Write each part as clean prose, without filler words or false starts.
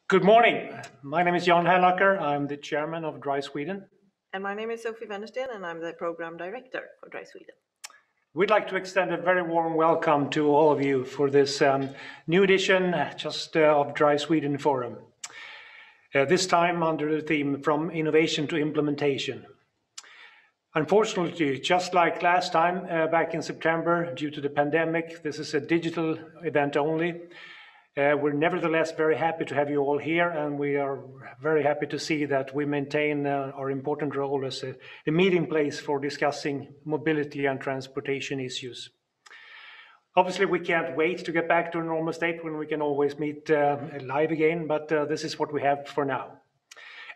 Good morning. My name is Jan Hellåker. I'm the chairman of Drive Sweden. And my name is Sofie Vennersten, and I'm the program director for Drive Sweden. We'd like to extend a very warm welcome to all of you for this new edition of Drive Sweden Forum. This time under the theme From Innovation to Implementation. Unfortunately, just like last time back in September, due to the pandemic, this is a digital event only. We're nevertheless very happy to have you all here, and we are very happy to see that we maintain our important role as a meeting place for discussing mobility and transportation issues. Obviously, we can't wait to get back to a normal state when we can always meet live again, but this is what we have for now.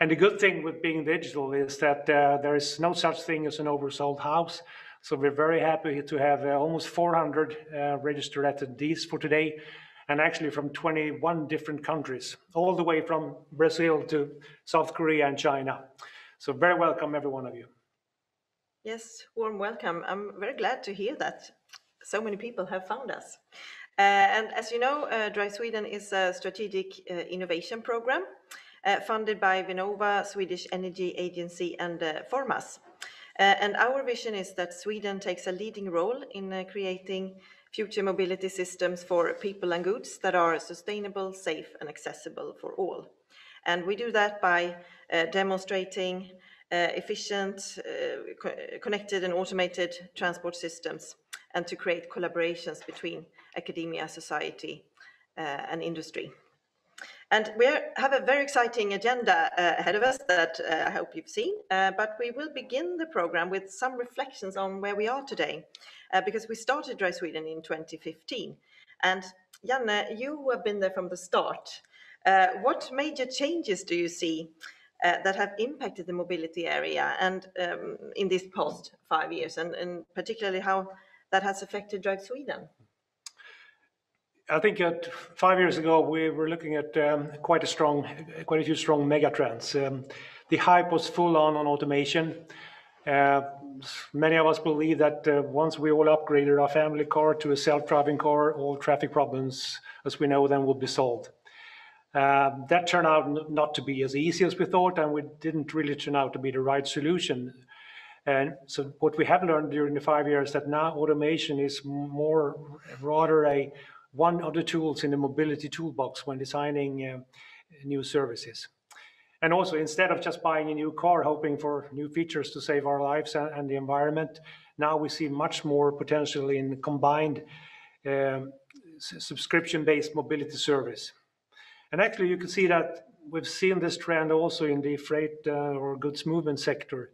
And the good thing with being digital is that there is no such thing as an oversold house. So we're very happy to have almost 400 registered attendees for today, and actually from 21 different countries, all the way from Brazil to South Korea and China. So very welcome, every one of you. Yes, warm welcome. I'm very glad to hear that so many people have found us. And as you know, Drive Sweden is a strategic innovation program funded by Vinnova, Swedish Energy Agency, and Formas. And our vision is that Sweden takes a leading role in creating future mobility systems for people and goods that are sustainable, safe, and accessible for all. And we do that by demonstrating efficient, connected, and automated transport systems, and to create collaborations between academia, society, and industry. And we have a very exciting agenda ahead of us that I hope you've seen, but we will begin the program with some reflections on where we are today, because we started Drive Sweden in 2015. And Janne, you have been there from the start. What major changes do you see that have impacted the mobility area and in these past 5 years, and particularly how that has affected Drive Sweden? I think 5 years ago we were looking at quite a few strong mega trends. The hype was full on automation. Many of us believe that once we all upgraded our family car to a self-driving car, all traffic problems as we know them will be solved. That turned out not to be as easy as we thought, and we didn't really turn out to be the right solution. And so what we have learned during the 5 years that now automation is rather one of the tools in the mobility toolbox when designing new services. And also, instead of just buying a new car, hoping for new features to save our lives and the environment, now we see much more potential in combined subscription-based mobility service. And actually, you can see that we've seen this trend also in the freight or goods movement sector.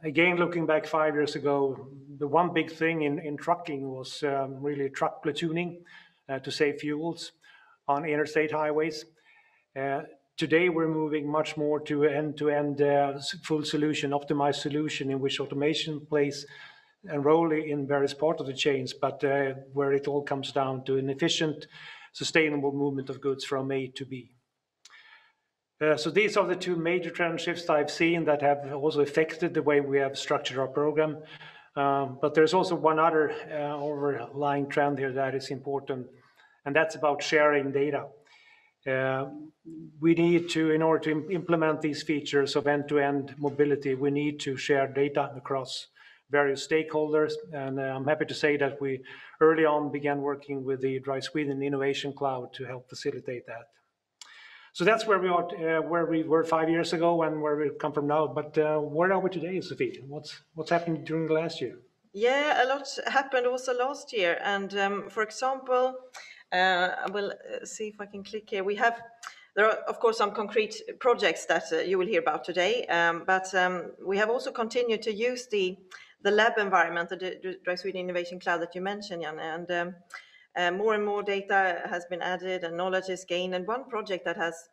Again, looking back 5 years ago, the one big thing in trucking was really truck platooning to save fuels on interstate highways. Today, we're moving much more to end-to-end full solution, optimized solution in which automation plays a role in various parts of the chains, but where it all comes down to an efficient, sustainable movement of goods from A to B. So these are the two major trend shifts I've seen that have also affected the way we have structured our program. But there's also one other overlying trend here that is important, and that's about sharing data. We need to, in order to implement these features of end-to-end mobility, we need to share data across various stakeholders. And I'm happy to say that we early on began working with the Drive Sweden Innovation Cloud to help facilitate that. So that's where we are, where we were 5 years ago and where we've come from now. But where are we today, Sofie? What's happened during the last year? Yeah, a lot happened also last year. And for example, I will see if I can click here. There are, of course, some concrete projects that you will hear about today. But we have also continued to use the lab environment, the Drive Sweden Innovation Cloud that you mentioned, Janne. And more and more data has been added and knowledge is gained. And one project that has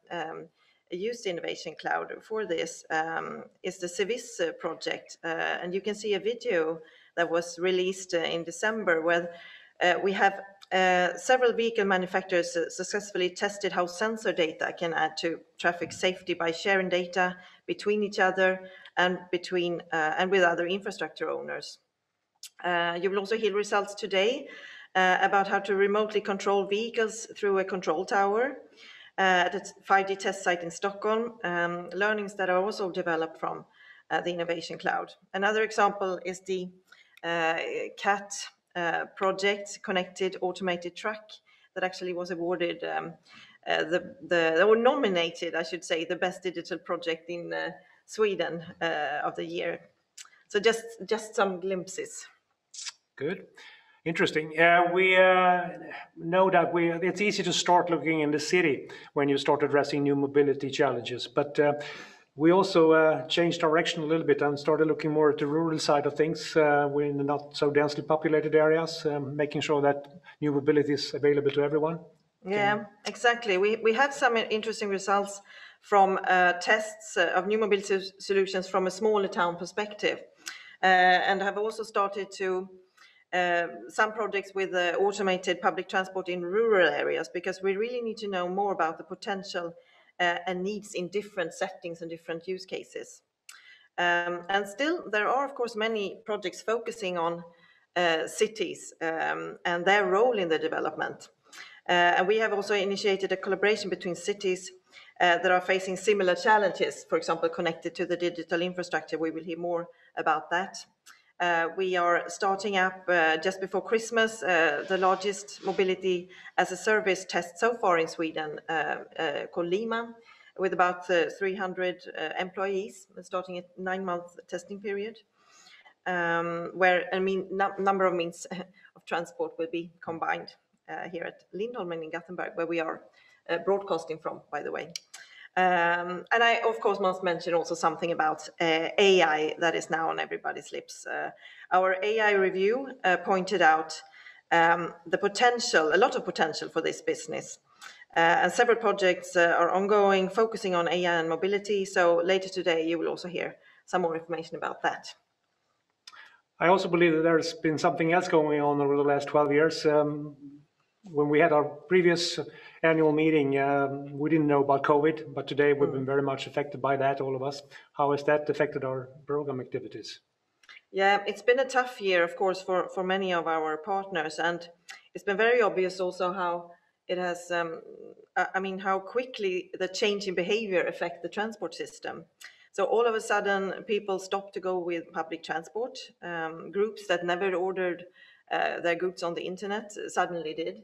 used the Innovation Cloud for this is the Civis project. And you can see a video that was released in December where we have several vehicle manufacturers successfully tested how sensor data can add to traffic safety by sharing data between each other and with other infrastructure owners. You will also hear results today about how to remotely control vehicles through a control tower. at a 5G test site in Stockholm, learnings that are also developed from the Innovation Cloud. Another example is the CAT project, Connected Automated Truck, that actually was awarded or nominated, I should say, the best digital project in Sweden of the year. So just some glimpses. Good. Interesting. We know that it's easy to start looking in the city when you start addressing new mobility challenges, but we also changed direction a little bit and started looking more at the rural side of things. We're in the not so densely populated areas, making sure that new mobility is available to everyone. Yeah, exactly. We have some interesting results from tests of new mobility solutions from a smaller town perspective, and have also started to some projects with automated public transport in rural areas, because we really need to know more about the potential and needs in different settings and different use cases. And still, there are, of course, many projects focusing on cities and their role in the development. And we have also initiated a collaboration between cities that are facing similar challenges, for example, connected to the digital infrastructure. We will hear more about that. We are starting up just before Christmas the largest mobility as a service test so far in Sweden, called Lima, with about 300 employees, starting a 9-month testing period, where number of means of transport will be combined here at Lindholmen in Gothenburg, where we are broadcasting from, by the way. And I, of course, must mention also something about AI that is now on everybody's lips. Our AI review pointed out the potential, a lot of potential for this business. And several projects are ongoing, focusing on AI and mobility. So later today, you will also hear some more information about that. I also believe that there's been something else going on over the last 12 years. When we had our previous annual meeting, we didn't know about COVID, but today we've been very much affected by that, all of us. How has that affected our program activities? Yeah, it's been a tough year, of course, for many of our partners, and it's been very obvious also how it has, how quickly the change in behavior affect the transport system. So all of a sudden, people stopped to go with public transport. Groups that never ordered their goods on the internet suddenly did,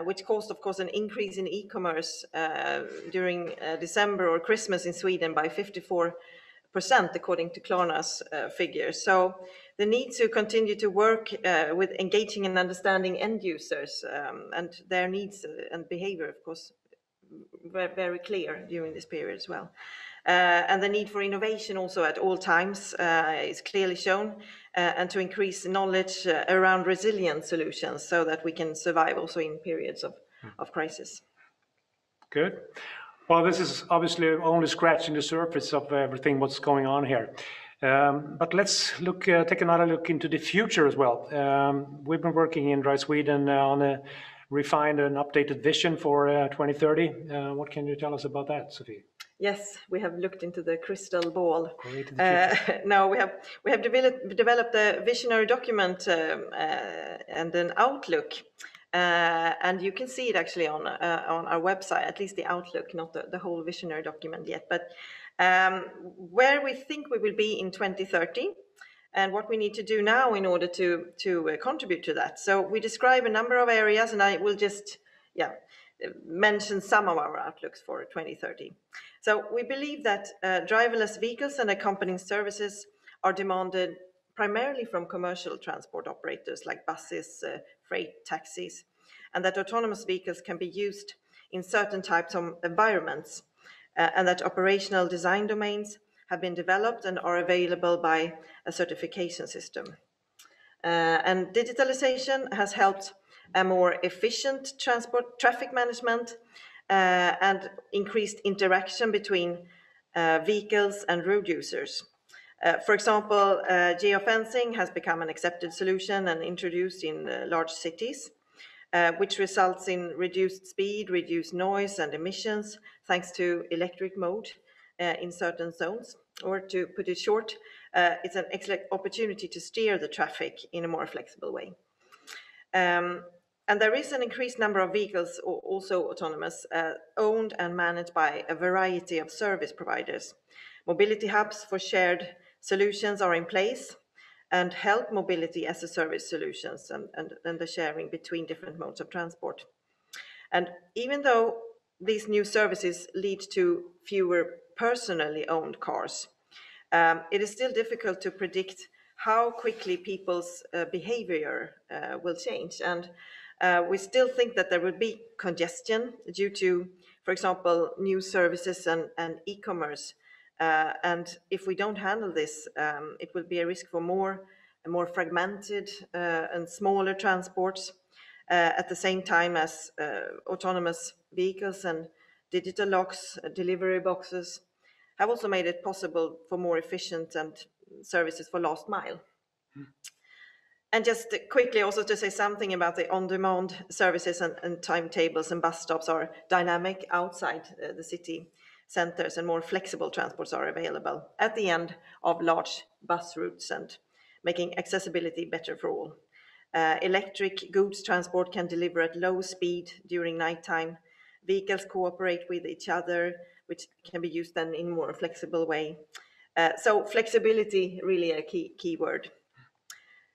which caused, of course, an increase in e-commerce during December or Christmas in Sweden by 54%, according to Klarna's figures. So the need to continue to work with engaging and understanding end users and their needs and behavior, of course, very clear during this period as well. And the need for innovation also at all times is clearly shown, and to increase knowledge around resilient solutions so that we can survive also in periods of crisis. Good. Well, this is obviously only scratching the surface of everything what's going on here. But let's take another look into the future as well. We've been working in Dry Sweden on a refined and updated vision for 2030. What can you tell us about that, Sofie? Yes, we have looked into the crystal ball. No, we have developed a visionary document and an outlook, and you can see it actually on our website, at least the outlook, not the whole visionary document yet, but where we think we will be in 2030 and what we need to do now in order to contribute to that. So we describe a number of areas, and I will just mention some of our outlooks for 2030. So we believe that driverless vehicles and accompanying services are demanded primarily from commercial transport operators like buses, freight, taxis, and that autonomous vehicles can be used in certain types of environments, and that operational design domains have been developed and are available by a certification system. And digitalization has helped a more efficient transport traffic management and increased interaction between vehicles and road users. For example, geofencing has become an accepted solution and introduced in large cities, which results in reduced speed, reduced noise and emissions, thanks to electric mode in certain zones. Or to put it short, it's an excellent opportunity to steer the traffic in a more flexible way. And there is an increased number of vehicles, also autonomous, owned and managed by a variety of service providers. Mobility hubs for shared solutions are in place and help mobility as a service solutions and the sharing between different modes of transport. And even though these new services lead to fewer personally owned cars, it is still difficult to predict how quickly people's behavior will change. And we still think that there will be congestion due to, for example, new services and e-commerce. And if we don't handle this, it will be a risk for more fragmented and smaller transports at the same time as autonomous vehicles and digital locks, delivery boxes have also made it possible for more efficient and services for last mile. And just quickly also to say something about the on-demand services and timetables and bus stops are dynamic outside the city centers, and more flexible transports are available at the end of large bus routes and making accessibility better for all. Electric goods transport can deliver at low speed during nighttime. Vehicles cooperate with each other, which can be used then in more flexible way. So flexibility really a key word.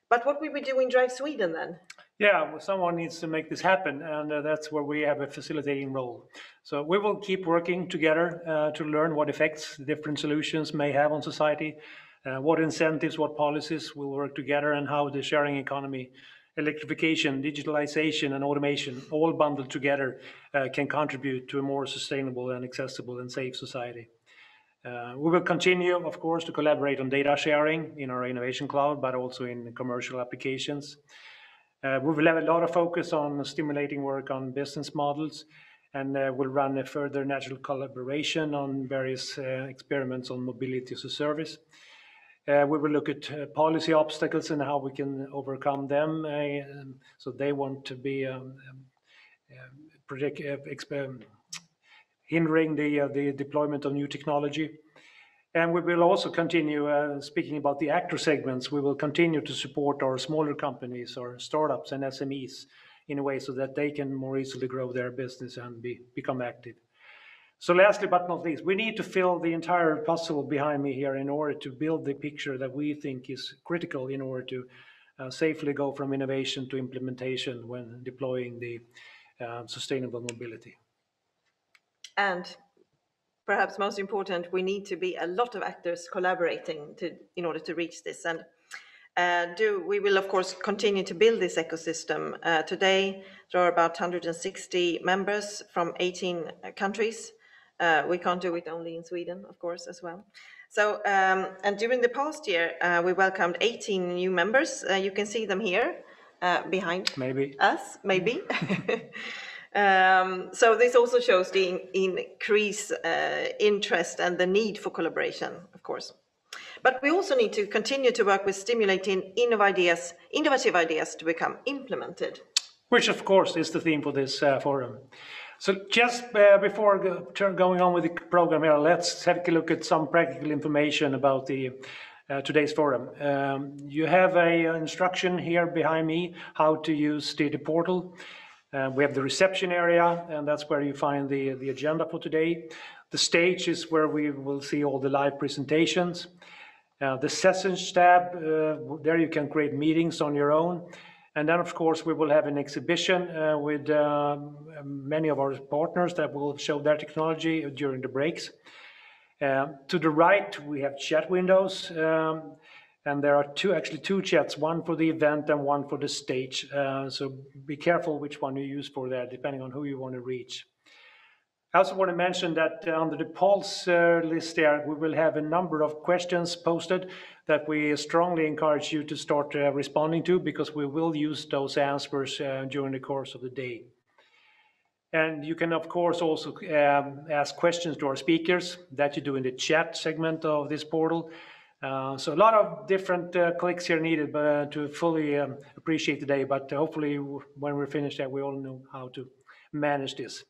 But what will we do in Drive Sweden then? Yeah, well, someone needs to make this happen, and that's where we have a facilitating role. So we will keep working together to learn what effects different solutions may have on society, what incentives, what policies will work together, and how the sharing economy, electrification, digitalization, and automation, all bundled together, can contribute to a more sustainable and accessible and safe society. We will continue, of course, to collaborate on data sharing in our innovation cloud, but also in commercial applications. We will have a lot of focus on stimulating work on business models, and we'll run a further natural collaboration on various experiments on mobility as a service. We will look at policy obstacles and how we can overcome them. So they want to be hindering the deployment of new technology. And we will also continue, speaking about the actor segments, we will continue to support our smaller companies or startups and SMEs in a way so that they can more easily grow their business and become active. So lastly but not least, we need to fill the entire puzzle behind me here in order to build the picture that we think is critical in order to safely go from innovation to implementation when deploying the sustainable mobility. And perhaps most important, we need to be a lot of actors collaborating in order to reach this. And we will, of course, continue to build this ecosystem. Today, there are about 160 members from 18 countries. We can't do it only in Sweden, of course, as well. So, and during the past year, we welcomed 18 new members. You can see them here behind us, maybe. So this also shows the increased interest and the need for collaboration, of course. But we also need to continue to work with stimulating innovative ideas to become implemented. Which, of course, is the theme for this forum. So just before going on with the program here, let's have a look at some practical information about the today's forum. You have an instruction here behind me how to use the portal. We have the reception area, and that's where you find the agenda for today. The stage is where we will see all the live presentations. The sessions tab, there you can create meetings on your own. And then, of course, we will have an exhibition with many of our partners that will show their technology during the breaks. To the right, we have chat windows. And there are two chats, one for the event and one for the stage. So be careful which one you use for that, depending on who you want to reach. I also want to mention that under the polls list there, we will have a number of questions posted that we strongly encourage you to start responding to, because we will use those answers during the course of the day. And you can, of course, also ask questions to our speakers that you do in the chat segment of this portal. So a lot of different clicks here needed to fully appreciate the day, but hopefully when we're finished that we all know how to manage this.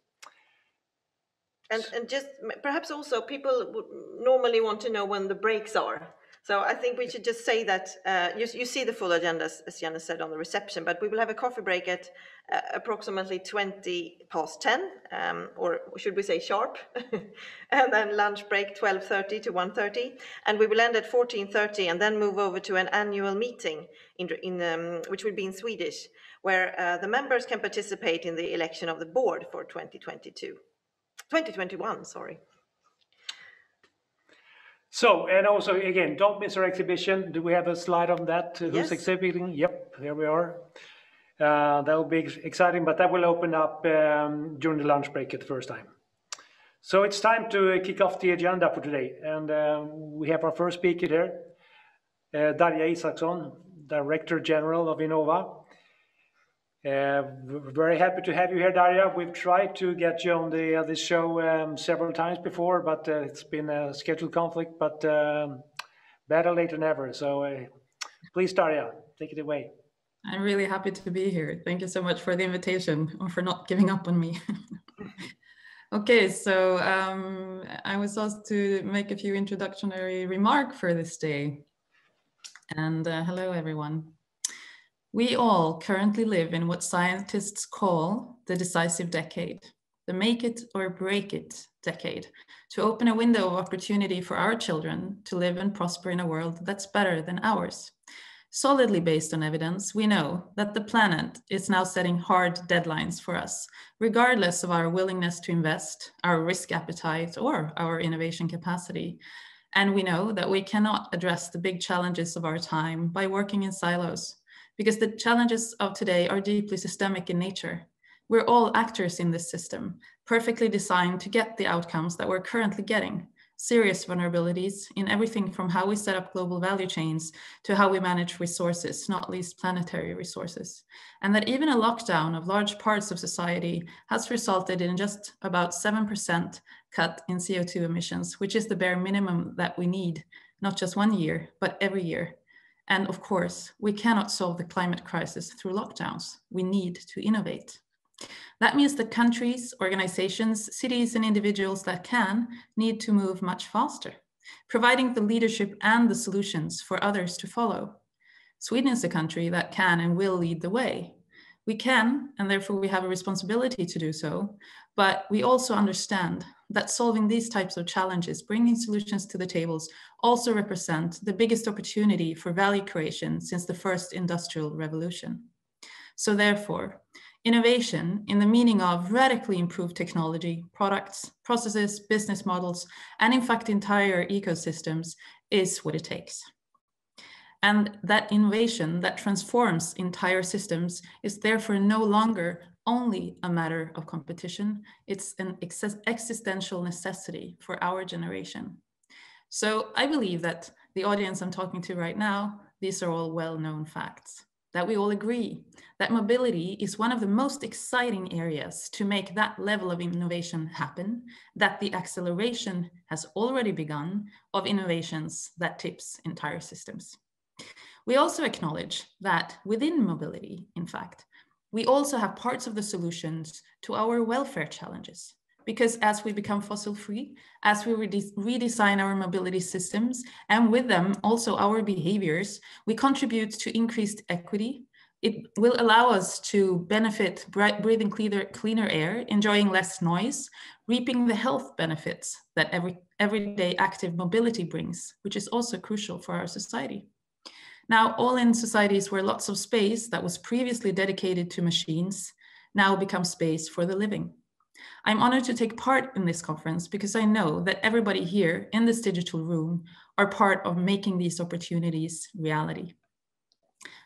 And just perhaps also people would normally want to know when the breaks are. So I think we should just say that you see the full agenda, as Janne said, on the reception, but we will have a coffee break at approximately 10:20, or should we say sharp, and then lunch break 12:30 to 1:30, and we will end at 14:30 and then move over to an annual meeting which will be in Swedish, where the members can participate in the election of the board for 2021, sorry. So, and also again, don't miss our exhibition. Do we have a slide on that? Who's Yes. exhibiting? Yep, there we are. That will be exciting, but that will open up during the lunch break at the first time. So it's time to kick off the agenda for today. And we have our first speaker here, Darja Isaksson, Director General of Vinnova. We're very happy to have you here, Darja. We've tried to get you on this show several times before, but it's been a scheduled conflict, but better late than never. So please, Darja, take it away. I'm really happy to be here. Thank you so much for the invitation, or for not giving up on me. Okay, so I was asked to make a few introductory remarks for this day. And hello, everyone. We all currently live in what scientists call the decisive decade, the make it or break it decade, to open a window of opportunity for our children to live and prosper in a world that's better than ours. Solidly based on evidence, we know that the planet is now setting hard deadlines for us, regardless of our willingness to invest, our risk appetite, or our innovation capacity. And we know that we cannot address the big challenges of our time by working in silos, because the challenges of today are deeply systemic in nature. We're all actors in this system, perfectly designed to get the outcomes that we're currently getting. Serious vulnerabilities in everything from how we set up global value chains to how we manage resources, not least planetary resources. And that even a lockdown of large parts of society has resulted in just about 7% cut in CO2 emissions, which is the bare minimum that we need, not just 1 year, but every year. And of course, we cannot solve the climate crisis through lockdowns. We need to innovate. That means that countries, organizations, cities, and individuals that can need to move much faster, providing the leadership and the solutions for others to follow. Sweden is a country that can and will lead the way. We can, and therefore we have a responsibility to do so, but we also understand that solving these types of challenges, bringing solutions to the tables, also represent the biggest opportunity for value creation since the first industrial revolution. So therefore, innovation in the meaning of radically improved technology, products, processes, business models, and in fact entire ecosystems is what it takes. And that innovation that transforms entire systems is therefore no longer only a matter of competition, it's an existential necessity for our generation. So I believe that the audience I'm talking to right now, these are all well-known facts, that we all agree that mobility is one of the most exciting areas to make that level of innovation happen, that the acceleration has already begun of innovations that tips entire systems. We also acknowledge that within mobility, in fact, we also have parts of the solutions to our welfare challenges. Because as we become fossil-free, as we redesign our mobility systems, and with them also our behaviors, we contribute to increased equity. It will allow us to benefit breathing cleaner air, enjoying less noise, reaping the health benefits that everyday active mobility brings, which is also crucial for our society. Now, all in societies where lots of space that was previously dedicated to machines now becomes space for the living. I'm honored to take part in this conference because I know that everybody here in this digital room are part of making these opportunities reality.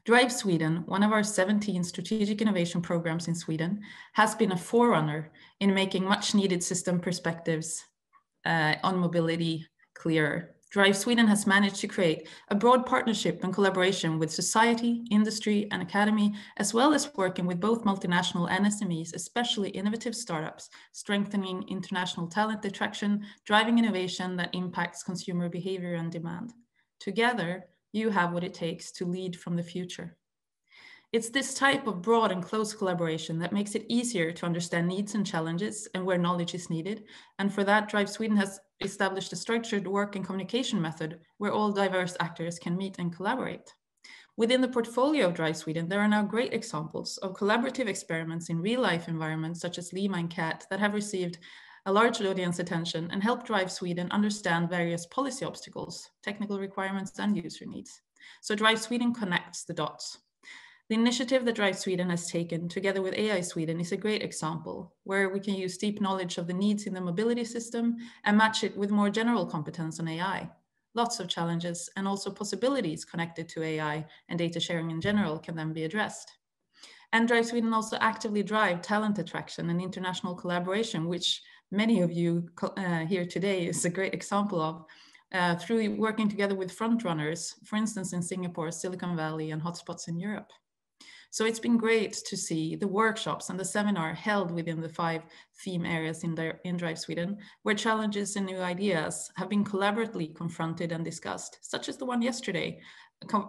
Drive Sweden, one of our 17 strategic innovation programs in Sweden, has been a forerunner in making much needed system perspectives on mobility clearer. Drive Sweden has managed to create a broad partnership and collaboration with society, industry, and academy, as well as working with both multinational and SMEs, especially innovative startups, strengthening international talent attraction, driving innovation that impacts consumer behavior and demand. Together, you have what it takes to lead from the future. It's this type of broad and close collaboration that makes it easier to understand needs and challenges and where knowledge is needed. And for that, Drive Sweden has established a structured work and communication method where all diverse actors can meet and collaborate. Within the portfolio of Drive Sweden, there are now great examples of collaborative experiments in real-life environments such as Lima and CAT that have received a large audience attention and help Drive Sweden understand various policy obstacles, technical requirements, and user needs. So Drive Sweden connects the dots. The initiative that Drive Sweden has taken together with AI Sweden is a great example where we can use deep knowledge of the needs in the mobility system and match it with more general competence on AI. Lots of challenges and also possibilities connected to AI and data sharing in general can then be addressed. And Drive Sweden also actively drive talent attraction and international collaboration, which many of you here today is a great example of through working together with frontrunners, for instance, in Singapore, Silicon Valley, and hotspots in Europe. So it's been great to see the workshops and the seminar held within the 5 theme areas in Drive Sweden, where challenges and new ideas have been collaboratively confronted and discussed, such as the one yesterday,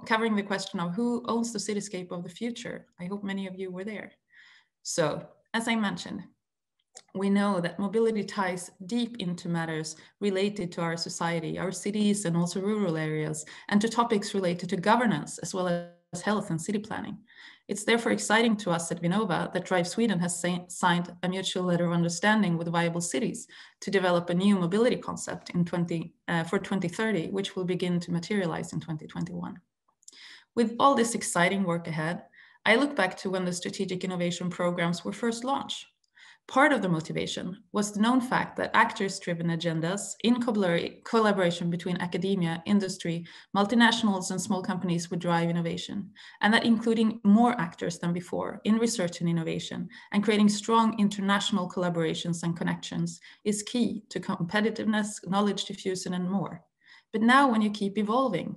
covering the question of who owns the cityscape of the future. I hope many of you were there. So, as I mentioned, we know that mobility ties deep into matters related to our society, our cities, and also rural areas, and to topics related to governance, as well as health and city planning. It's therefore exciting to us at Vinnova that Drive Sweden has signed a mutual letter of understanding with Viable Cities to develop a new mobility concept for 2030, which will begin to materialize in 2021. With all this exciting work ahead, I look back to when the strategic innovation programs were first launched. Part of the motivation was the known fact that actors-driven agendas in collaboration between academia, industry, multinationals, and small companies would drive innovation, and that including more actors than before in research and innovation and creating strong international collaborations and connections is key to competitiveness, knowledge diffusion, and more. But now when you keep evolving,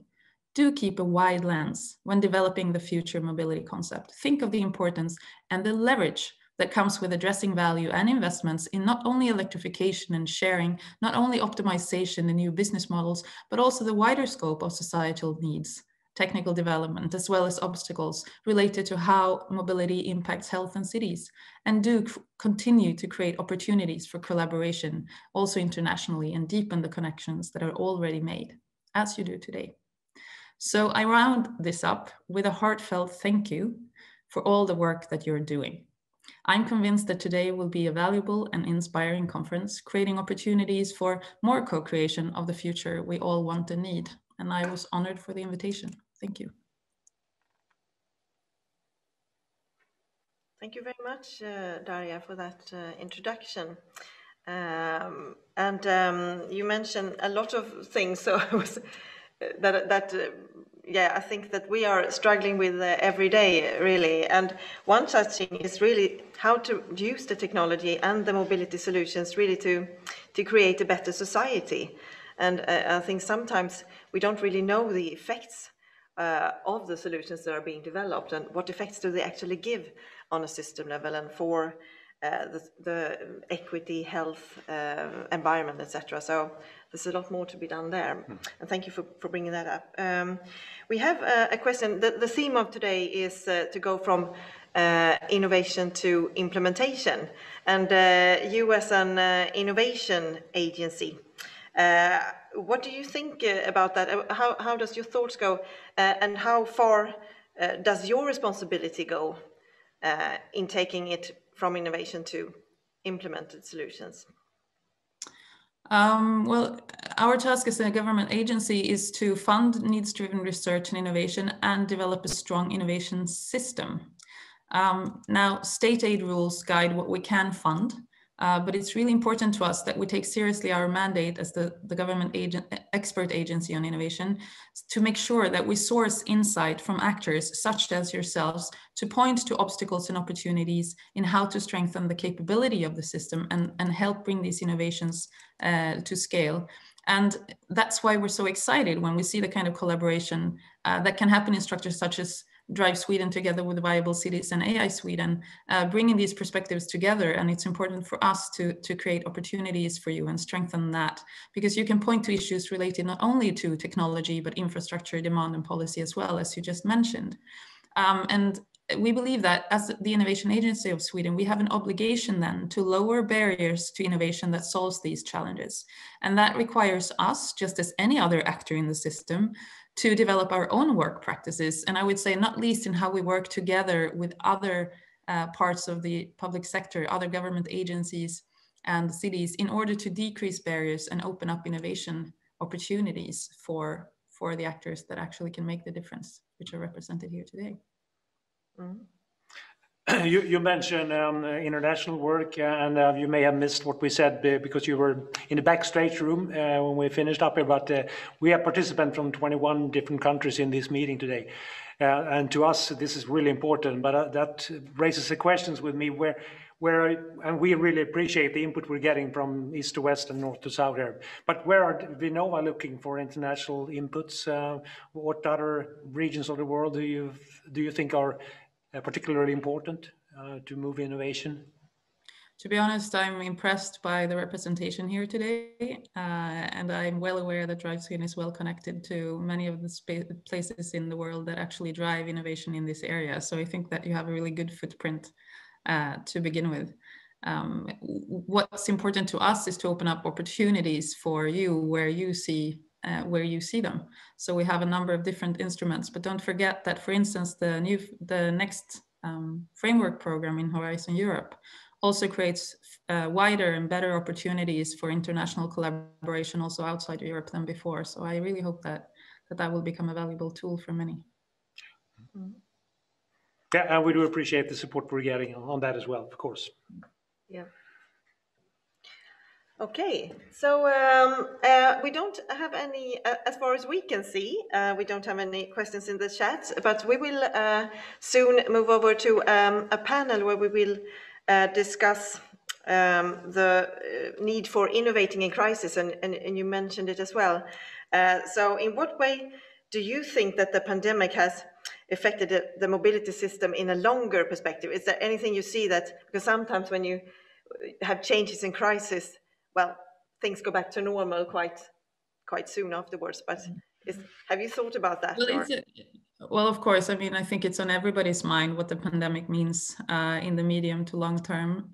do keep a wide lens when developing the future mobility concept. Think of the importance and the leverage that comes with addressing value and investments in not only electrification and sharing, not only optimization and new business models, but also the wider scope of societal needs, technical development, as well as obstacles related to how mobility impacts health and cities, and do continue to create opportunities for collaboration also internationally and deepen the connections that are already made, as you do today. So I round this up with a heartfelt thank you for all the work that you're doing. I'm convinced that today will be a valuable and inspiring conference, creating opportunities for more co-creation of the future we all want and need. And I was honored for the invitation. Thank you. Thank you very much, Darja, for that introduction. You mentioned a lot of things, so I was I think that we are struggling with every day, really. And one such thing is really how to use the technology and the mobility solutions really to create a better society. And I think sometimes we don't really know the effects of the solutions that are being developed and what effects do they actually give on a system level and for the equity, health, environment, etc. So there's a lot more to be done there. And thank you for bringing that up. We have a question. The theme of today is to go from innovation to implementation. And you as an innovation agency, what do you think about that? How does your thoughts go? And how far does your responsibility go in taking it from innovation to implemented solutions? Well, our task as a government agency is to fund needs-driven research and innovation and develop a strong innovation system. Now, state aid rules guide what we can fund, but it's really important to us that we take seriously our mandate as the government expert agency on innovation to make sure that we source insight from actors such as yourselves to point to obstacles and opportunities in how to strengthen the capability of the system and help bring these innovations to scale. And that's why we're so excited when we see the kind of collaboration that can happen in structures such as Drive Sweden together with Viable Cities and AI Sweden, bringing these perspectives together. And it's important for us to create opportunities for you and strengthen that, because you can point to issues related not only to technology, but infrastructure, demand, and policy as well, as you just mentioned. And we believe that as the Innovation Agency of Sweden, we have an obligation then to lower barriers to innovation that solves these challenges. And that requires us, just as any other actor in the system, to develop our own work practices. And I would say not least in how we work together with other parts of the public sector, other government agencies and cities, in order to decrease barriers and open up innovation opportunities for the actors that actually can make the difference, which are represented here today. You mentioned international work, and you may have missed what we said because you were in the backstage room when we finished up here, but we have participants from 21 different countries in this meeting today. And to us, this is really important, but that raises the questions with me and we really appreciate the input we're getting from east to west and north to south here. But where are Vinnova looking for international inputs? What other regions of the world do you think are particularly important to move innovation? To be honest, I'm impressed by the representation here today, and I'm well aware that Drive Sweden is well connected to many of the places in the world that actually drive innovation in this area. So I think that you have a really good footprint to begin with. What's important to us is to open up opportunities for you where you see them. So we have a number of different instruments, but don't forget that, for instance, the next framework program in Horizon Europe also creates wider and better opportunities for international collaboration also outside Europe than before. So I really hope that will become a valuable tool for many. Yeah, and we do appreciate the support we're getting on that as well, of course. Yeah. Okay, so we don't have any, as far as we can see, we don't have any questions in the chat, but we will soon move over to a panel where we will discuss the need for innovating in crisis, and you mentioned it as well. So in what way do you think that the pandemic has affected the mobility system in a longer perspective? Is there anything you see that, because sometimes when you have changes in crisis, well, things go back to normal quite soon afterwards, but have you thought about that? Well, of course, I mean, I think it's on everybody's mind what the pandemic means in the medium to long term.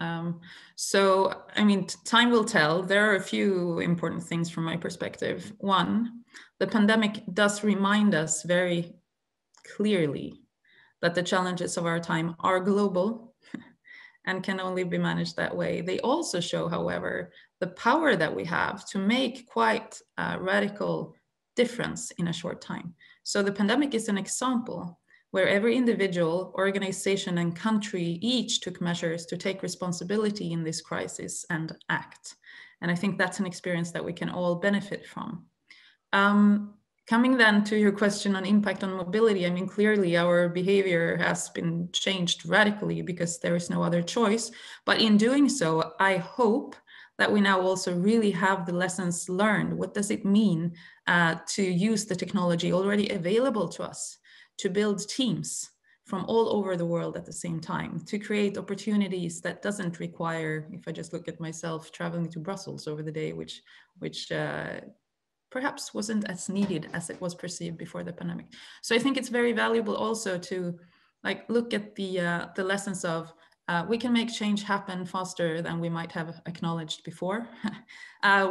So, I mean, time will tell. There are a few important things from my perspective. One, the pandemic does remind us very clearly that the challenges of our time are global and can only be managed that way. They also show, however, the power that we have to make quite a radical difference in a short time. So the pandemic is an example where every individual, organization, and country each took measures to take responsibility in this crisis and act. And I think that's an experience that we can all benefit from. Coming then to your question on impact on mobility, I mean, clearly our behavior has been changed radically because there is no other choice. But in doing so, I hope that we now also really have the lessons learned. What does it mean to use the technology already available to us to build teams from all over the world at the same time, to create opportunities that doesn't require, if I just look at myself, traveling to Brussels over the day, which perhaps wasn't as needed as it was perceived before the pandemic. So I think it's very valuable also to look at the lessons of we can make change happen faster than we might have acknowledged before.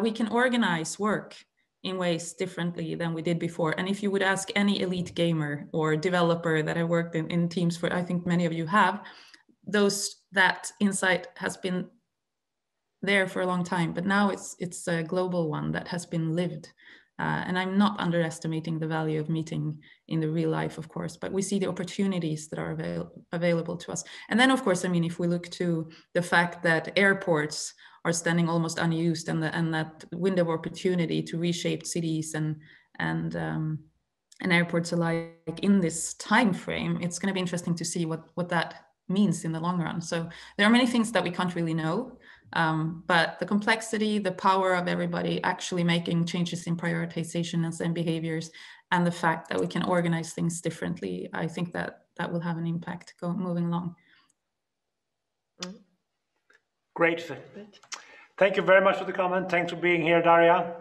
We can organize work in ways differently than we did before. And if you would ask any elite gamer or developer that I worked in teams for, I think many of you have, that insight has been there for a long time, but now it's a global one that has been lived. And I'm not underestimating the value of meeting in the real life, of course, but we see the opportunities that are available to us. And then, of course, I mean, if we look to the fact that airports are standing almost unused, and that window of opportunity to reshape cities and airports alike in this time frame, it's going to be interesting to see what that means in the long run. So there are many things that we can't really know. But the complexity, the power of everybody actually making changes in prioritization and behaviors, and the fact that we can organize things differently, I think that will have an impact moving along. Great. Thank you very much for the comment. Thanks for being here, Darja.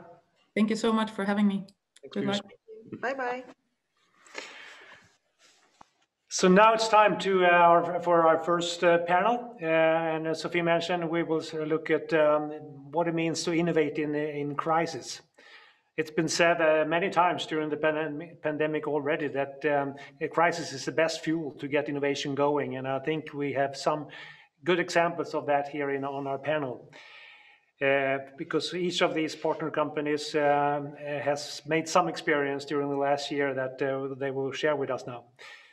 Thank you so much for having me. Good luck. Bye-bye. So now it's time for our first panel, and as Sofie mentioned, we will look at what it means to innovate in crisis. It's been said many times during the pandemic already that a crisis is the best fuel to get innovation going, and I think we have some good examples of that here on our panel. Because each of these partner companies has made some experience during the last year that they will share with us now.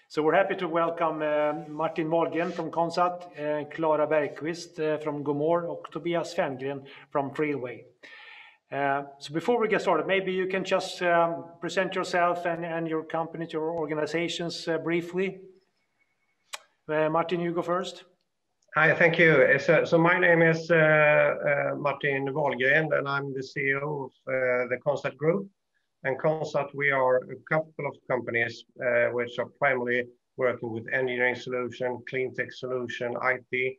So we're happy to welcome Martin Wahlgren from CONSAT, Klara Bergkvist from GoMore, and Tobias Forngren from Freelway. So before we get started, maybe you can just present yourself and your company, your organizations briefly. Martin, you go first. Hi, thank you. So my name is Martin Wahlgren, and I'm the CEO of the CONSAT Group. And CONSAT, we are a couple of companies which are primarily working with engineering solution, clean tech solution, IT.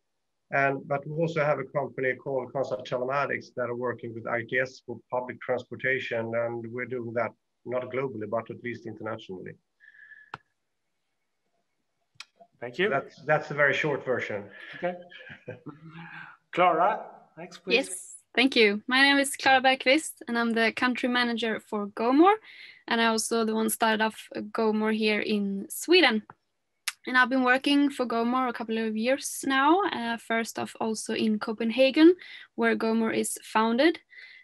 But we also have a company called CONSAT Telematics that are working with ITS for public transportation. And we're doing that not globally, but at least internationally. Thank you. That's a very short version. Okay. Klara, next please. Yes. Thank you. My name is Klara Bergkvist, and I'm the country manager for GoMore, and I also the one started off GoMore here in Sweden. And I've been working for GoMore a couple of years now, first off also in Copenhagen, where GoMore is founded.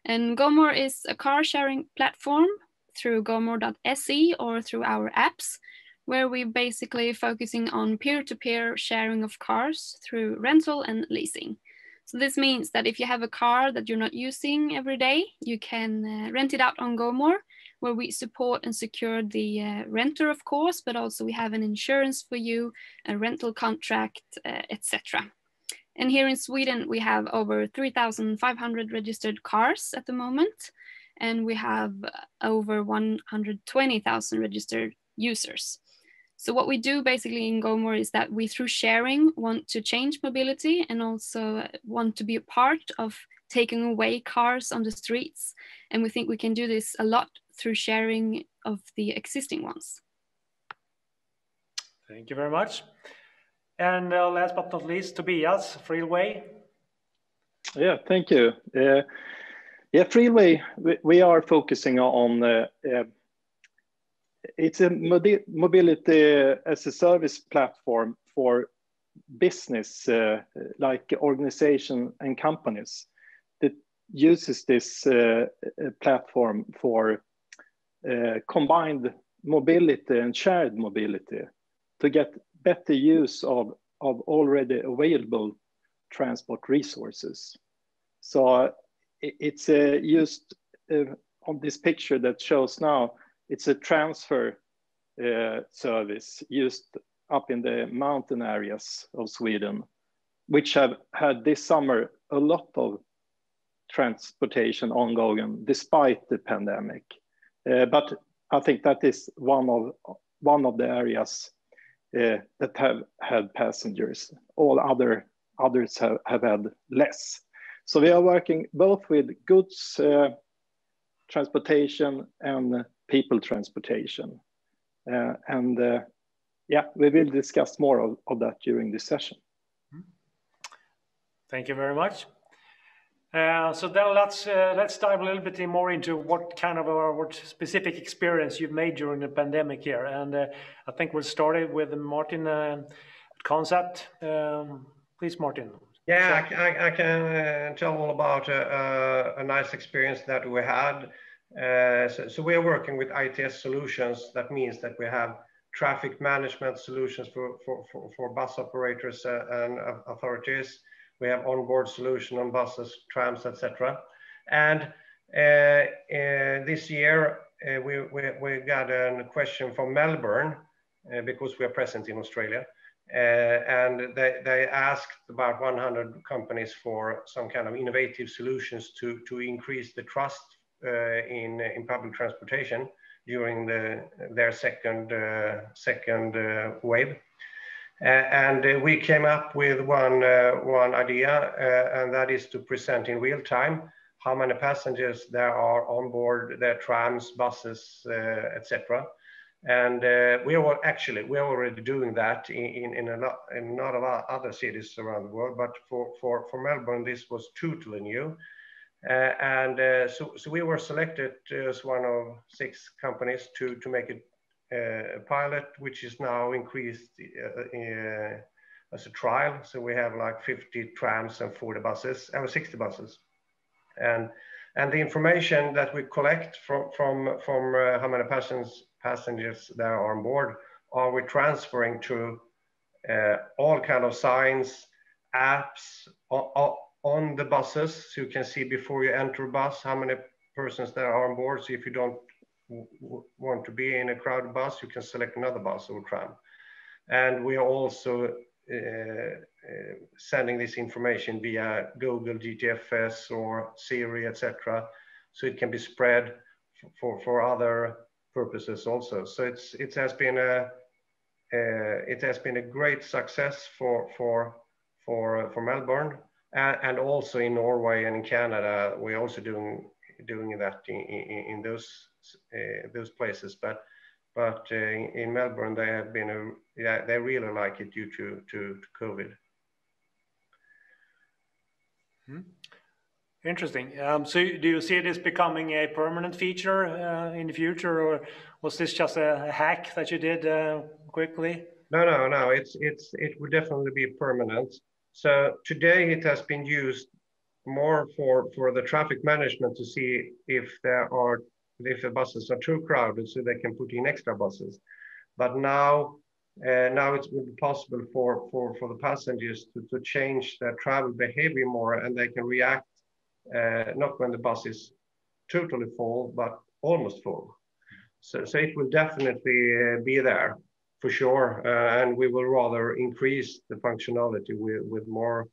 And GoMore is a car sharing platform through gomore.se or through our apps, where we're basically focusing on peer-to-peer sharing of cars through rental and leasing. So this means that if you have a car that you're not using every day, you can rent it out on GoMore, where we support and secure the renter, of course, but also we have an insurance for you, a rental contract, etc. And here in Sweden, we have over 3,500 registered cars at the moment, and we have over 120,000 registered users. So what we do basically in GoMore is that we, through sharing, want to change mobility and also want to be a part of taking away cars on the streets. And we think we can do this a lot through sharing of the existing ones. Thank you very much. And last but not least, Tobias, Freelway. Yeah, thank you. Freelway, we are focusing on it's a mobility as a service platform for business, like organization and companies that uses this platform for combined mobility and shared mobility to get better use of already available transport resources. So it's used on this picture that shows now. It's a transfer service used up in the mountain areas of Sweden, which have had this summer a lot of transportation ongoing despite the pandemic. But I think that is one of the areas that have had passengers. All others have had less. So we are working both with goods transportation and people transportation. We will discuss more of that during this session. Thank you very much. So then let's dive a little bit more into what specific experience you've made during the pandemic here. And I think we'll start with Martin at CONSAT. Please, Martin. Yeah, I can tell all about a nice experience that we had. So we are working with ITS solutions. That means that we have traffic management solutions for bus operators and authorities. We have onboard solution on buses, trams, etc. And this year we got a question from Melbourne because we are present in Australia. And they asked about 100 companies for some kind of innovative solutions to increase the trust in public transportation during their second wave. And we came up with one idea, and that is to present in real time how many passengers there are on board their trams, buses, etc. And we are already doing that in a lot of other cities around the world, but for Melbourne, this was totally new. So we were selected as one of 6 companies to make a pilot, which is now increased as a trial. So we have like 50 trams and 40 buses, 60 buses. And the information that we collect from how many passengers there are on board, are we transferring to all kind of signs, apps on the buses, so you can see before you enter a bus how many persons there are on board. So if you don't want to be in a crowded bus, you can select another bus or tram. And we are also sending this information via Google GTFS or Siri, etc. So it can be spread for other purposes also. So it has been a great success for Melbourne, and also in Norway and in Canada. We're also doing that in those places, but in Melbourne they have been they really like it due to COVID. Interesting. So do you see this becoming a permanent feature in the future, or was this just a hack that you did quickly? No. It would definitely be permanent. So today it has been used more for the traffic management to see if the buses are too crowded, so they can put in extra buses. But now it's will be possible for the passengers to change their travel behavior more, and they can react not when the bus is totally full, but almost full. So it will definitely be there for sure, and we will rather increase the functionality with more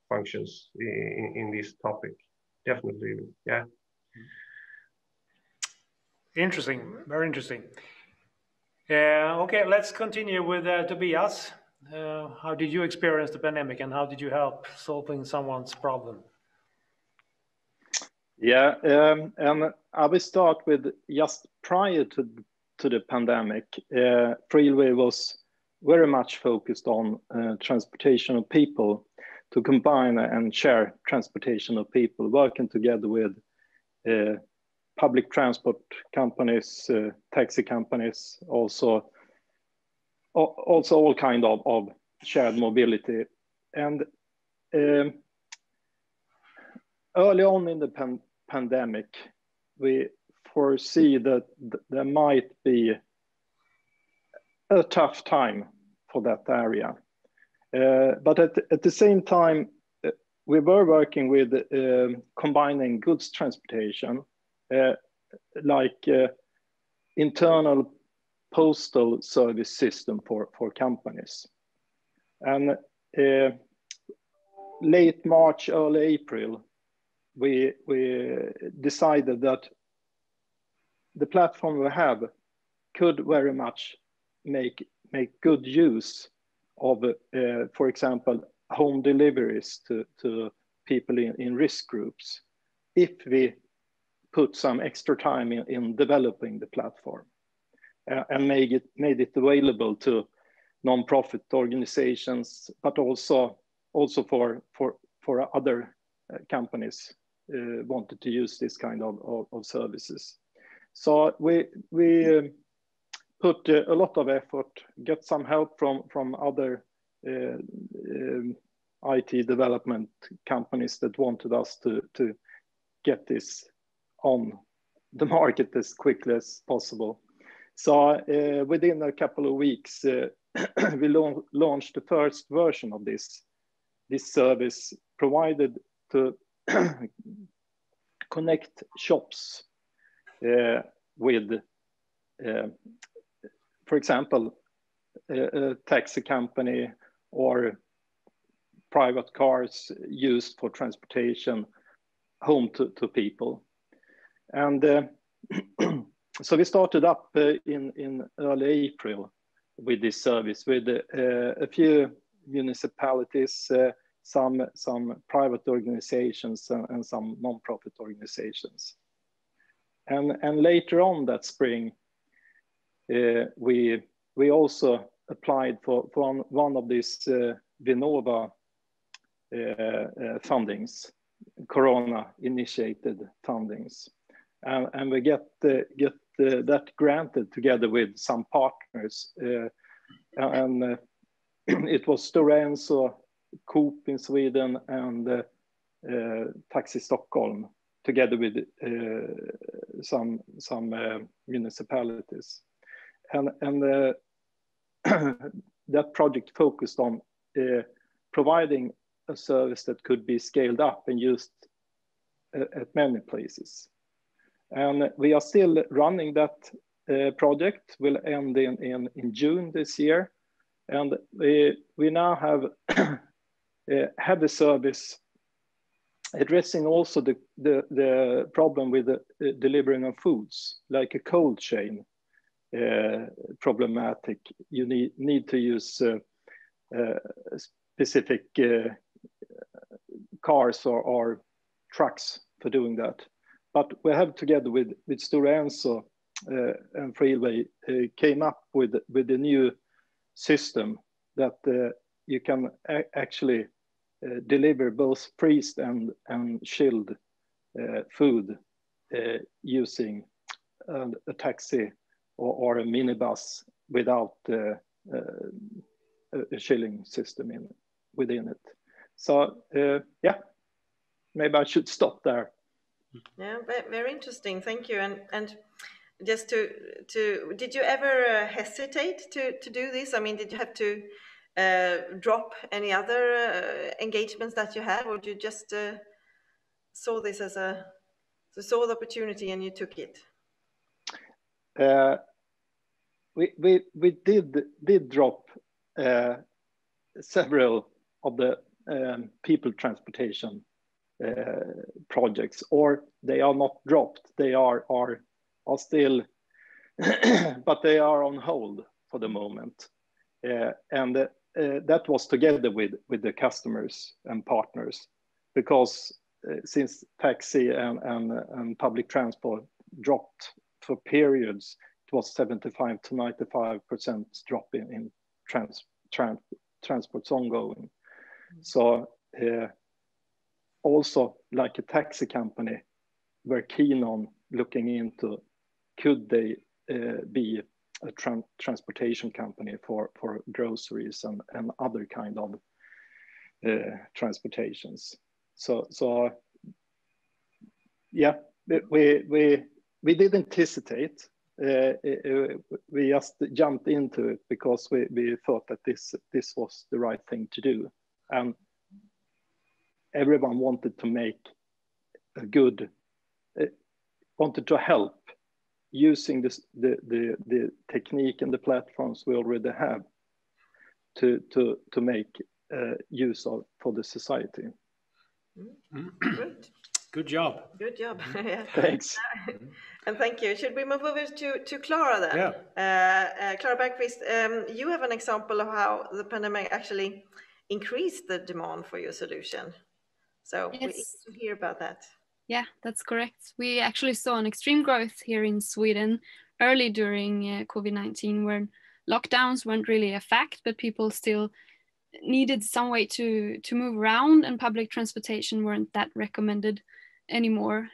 functions in this topic. Definitely, yeah. Interesting, very interesting. Okay, let's continue with Tobias. How did you experience the pandemic, and how did you help solving someone's problem? Yeah, and I will start with just prior to the pandemic. Freelway was very much focused on transportation of people, to combine and share transportation of people, working together with public transport companies, taxi companies, also all kind of shared mobility. And early on in the pandemic, we foresee that there might be a tough time for that area. But at the same time, we were working with combining goods transportation, like internal postal service system for companies. And late March, early April, we decided that the platform we have could very much make good use of, for example, home deliveries to people in risk groups, if we put some extra time in developing the platform and made it available to non-profit organizations, but also for other companies wanted to use this kind of services. So we put a lot of effort, get some help from other IT development companies that wanted us to get this on the market as quickly as possible. So within a couple of weeks, we launched the first version of this service, provided to connect shops with, for example, a taxi company or private cars used for transportation home to people. And so we started up in early April with this service with a few municipalities, some private organizations and some non-profit organizations. And later on that spring, we also applied for one of these Vinnova fundings, Corona-initiated fundings, and we get that granted together with some partners, and it was Stora Enso, Coop in Sweden, and Taxi Stockholm, together with some municipalities, and that project focused on providing a service that could be scaled up and used at many places. And we are still running that project, will end in June this year. And we now have a service addressing also the problem with the delivering of foods, like a cold chain problematic. You need to use specific cars or trucks for doing that. But we have, together with Stora Enso and Freelway, came up with a new system that you can actually deliver both freezed and chilled food using a taxi or a minibus without a chilling system within it. So yeah, maybe I should stop there. Yeah, very interesting. Thank you. And just to did you ever hesitate to do this? I mean, did you have to drop any other engagements that you had, or did you just saw this as saw the opportunity and you took it? We did drop several of the people transportation projects, or they are not dropped. They are still, but they are on hold for the moment. And that was together with the customers and partners, because since taxi and public transport dropped for periods, it was 75 to 95% drop in transports ongoing. So also, like a taxi company, we're keen on looking into, could they be a transportation company for groceries and other kind of transportations. So yeah, we didn't hesitate. We just jumped into it because we thought that this was the right thing to do, and everyone wanted to make a good, wanted to help using the technique and the platforms we already have to make use of for the society. Good. Good job. Good job. Yeah. Thanks. And thank you. Should we move over to Klara then? Yeah. Klara Bergkvist, you have an example of how the pandemic actually increased the demand for your solution. So Yes. we need to hear about that. Yeah, that's correct. We actually saw an extreme growth here in Sweden early during COVID-19, when lockdowns weren't really a fact, but people still needed some way to move around, and public transportation weren't that recommended anymore.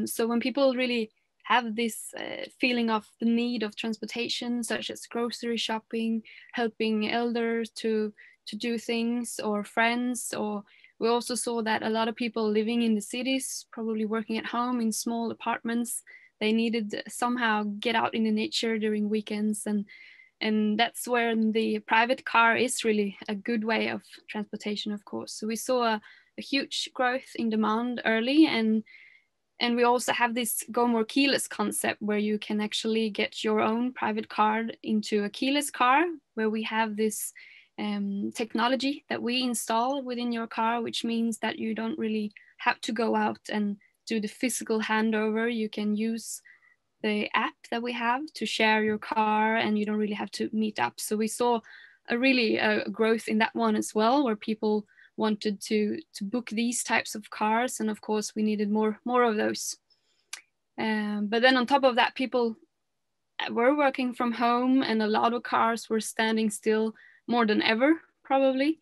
So when people really have this feeling of the need of transportation, such as grocery shopping, helping elders to do things, or friends, or we also saw that a lot of people living in the cities, probably working at home in small apartments, they needed to somehow get out in the nature during weekends, and that's where the private car is really a good way of transportation, of course. So we saw a huge growth in demand early, and we also have this GoMore keyless concept, where you can actually get your own private car into a keyless car, where we have this technology that we install within your car, which means that you don't really have to go out and do the physical handover. You can use the app that we have to share your car, and you don't really have to meet up. So we saw a growth in that one as well, where people wanted to book these types of cars, and of course we needed more of those. But then on top of that, people were working from home, and a lot of cars were standing still more than ever, probably.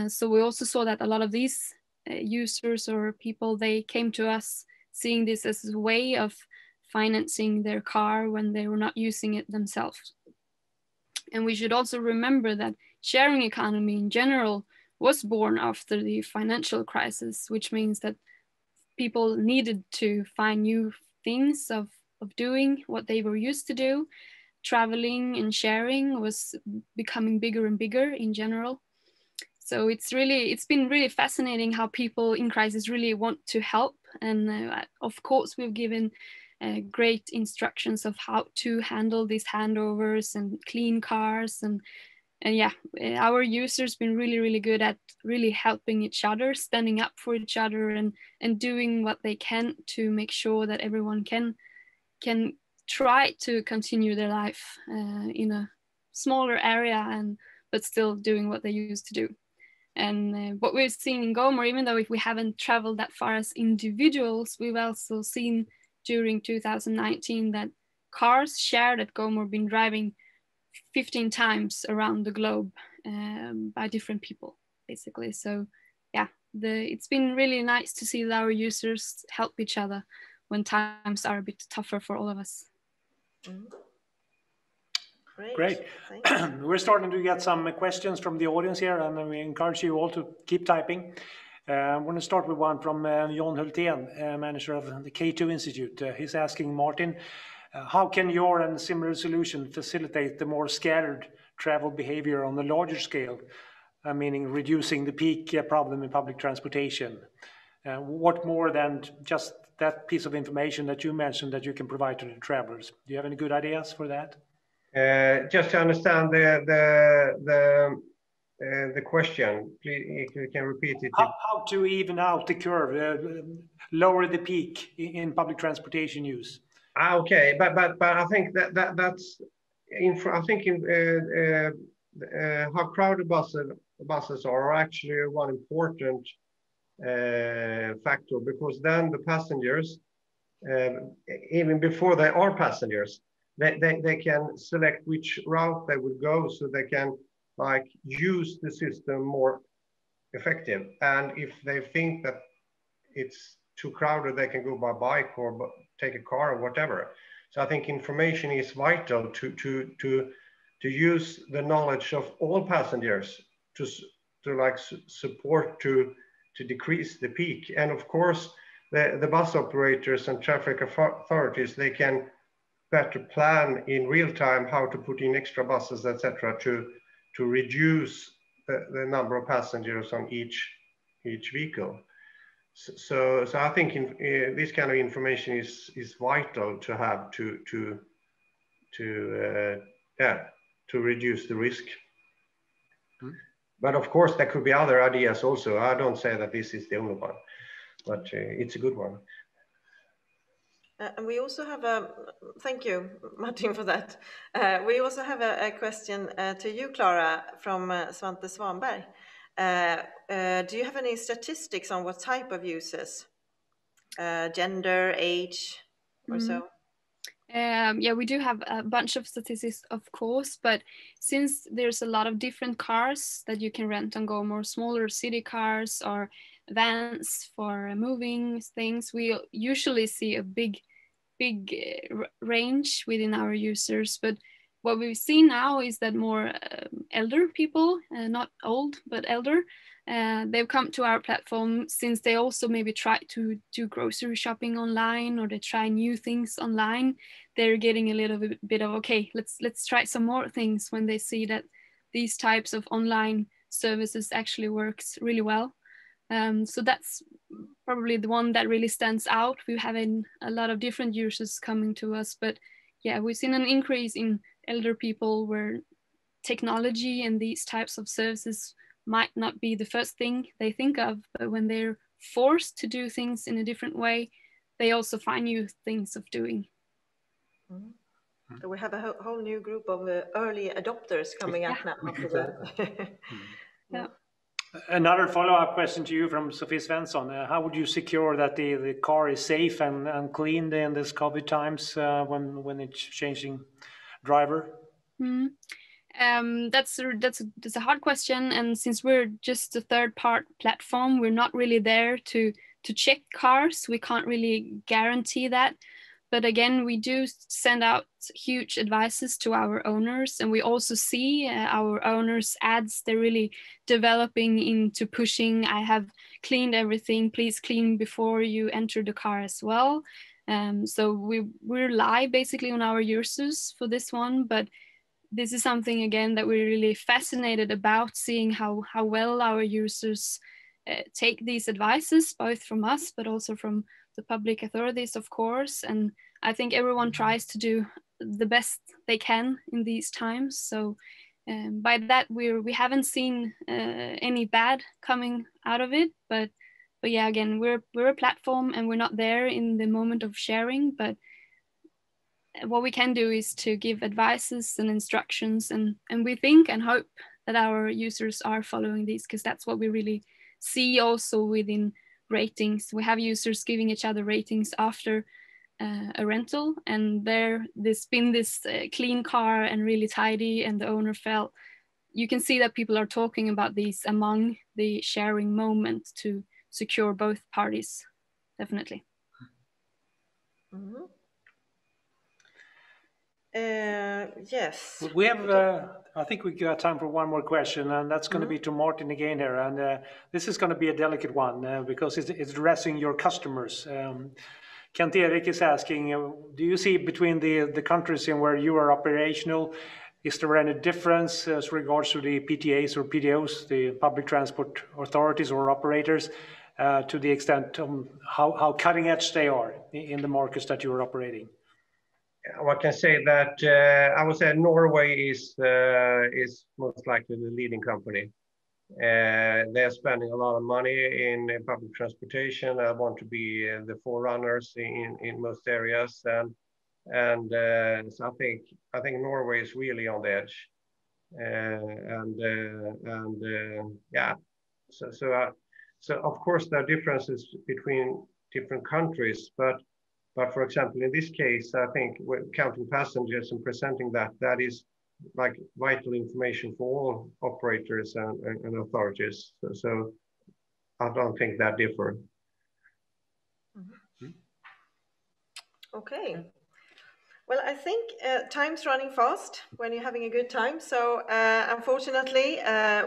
So we also saw that a lot of these users or people, they came to us seeing this as a way of financing their car when they were not using it themselves. And we should also remember that sharing economy in general was born after the financial crisis, which means that people needed to find new things of doing what they were used to do. Traveling and sharing was becoming bigger and bigger in general. So it's been really fascinating how people in crisis really want to help. And of course, we've given great instructions of how to handle these handovers and clean cars. And yeah, our users been really good at really helping each other, standing up for each other, and doing what they can to make sure that everyone can try to continue their life in a smaller area, but still doing what they used to do. And what we've seen in GoMore, even though if we haven't traveled that far as individuals, we've also seen during 2019 that cars shared at GoMore been driving 15 times around the globe by different people, basically. So yeah, it's been really nice to see that our users help each other when times are a bit tougher for all of us. Great. We're starting to get some questions from the audience here, and we encourage you all to keep typing. I'm going to start with one from Jon Hultén, manager of the K2 Institute. He's asking Martin, how can your and similar solution facilitate the more scattered travel behavior on a larger scale, meaning reducing the peak problem in public transportation? What more than just that piece of information that you mentioned that you can provide to the travelers? Do you have any good ideas for that? Just to understand the question, please, if you can repeat it. How to even out the curve, lower the peak in public transportation use? Okay, but I think that's I think how crowded buses are actually one important factor, because then the passengers, even before they are passengers, they can select which route they would go, so they can like use the system more effective. And if they think that it's too crowded, they can go by bike or take a car or whatever. So I think information is vital to use the knowledge of all passengers to like support to decrease the peak. And of course, the bus operators and traffic authorities, they can better plan in real time how to put in extra buses, etc., to reduce the number of passengers on each vehicle. So I think this kind of information is vital to have to reduce the risk. But of course, there could be other ideas also. I don't say that this is the only one, but it's a good one. And we also have thank you, Martin, for that. We also have a question to you, Klara, from Svante Svanberg. Do you have any statistics on what type of users? Gender, age, or so? Yeah, we do have a bunch of statistics, of course, but since there's a lot of different cars that you can rent on GoMore, smaller city cars or vans for moving things, we usually see a big range within our users. But what we've seen now is that more elder people, not old, but elder, they've come to our platform since they also maybe try to do grocery shopping online, or they try new things online. They're getting a little bit of, okay, let's try some more things when they see that these types of online services actually works really well. So that's probably the one that really stands out. We're having a lot of different users coming to us, but yeah, we've seen an increase in elder people where technology and these types of services might not be the first thing they think of, but when they're forced to do things in a different way, they also find new things of doing. So we have a whole new group of early adopters coming up now. Exactly. Yeah. Another follow-up question to you from Sofie Svensson. How would you secure that the car is safe and clean in this COVID times when it's changing driver? That's a hard question, and since we're just a third-part platform, we're not really there to check cars. We can't really guarantee that. But again, we do send out huge advices to our owners, and we also see our owners' ads. They're really developing into pushing, I have cleaned everything, please clean before you enter the car as well. So we rely basically on our users for this one, but this is something, again, that we're really fascinated about, seeing how well our users take these advices, both from us, but also from the public authorities, of course. And I think everyone tries to do the best they can in these times. So by that, we haven't seen any bad coming out of it. But yeah, again, we're a platform and we're not there in the moment of sharing. But what we can do is to give advices and instructions, and we think and hope that our users are following these, because that's what we really see also within ratings. We have users giving each other ratings after a rental, and there's been this clean car and really tidy, and the owner felt, you can see that people are talking about these among the sharing moment to secure both parties, definitely. Mm-hmm. Yes. We have, I think we got time for one more question, and that's going to be to Martin again here. And this is going to be a delicate one because it's addressing your customers. Kent Erik is asking, do you see between the countries in where you are operational, is there any difference as regards to the PTAs or PTOs, the public transport authorities or operators, to the extent how cutting edge they are in the markets that you are operating? I can say that I would say Norway is most likely the leading company. They're spending a lot of money in public transportation. I want to be the forerunners in most areas, and so I think Norway is really on the edge, yeah. So of course there are differences between different countries, but for example, in this case, I think counting passengers and presenting that is like vital information for all operators and authorities. So I don't think that differ. Mm-hmm. Okay. Well, I think time's running fast when you're having a good time. So unfortunately,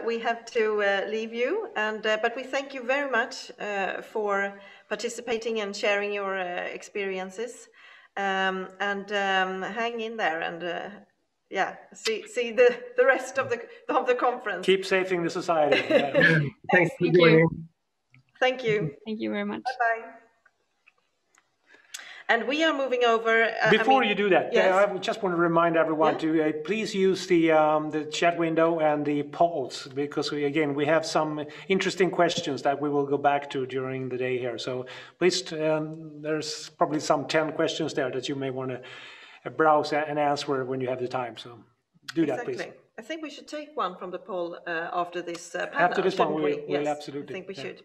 we have to leave you. But we thank you very much for participating and sharing your experiences. Hang in there and yeah, see the rest of the conference. Keep saving the society. Thank you. Thank you. Thank you very much. Bye-bye. And we are moving over. Before you do that, yes. I just want to remind everyone to please use the chat window and the polls, because we have some interesting questions that we will go back to during the day here. So please, there's probably some 10 questions there that you may want to browse and answer when you have the time. So do that, please. I think we should take one from the poll after this panel. After this one, we'll yes, absolutely. I think we should.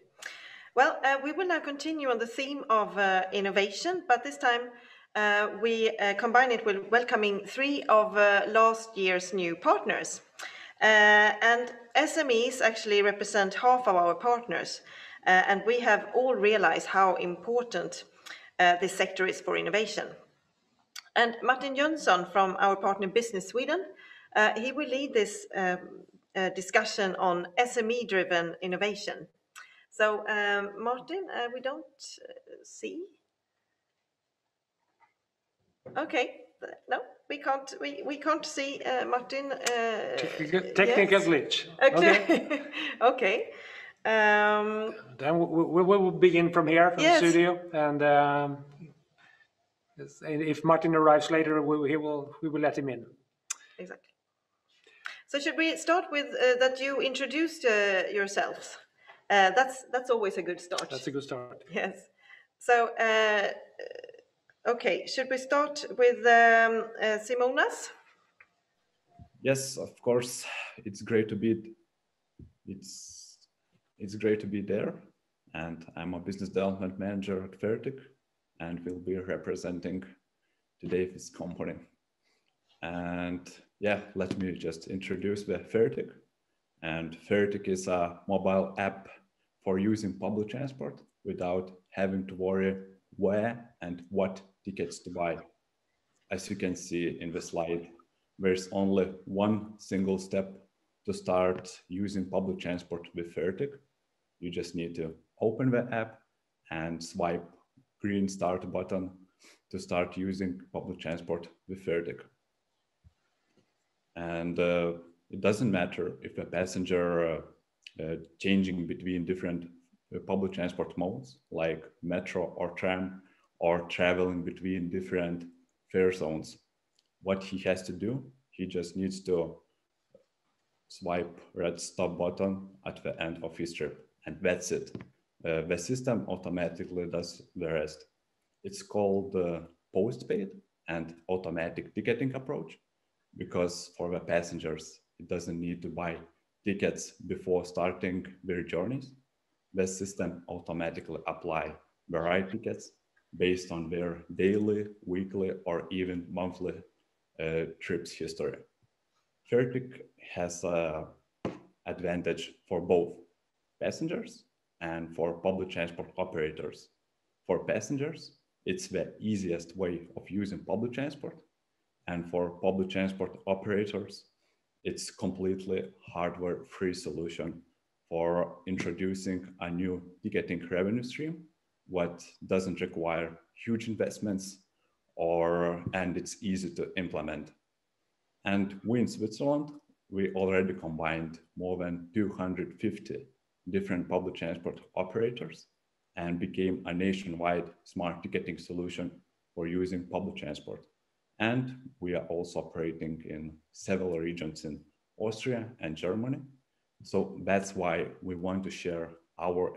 Well, we will now continue on the theme of innovation, but this time we combine it with welcoming 3 of last year's new partners. And SMEs actually represent half of our partners, and we have all realized how important this sector is for innovation. And Martin Jönsson from our partner Business Sweden, he will lead this discussion on SME-driven innovation. So, Martin, we don't see. Okay, no, we can't see Martin. Technical glitch. Okay. Okay. Then we will begin from here, from the studio, and if Martin arrives later, we will let him in. Exactly. So, should we start with that you introduced yourselves? That's always a good start. That's a good start. Yes. So, okay, should we start with Simonas? Yes, of course. It's great to be. It's It's great to be there, and I'm a business development manager at Fairtiq, and will be representing today this company. And yeah, let me just introduce the Fairtiq. And Fairtiq is a mobile app for using public transport without having to worry where and what tickets to buy. As you can see in the slide, there's only one single step to start using public transport with Fairtiq. You just need to open the app and swipe green start button to start using public transport with Fairtiq. And it doesn't matter if a passenger changing between different public transport modes like metro or tram, or traveling between different fare zones. What he has to do, he just needs to swipe red stop button at the end of his trip, and that's it. The system automatically does the rest. It's called postpaid and automatic ticketing approach, because for the passengers, it doesn't need to buy tickets before starting their journeys. The system automatically apply the right tickets based on their daily, weekly, or even monthly trips history. Fairtiq has an advantage for both passengers and for public transport operators. For passengers, it's the easiest way of using public transport. And for public transport operators, it's completely hardware-free solution for introducing a new ticketing revenue stream, what doesn't require huge investments, and it's easy to implement. And we in Switzerland, we already combined more than 250 different public transport operators and became a nationwide smart ticketing solution for using public transport. And we are also operating in several regions in Austria and Germany. So that's why we want to share our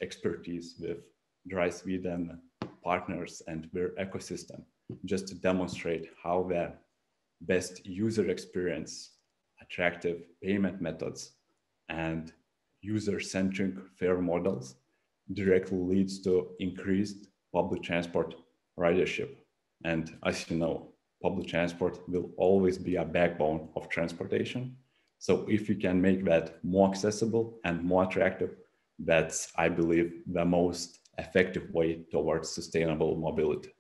expertise with Dry Sweden partners and their ecosystem, just to demonstrate how the best user experience, attractive payment methods, and user-centric fare models directly leads to increased public transport ridership. And as you know, public transport will always be a backbone of transportation. So if we can make that more accessible and more attractive, that's, I believe, the most effective way towards sustainable mobility.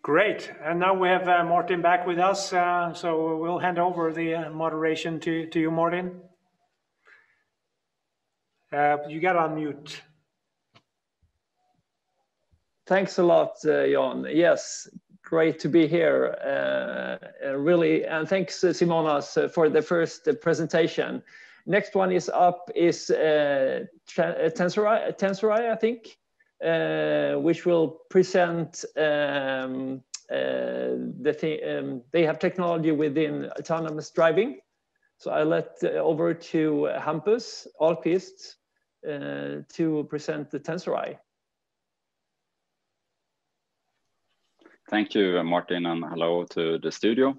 Great. And now we have Martin back with us. So we'll hand over the moderation to you, Martin. You got on mute. Thanks a lot, Jon. Yes, great to be here, really. And thanks, Simonas, for the first presentation. Next one is up is Tensoreye, I think, which will present they have technology within autonomous driving. So I let over to Hampus Ahlqvist to present the Tensoreye. Thank you, Martin, and hello to the studio.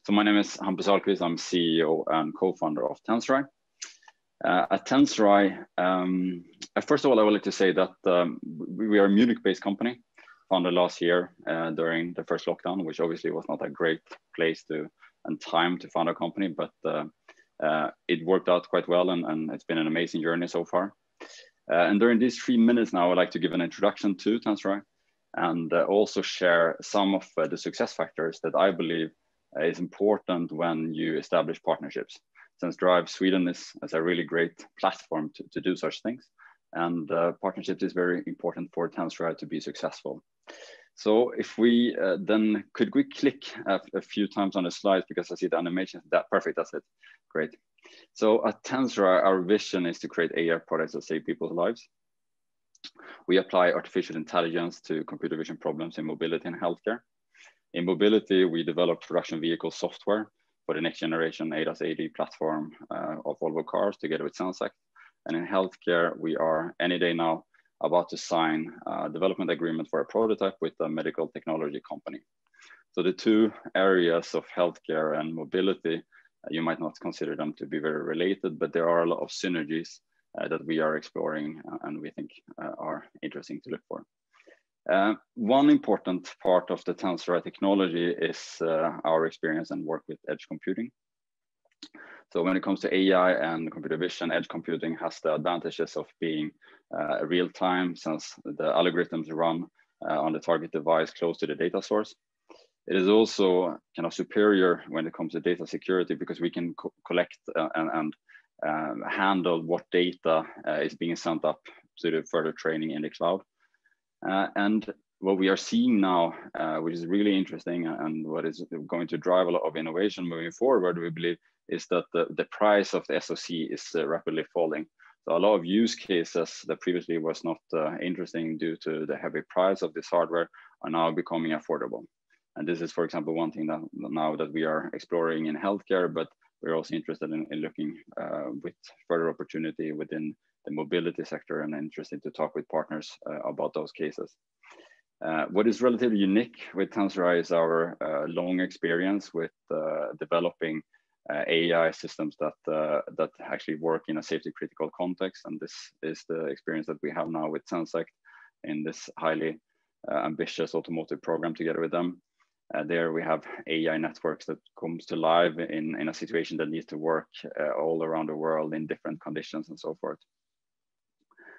So my name is Hampus Ahlqvist. I'm CEO and co-founder of Tensoreye. At Tensoreye, first of all, I would like to say that we are a Munich-based company, founded last year during the first lockdown, which obviously was not a great place and time to found a company, but it worked out quite well, and it's been an amazing journey so far. And during these 3 minutes now, I'd like to give an introduction to Tensoreye and also share some of the success factors that I believe is important when you establish partnerships. Since Drive Sweden is a really great platform to do such things, and partnerships is very important for Tensoreye to be successful. So if we then, could we click a few times on the slides, because I see the animation, that perfect, that's it, great. So at Tensoreye, our vision is to create AI products that save people's lives. We apply artificial intelligence to computer vision problems in mobility and healthcare. In mobility, we develop production vehicle software for the next generation ADAS AD platform of Volvo cars together with CONSAT. And in healthcare, we are any day now about to sign a development agreement for a prototype with a medical technology company. So the two areas of healthcare and mobility You might not consider them to be very related, but there are a lot of synergies that we are exploring and we think are interesting to look for. One important part of the Tensoreye technology is our experience and work with edge computing. So when it comes to AI and computer vision, edge computing has the advantages of being real time, since the algorithms run on the target device close to the data source. It is also kind of superior when it comes to data security, because we can collect and handle what data is being sent up to the further training in the cloud. And what we are seeing now, which is really interesting and what is going to drive a lot of innovation moving forward, we believe, is that the price of the SoC is rapidly falling. So a lot of use cases that previously was not interesting due to the heavy price of this hardware are now becoming affordable. And this is, for example, one thing that now that we are exploring in healthcare, but we're also interested in looking with further opportunity within the mobility sector, and interested to talk with partners about those cases. What is relatively unique with Tensoreye is our long experience with developing AI systems that actually work in a safety critical context. And this is the experience that we have now with CONSAT in this highly ambitious automotive program together with them. There we have AI networks that comes to life in a situation that needs to work all around the world in different conditions and so forth.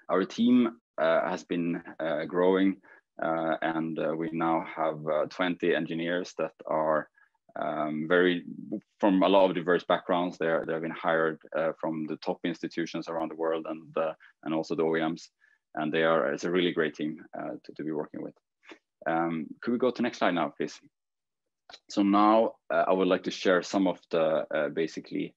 Our team has been growing and we now have 20 engineers that are from a lot of diverse backgrounds. They have been hired from the top institutions around the world and also the OEMs. And it's a really great team to be working with. Could we go to next slide now, please? So now I would like to share some of the basically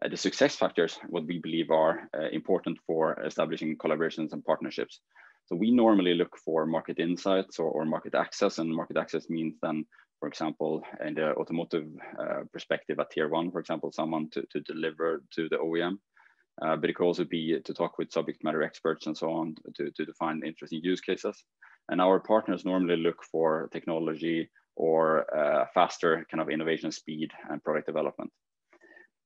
the success factors, what we believe are important for establishing collaborations and partnerships. So we normally look for market insights or market access, and market access means then, for example, in the automotive perspective at tier one, for example, someone to deliver to the OEM. But it could also be to talk with subject matter experts and so on to define interesting use cases. And our partners normally look for technology or faster kind of innovation speed and product development.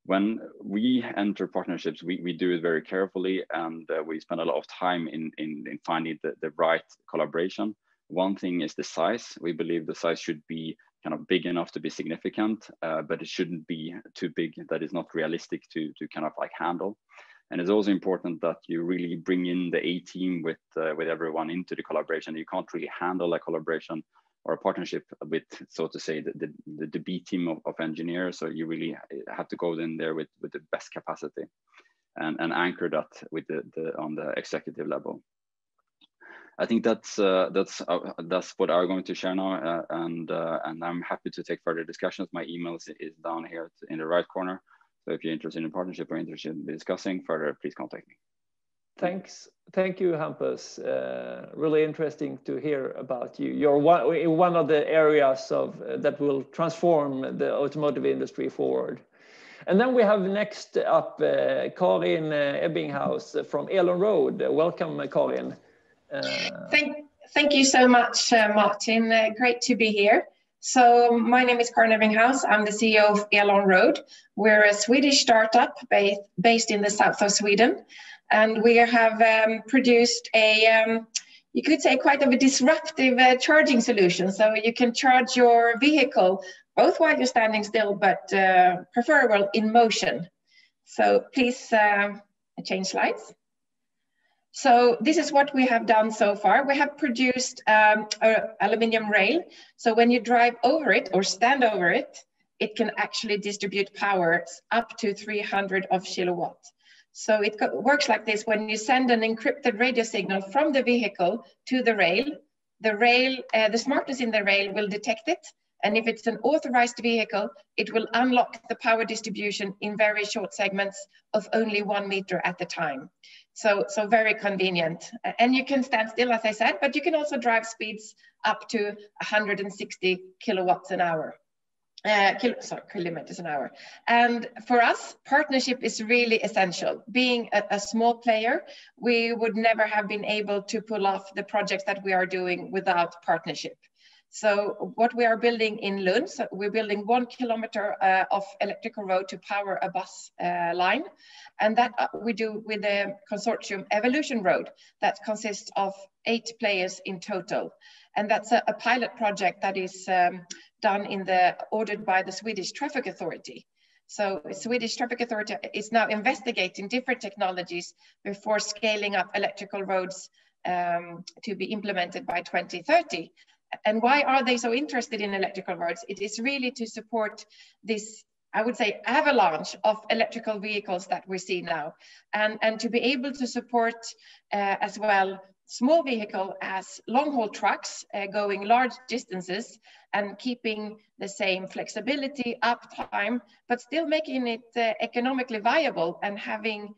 When we enter partnerships, we do it very carefully, and we spend a lot of time in finding the right collaboration. One thing is the size. We believe the size should be kind of big enough to be significant, but it shouldn't be too big that is not realistic to kind of like handle. And it's also important that you really bring in the A team with everyone into the collaboration. You can't really handle a collaboration or a partnership with, so to say, the B team of engineers. So you really have to go in there with the best capacity and anchor that with on the executive level. I think that's what I'm going to share now, and I'm happy to take further discussions. My email is down here in the right corner. So if you're interested in partnership or interested in discussing further, please contact me. Thanks. Thank you, Hampus. Really interesting to hear about you. You're one of the areas that will transform the automotive industry forward. And then we have next up Karin Ebbinghaus from Elonroad. Welcome, Karin. Thank you so much, Martin. Great to be here. So my name is Klara Bergkvist. I'm the CEO of Elonroad. We're a Swedish startup based in the south of Sweden. And we have produced you could say quite of a disruptive charging solution. So you can charge your vehicle both while you're standing still, but preferable in motion. So please change slides. So this is what we have done so far. We have produced an aluminum rail. So when you drive over it or stand over it, it can actually distribute power up to 300 kilowatts. So it works like this: when you send an encrypted radio signal from the vehicle to the rail, the smartness in the rail will detect it. And if it's an authorized vehicle, it will unlock the power distribution in very short segments of only 1 meter at a time. So very convenient. And you can stand still, as I said, but you can also drive speeds up to 160 kilowatts an hour. Kilometers an hour. And for us, partnership is really essential. Being a small player, we would never have been able to pull off the projects that we are doing without partnership. So what we are building in Lund, so we're building 1 kilometer of electrical road to power a bus line. And that we do with the consortium Evolution Road that consists of 8 players in total. And that's a pilot project that is done ordered by the Swedish Traffic Authority. So the Swedish Traffic Authority is now investigating different technologies before scaling up electrical roads to be implemented by 2030. And why are they so interested in electrical roads? It is really to support this, I would say, avalanche of electrical vehicles that we see now, and to be able to support as well small vehicle as long-haul trucks going large distances and keeping the same flexibility, uptime, but still making it economically viable and having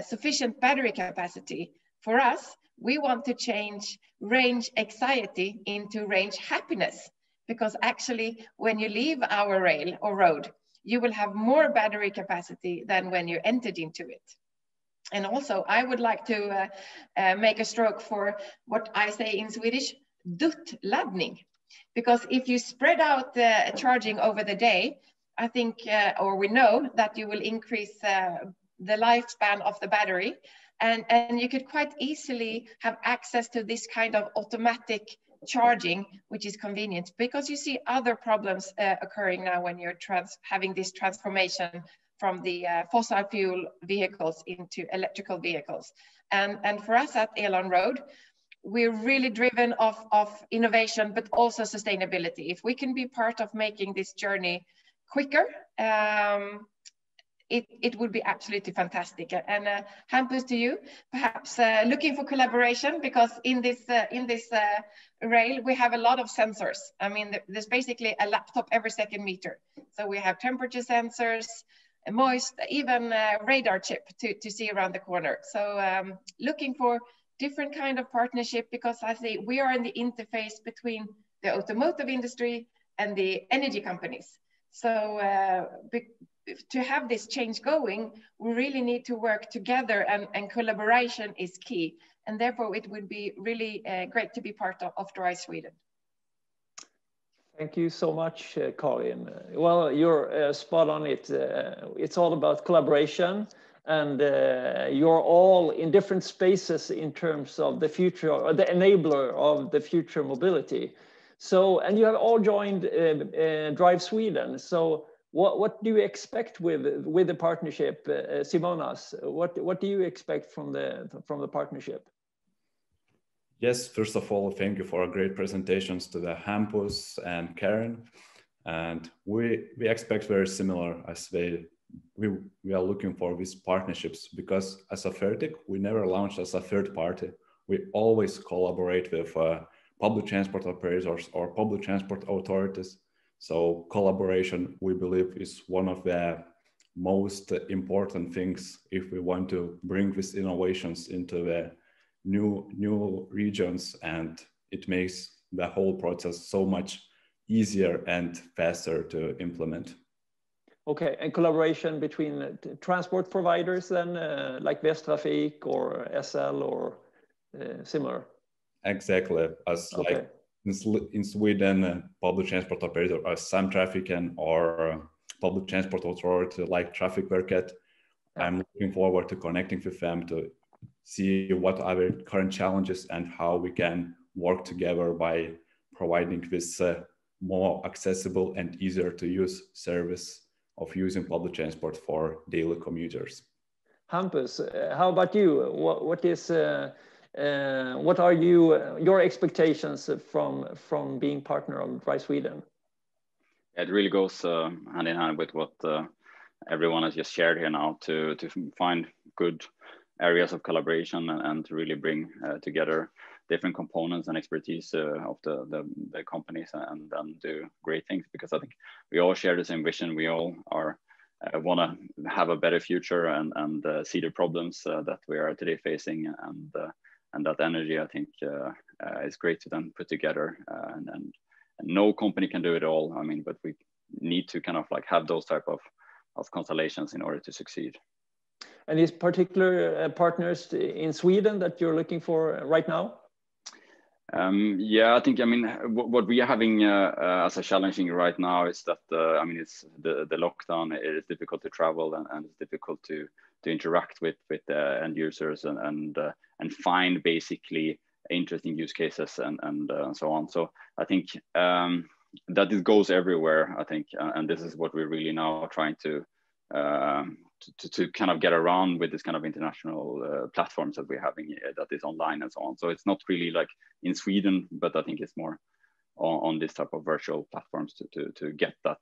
sufficient battery capacity. For us, we want to change range anxiety into range happiness, because actually when you leave our rail or road, you will have more battery capacity than when you entered into it. And also, I would like to make a stroke for what I say in Swedish, duttladdning. Because if you spread out the charging over the day, I think, or we know that you will increase the lifespan of the battery. And you could quite easily have access to this kind of automatic charging, which is convenient, because you see other problems occurring now when you're having this transformation from the fossil fuel vehicles into electrical vehicles. And for us at Elonroad, we're really driven of innovation, but also sustainability. If we can be part of making this journey quicker, it would be absolutely fantastic. And Hampus, to you, perhaps looking for collaboration, because in this rail, we have a lot of sensors. I mean, there's basically a laptop every second meter. So we have temperature sensors, moist, even radar chip to see around the corner. So looking for different kind of partnership, because I say we are in the interface between the automotive industry and the energy companies. So to have this change going, we really need to work together, and collaboration is key. And therefore it would be really great to be part of Drive Sweden. Thank you so much, Karin. Well, you're spot on it. It's all about collaboration, and you're all in different spaces in terms of the future, or the enabler of the future mobility. So, and you have all joined Drive Sweden. So what do you expect with the partnership, Simonas? What do you expect from the partnership? Yes, first of all, thank you for great presentations to the Hampus and Karin. And we expect very similar as we are looking for these partnerships, because as a Fairtiq, we never launched as a third party. We always collaborate with public transport operators or public transport authorities. So collaboration, we believe, is one of the most important things if we want to bring these innovations into the new regions, and it makes the whole process so much easier and faster to implement. Okay, and collaboration between transport providers then, like Västtrafik or SL or similar? Exactly, as okay. Like in Sweden, public transport operator are Samtrafiken or public transport authority like Trafikverket. Yeah. I'm looking forward to connecting with them to see what are the current challenges and how we can work together by providing this more accessible and easier to use service of using public transport for daily commuters. Hampus, how about you? What are your expectations from being partner of Drive Sweden? It really goes hand in hand with what everyone has just shared here now, to find good areas of collaboration and to really bring together different components and expertise of the companies, and then do great things, because I think we all share the same vision. We all are want to have a better future and see the problems that we are today facing, and that energy, I think, is great to then put together, and no company can do it all. I mean, but we need to kind of like have those type of constellations in order to succeed. And is particular partners in Sweden that you're looking for right now? Yeah, I think, I mean, what we are having as a challenging right now is that, I mean, it's the lockdown. It is difficult to travel and it's difficult to interact with end users and find basically interesting use cases and so on. So I think that it goes everywhere, I think, and this is what we're really now trying to kind of get around with this kind of international platforms that we're having that is online and so on. So it's not really like in Sweden, but I think it's more on this type of virtual platforms to get that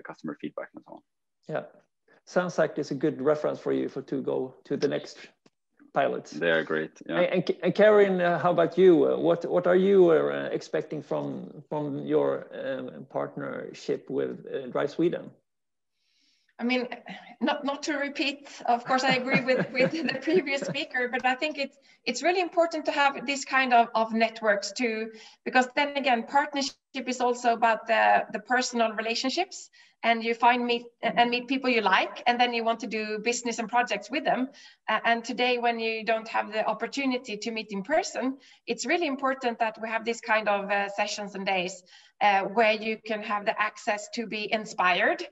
customer feedback and so on. Yeah, sounds like it's a good reference for you to go to the next pilots. They're great. Yeah. And Karin, how about you? What are you expecting from your partnership with Drive Sweden? I mean, not to repeat, of course, I agree with the previous speaker, but I think it's really important to have this kind of networks too, because then again, partnership is also about the personal relationships, and you meet people you like, and then you want to do business and projects with them. And today, when you don't have the opportunity to meet in person, it's really important that we have this kind of sessions and days where you can have the access to be inspired.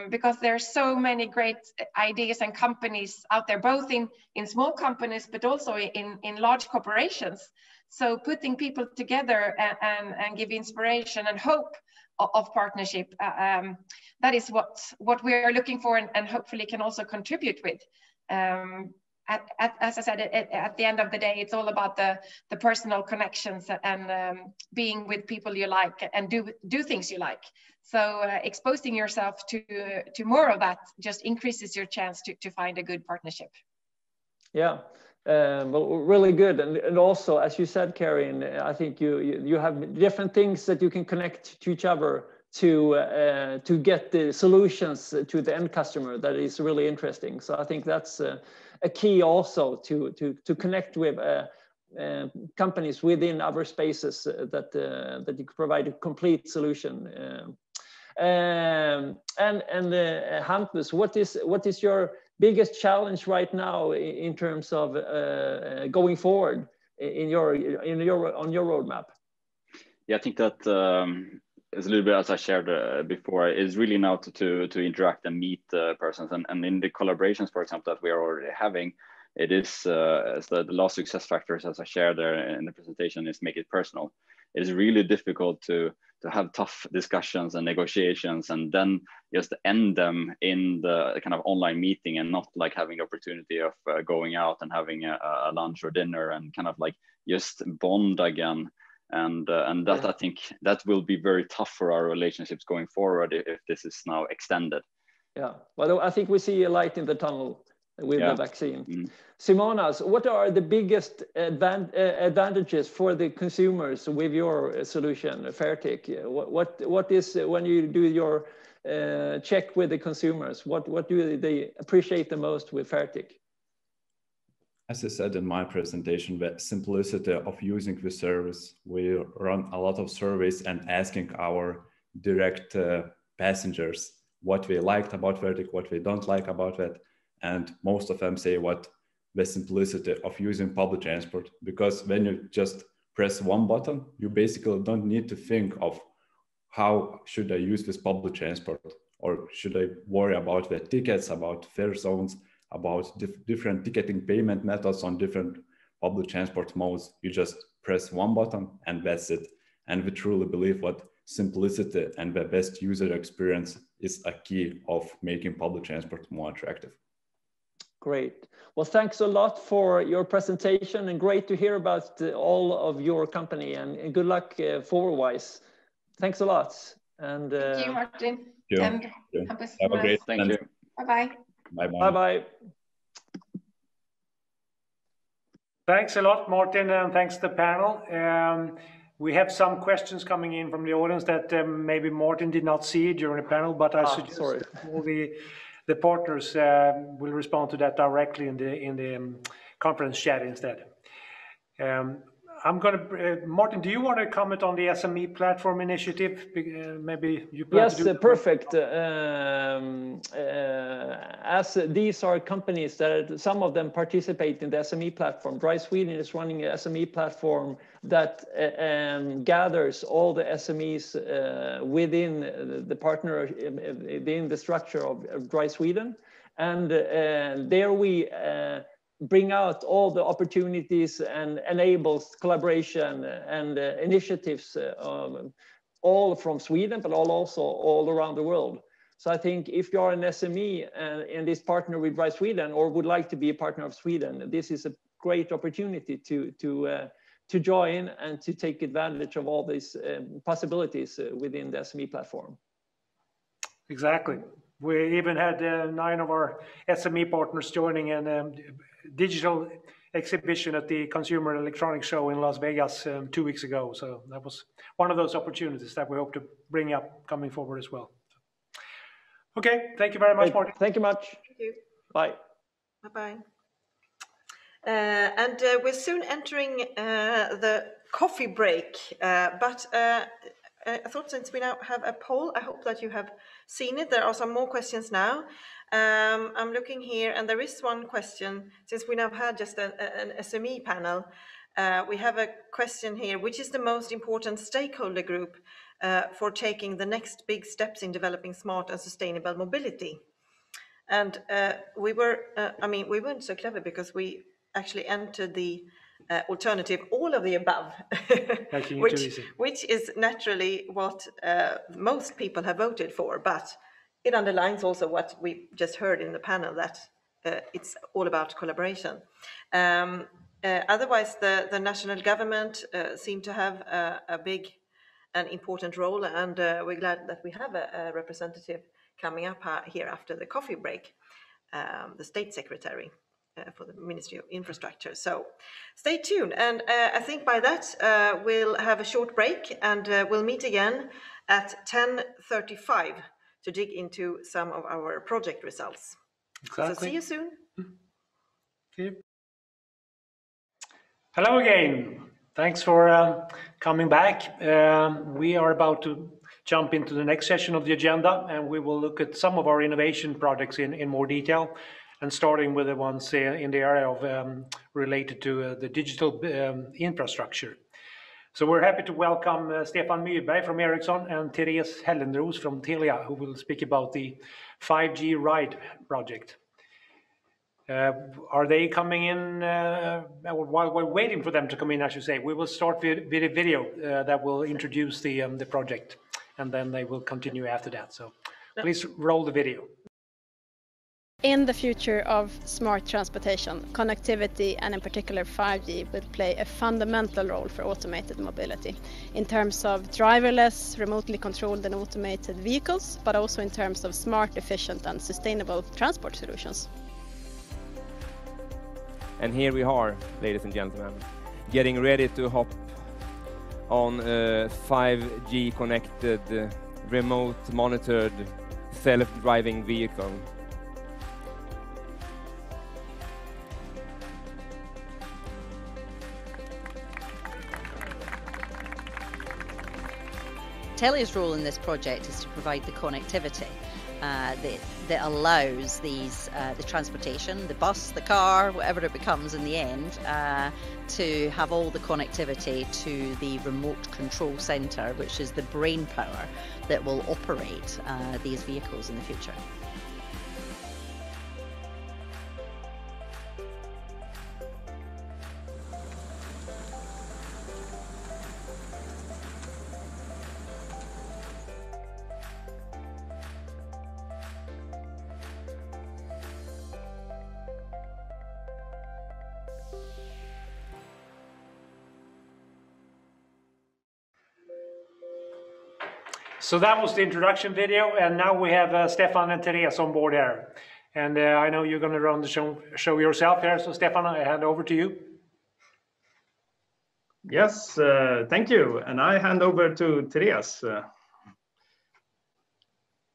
Because there's so many great ideas and companies out there, both in small companies, but also in large corporations. So putting people together and give inspiration and hope of partnership, that is what we are looking for and hopefully can also contribute with. As I said, at the end of the day, it's all about the personal connections and being with people you like and do things you like. So exposing yourself to more of that just increases your chance to find a good partnership. Yeah, well, really good. And also, as you said, Karin, I think you have different things that you can connect to each other to get the solutions to the end customer. That is really interesting. So I think that's a key also to connect with companies within other spaces that you can provide a complete solution. And Hampus, what is your biggest challenge right now in terms of going forward on your roadmap? Yeah, I think that is a little bit as I shared before. Is really now to interact and meet persons, and in the collaborations, for example, that we are already having, it is the last success factors, as I shared there in the presentation, is make it personal. It is really difficult to have tough discussions and negotiations and then just end them in the kind of online meeting and not like having the opportunity of going out and having a lunch or dinner and kind of like just bond again. And that, I think that will be very tough for our relationships going forward if this is now extended. Yeah, well, I think we see a light in the tunnel with the vaccine. Simonas, what are the biggest advantages for the consumers with your solution, Fairtiq? What is, when you do your check with the consumers, what do they appreciate the most with Fairtiq? As I said in my presentation, the simplicity of using the service. We run a lot of surveys and asking our direct passengers what they liked about Fairtiq, what they don't like about it. And most of them say what the simplicity of using public transport, because when you just press one button, you basically don't need to think of how should I use this public transport, or should I worry about the tickets, about fare zones, about different ticketing payment methods on different public transport modes. You just press one button and that's it. And we truly believe what simplicity and the best user experience is a key of making public transport more attractive. Great. Well, thanks a lot for your presentation, and great to hear about all of your company, and good luck forward-wise. Thanks a lot. And thank you, Martin. Yeah. And have a great thank you. Bye-bye. Bye-bye. Bye-bye. Thanks a lot, Martin, and thanks to the panel. We have some questions coming in from the audience that maybe Martin did not see during the panel, but I suggest all the partners will respond to that directly in the conference chat instead. I'm going to, Martin, do you want to comment on the SME platform initiative? Maybe you plan Yes, to do perfect. As these are companies that some of them participate in the SME platform. Drive Sweden is running an SME platform that gathers all the SMEs within the partner, within the structure of Drive Sweden. And there we bring out all the opportunities and enables collaboration and initiatives all from Sweden, but also all around the world. So I think if you are an SME and is partner with Drive Sweden or would like to be a partner of Sweden, this is a great opportunity to join and to take advantage of all these possibilities within the SME platform. Exactly. We even had 9 of our SME partners joining a digital exhibition at the Consumer Electronics Show in Las Vegas 2 weeks ago. So that was one of those opportunities that we hope to bring up coming forward as well. Okay, thank you very much, Martin. Thank you much. Thank you. Bye. Bye-bye. And we're soon entering the coffee break, but I thought since we now have a poll, I hope that you have seen it. There are some more questions now. I'm looking here, and there is one question. Since we now had just an SME panel, we have a question here. Which is the most important stakeholder group for taking the next big steps in developing smart and sustainable mobility? And we were, we weren't so clever because we actually entered the alternative, all of the above, which is naturally what most people have voted for, but it underlines also what we just heard in the panel, that it's all about collaboration. Otherwise, the national government seem to have a big and important role, and we're glad that we have a representative coming up here after the coffee break, the state secretary for the Ministry of Infrastructure. So stay tuned, and I think by that we'll have a short break, and we'll meet again at 10:35 to dig into some of our project results. Exactly. So see you soon. Okay. Hello again. Thanks for coming back. We are about to jump into the next session of the agenda, and we will look at some of our innovation projects in more detail, and starting with the ones in the area of related to the digital infrastructure. So we're happy to welcome Stefan Myhrberg from Ericsson and Terese Hellenros from Telia, who will speak about the 5G ride project. Are they coming in? While we're waiting for them to come in, I should say, we will start with a video that will introduce the project, and then they will continue after that. So please roll the video. In the future of smart transportation, connectivity, and in particular 5G, will play a fundamental role for automated mobility in terms of driverless, remotely controlled and automated vehicles, but also in terms of smart, efficient and sustainable transport solutions. And here we are, ladies and gentlemen, getting ready to hop on a 5G connected, remote monitored, self-driving vehicle. Telia's role in this project is to provide the connectivity that allows these the transportation, the bus, the car, whatever it becomes in the end, to have all the connectivity to the remote control centre, which is the brain power that will operate these vehicles in the future. So that was the introduction video, and now we have Stefan and Terese on board here. And I know you're going to run the show yourself here, so Stefan, I hand over to you. Yes, thank you. And I hand over to Terese.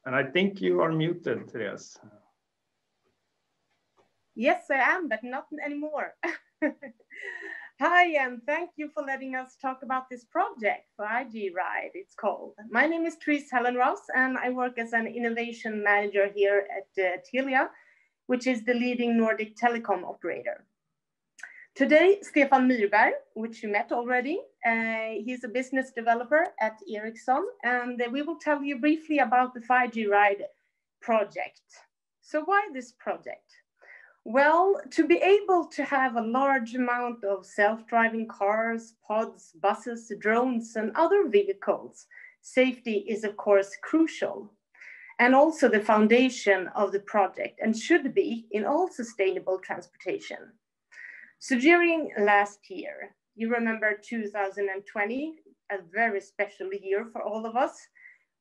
And I think you are muted, Terese. Yes, I am, but not anymore. Hi, and thank you for letting us talk about this project, 5G Ride, it's called. My name is Terese Hellenros, and I work as an innovation manager here at Telia, which is the leading Nordic telecom operator. Today, Stefan Myhrberg, which you met already, he's a business developer at Ericsson, and we will tell you briefly about the 5G Ride project. So why this project? Well, to be able to have a large amount of self-driving cars, pods, buses, drones, and other vehicles, safety is of course crucial, and also the foundation of the project, and should be in all sustainable transportation. So during last year, you remember 2020, a very special year for all of us,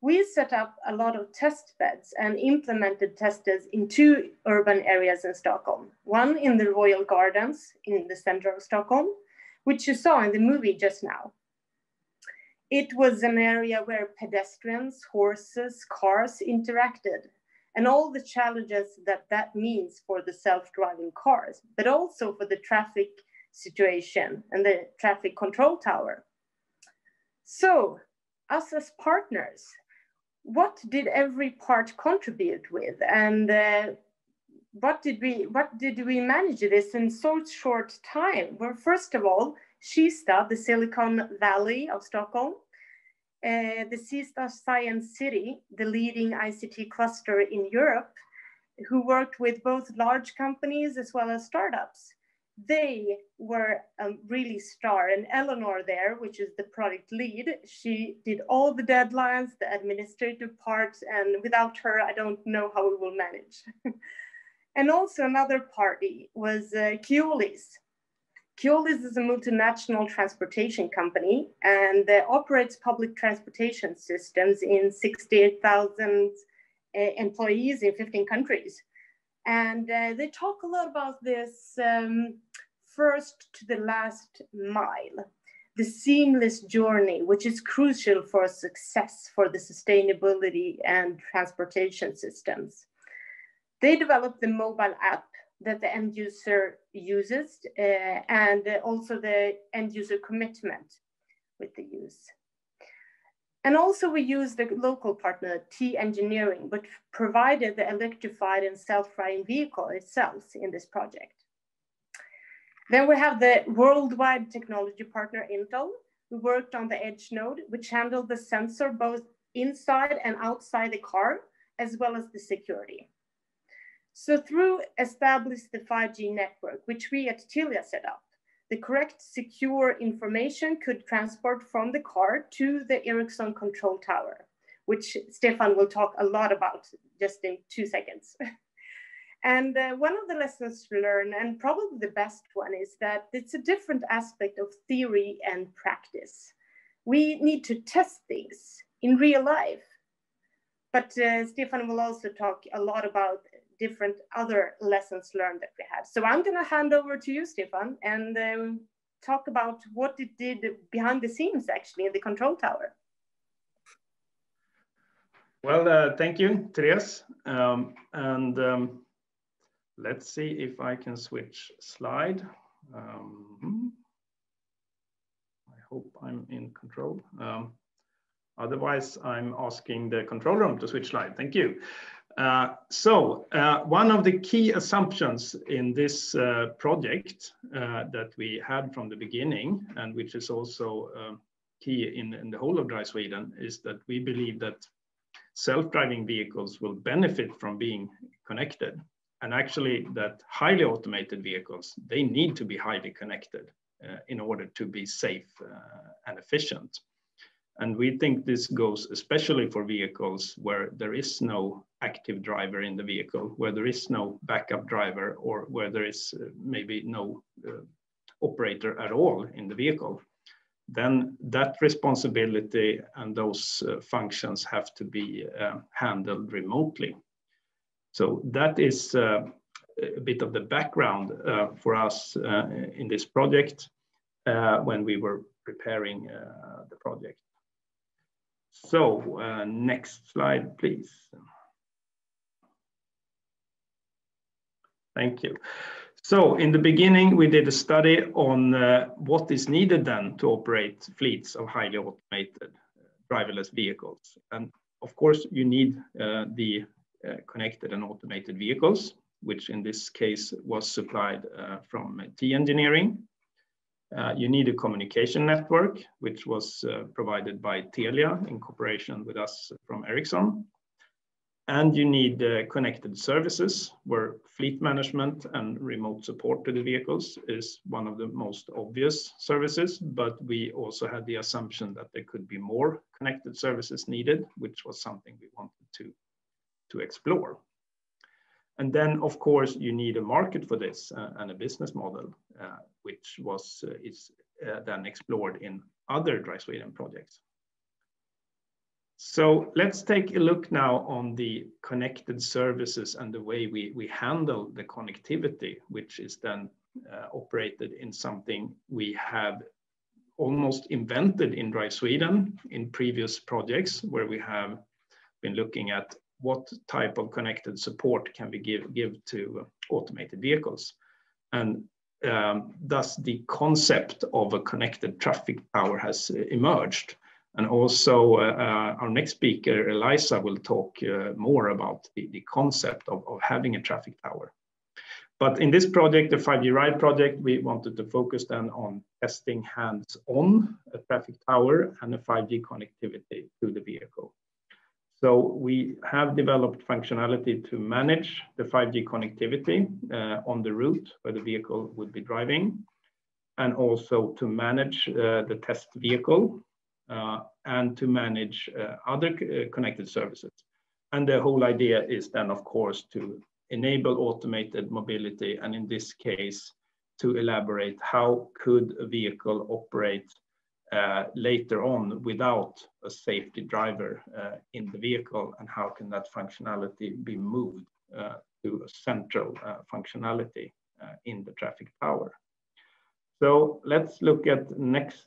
we set up a lot of test beds and implemented testers in 2 urban areas in Stockholm. One in the Royal Gardens in the center of Stockholm, which you saw in the movie just now. It was an area where pedestrians, horses, cars interacted, and all the challenges that means for the self-driving cars, but also for the traffic situation and the traffic control tower. So, us as partners, what did every part contribute with, and what did we manage this in so short time? Well, first of all, Kista, the Silicon Valley of Stockholm, the Kista Science City, the leading ICT cluster in Europe, who worked with both large companies as well as startups. They were a really star, and Elonroad there, which is the product lead, she did all the deadlines, the administrative parts, and without her, I don't know how we will manage. And also another party was Keolis. Keolis is a multinational transportation company and operates public transportation systems in 68,000 employees in 15 countries. And they talk a lot about this first to the last mile, the seamless journey, which is crucial for success for the sustainability and transportation systems. They developed the mobile app that the end user uses and also the end user commitment with the use. And also we use the local partner T Engineering, but provided the electrified and self-driving vehicle itself in this project. Then we have the worldwide technology partner Intel, who worked on the edge node, which handled the sensor both inside and outside the car, as well as the security. So through established the 5G network, which we at Telia set up, the correct secure information could transport from the car to the Ericsson control tower, which Stefan will talk a lot about just in 2 seconds. And one of the lessons learned, and probably the best one, is that it's a different aspect of theory and practice. We need to test things in real life. But Stefan will also talk a lot about different other lessons learned that we had. So I'm going to hand over to you, Stefan, and talk about what it did behind the scenes, actually, in the control tower. Well, thank you, Therese. Let's see if I can switch slide. I hope I'm in control. Otherwise, I'm asking the control room to switch slide. Thank you. One of the key assumptions in this project that we had from the beginning, and which is also key in the whole of Dry Sweden, is that we believe that self-driving vehicles will benefit from being connected. And actually that highly automated vehicles, they need to be highly connected in order to be safe and efficient. And we think this goes especially for vehicles where there is no active driver in the vehicle, where there is no backup driver, or where there is maybe no operator at all in the vehicle. Then that responsibility and those functions have to be handled remotely. So that is a bit of the background for us in this project when we were preparing the project. So next slide, please. Thank you. So in the beginning, we did a study on what is needed then to operate fleets of highly automated driverless vehicles. And of course, you need the connected and automated vehicles, which in this case was supplied from T Engineering. You need a communication network, which was provided by Telia in cooperation with us from Ericsson. And you need connected services, where fleet management and remote support to the vehicles is one of the most obvious services, but we also had the assumption that there could be more connected services needed, which was something we wanted to explore. And then, of course, you need a market for this and a business model, which is then explored in other Drive Sweden projects. So let's take a look now on the connected services and the way we handle the connectivity, which is then operated in something we have almost invented in Drive Sweden in previous projects, where we have been looking at what type of connected support can we give to automated vehicles. And thus the concept of a connected traffic tower has emerged. And also our next speaker, Elisa, will talk more about the concept of having a traffic tower. But in this project, the 5G Ride project, we wanted to focus then on testing hands-on a traffic tower and a 5G connectivity to the vehicle. So we have developed functionality to manage the 5G connectivity on the route where the vehicle would be driving, and also to manage the test vehicle and to manage other connected services. And the whole idea is then, of course, to enable automated mobility, and in this case, to elaborate how could a vehicle operate later on without a safety driver in the vehicle, and how can that functionality be moved to a central functionality in the traffic tower. So let's look at the next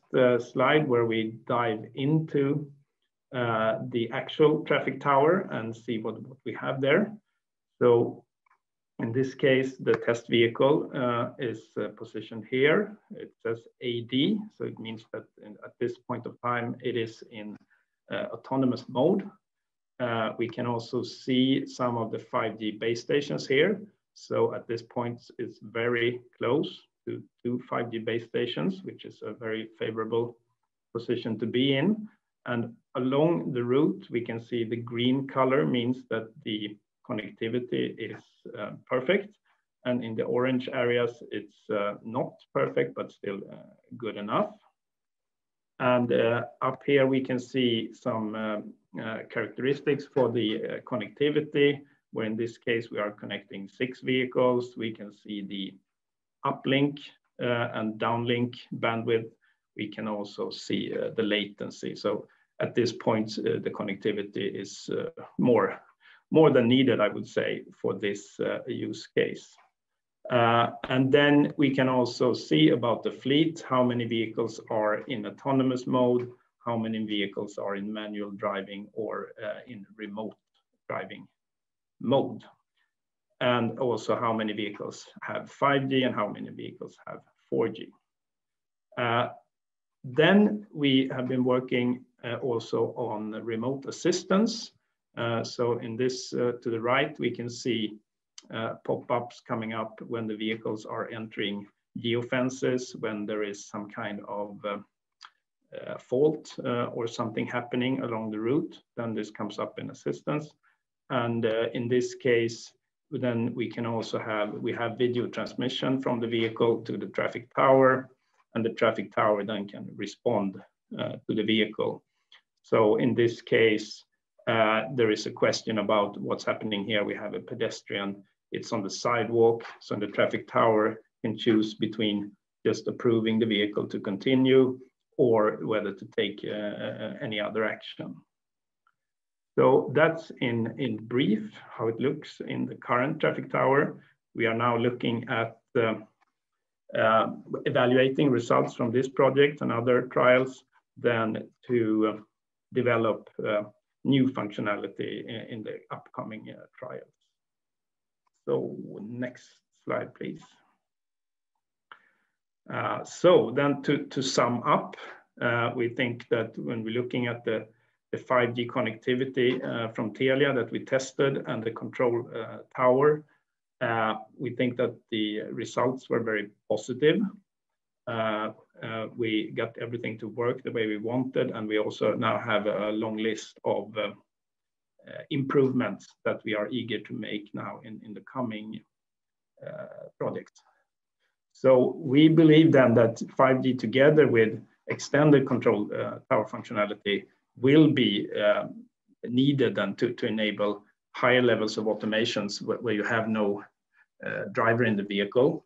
slide, where we dive into the actual traffic tower and see what we have there. So in this case, the test vehicle is positioned here. It says AD, so it means that at this point of time, it is in autonomous mode. We can also see some of the 5G base stations here. So at this point, it's very close to 2 5G base stations, which is a very favorable position to be in. And along the route, we can see the green color means that the connectivity is perfect. And in the orange areas, it's not perfect, but still good enough. And up here, we can see some characteristics for the connectivity, where in this case, we are connecting 6 vehicles. We can see the uplink and downlink bandwidth. We can also see the latency. So at this point, the connectivity is more than needed, I would say, for this use case. And then we can also see about the fleet, how many vehicles are in autonomous mode, how many vehicles are in manual driving or in remote driving mode. And also how many vehicles have 5G and how many vehicles have 4G. Then we have been working also on remote assistance. So in this to the right, we can see pop-ups coming up when the vehicles are entering geofences, when there is some kind of fault or something happening along the route, then this comes up in assistance. And in this case, then we can also have video transmission from the vehicle to the traffic tower, and the traffic tower then can respond to the vehicle. So in this case, there is a question about what's happening here. We have a pedestrian, it's on the sidewalk, so the traffic tower can choose between just approving the vehicle to continue or whether to take any other action. So that's in brief how it looks in the current traffic tower. We are now looking at evaluating results from this project and other trials, then to develop new functionality in the upcoming trials. So next slide, please. So then to sum up, we think that when we're looking at the 5G connectivity from Telia that we tested and the control tower, we think that the results were very positive. We got everything to work the way we wanted, and we also now have a long list of improvements that we are eager to make now in the coming projects. So we believe then that 5G together with extended control tower functionality will be needed then to enable higher levels of automations where you have no driver in the vehicle.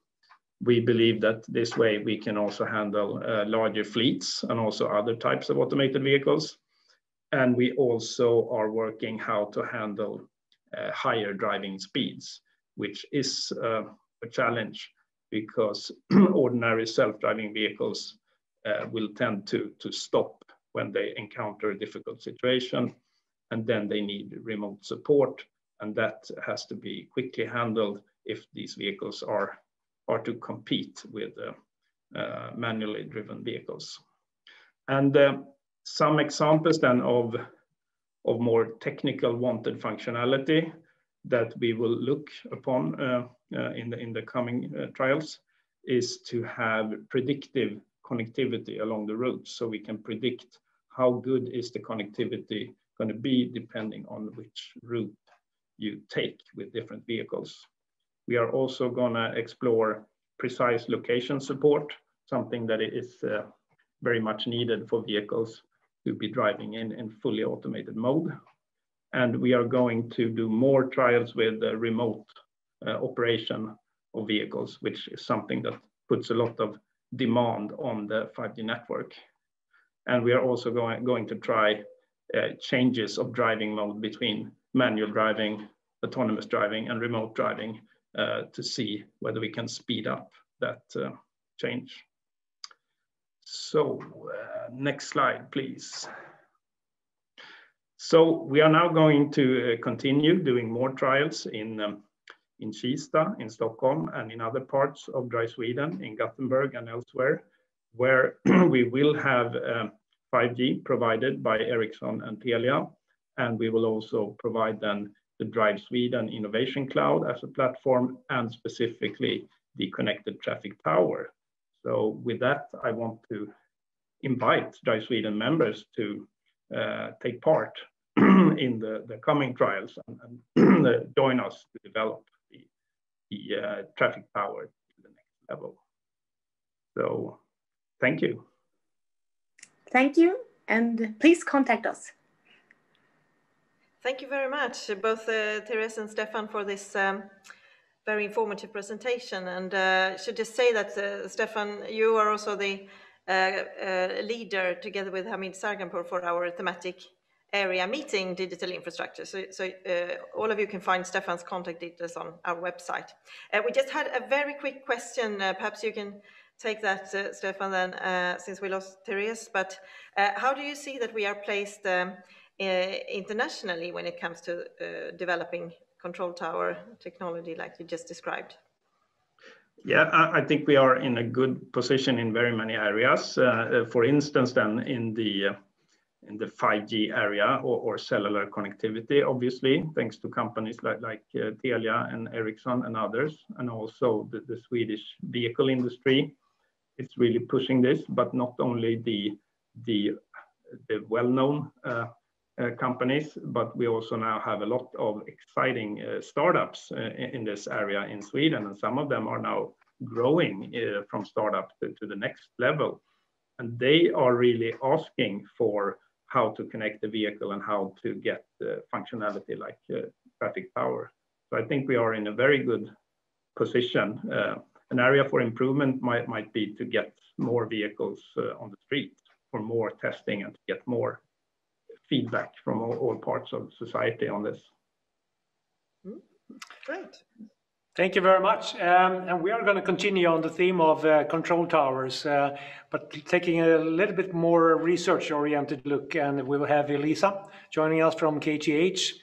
We believe that this way we can also handle larger fleets and also other types of automated vehicles. And we also are working how to handle higher driving speeds, which is a challenge because ordinary self-driving vehicles will tend to stop when they encounter a difficult situation, and then they need remote support, and that has to be quickly handled if these vehicles are to compete with manually driven vehicles. And some examples then of more technical wanted functionality that we will look upon in the coming trials is to have predictive connectivity along the route, so we can predict how good is the connectivity going to be depending on which route you take with different vehicles. We are also going to explore precise location support, something that is very much needed for vehicles to be driving in fully automated mode. And we are going to do more trials with remote operation of vehicles, which is something that puts a lot of demand on the 5G network. And we are also going to try changes of driving mode between manual driving, autonomous driving, and remote driving to see whether we can speed up that change. So next slide, please. So we are now going to continue doing more trials in Kista, in Stockholm, and in other parts of dry Sweden, in Gothenburg and elsewhere, where we will have 5G provided by Ericsson and Telia, and we will also provide then the Drive Sweden Innovation Cloud as a platform, and specifically the connected traffic tower. So with that, I want to invite Drive Sweden members to take part in the coming trials and join us to develop the traffic tower to the next level. So thank you. Thank you, and please contact us. Thank you very much, both Terese and Stefan, for this very informative presentation. And I should just say that, Stefan, you are also the leader together with Hamid Sarganpour for our thematic area meeting digital infrastructure. So all of you can find Stefan's contact details on our website. We just had a very quick question. Perhaps you can take that, Stefan, then, since we lost Terese. But how do you see that we are placed internationally when it comes to developing control tower technology like you just described? Yeah, I think we are in a good position in very many areas. For instance, then in the 5G area or cellular connectivity, obviously, thanks to companies like Telia and Ericsson and others, and also the Swedish vehicle industry. It's really pushing this, but not only the well-known companies, but we also now have a lot of exciting startups in this area in Sweden, and some of them are now growing from startup to the next level. And they are really asking for how to connect the vehicle and how to get the functionality like traffic power. So I think we are in a very good position. An area for improvement might be to get more vehicles on the street for more testing and to get more feedback from all parts of society on this. Great. Thank you very much. And we are going to continue on the theme of control towers, but taking a little bit more research-oriented look. And we will have Elisa joining us from KTH.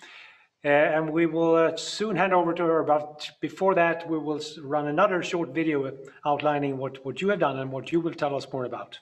and we will soon hand over to her, but before that we will run another short video outlining what you have done and what you will tell us more about.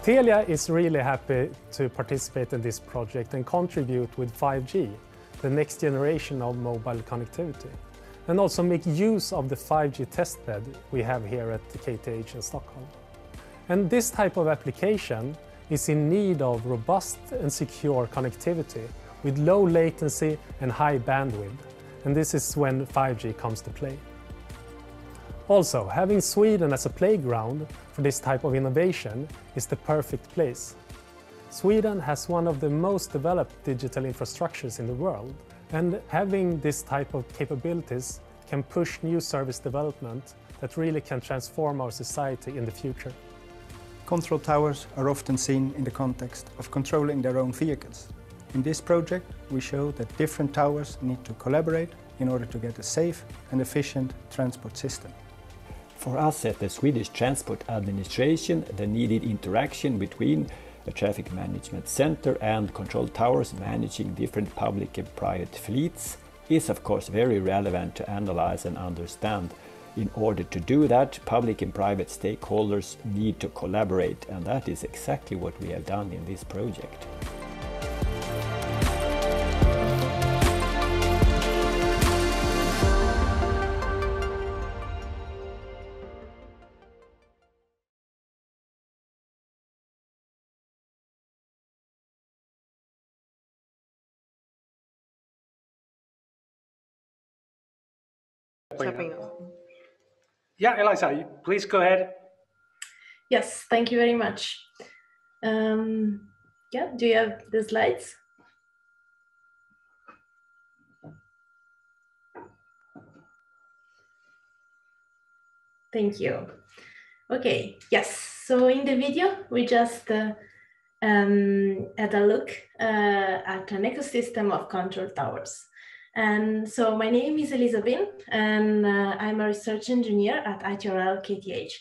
Telia is really happy to participate in this project and contribute with 5G, the next generation of mobile connectivity, and also make use of the 5G testbed we have here at the KTH in Stockholm. And this type of application is in need of robust and secure connectivity with low latency and high bandwidth, and this is when 5G comes to play. Also, having Sweden as a playground for this type of innovation is the perfect place. Sweden has one of the most developed digital infrastructures in the world, and having this type of capabilities can push new service development that really can transform our society in the future. Control towers are often seen in the context of controlling their own vehicles. In this project, we show that different towers need to collaborate in order to get a safe and efficient transport system. For us at the Swedish Transport Administration, the needed interaction between the Traffic Management Center and control towers managing different public and private fleets is of course very relevant to analyze and understand. In order to do that, public and private stakeholders need to collaborate, and that is exactly what we have done in this project. Yeah, Elisa, please go ahead. Yes, thank you very much. Yeah, do you have the slides? Thank you. Okay, yes, so in the video, we just had a look at an ecosystem of control towers. And so my name is Elisa and I'm a research engineer at ITRL KTH.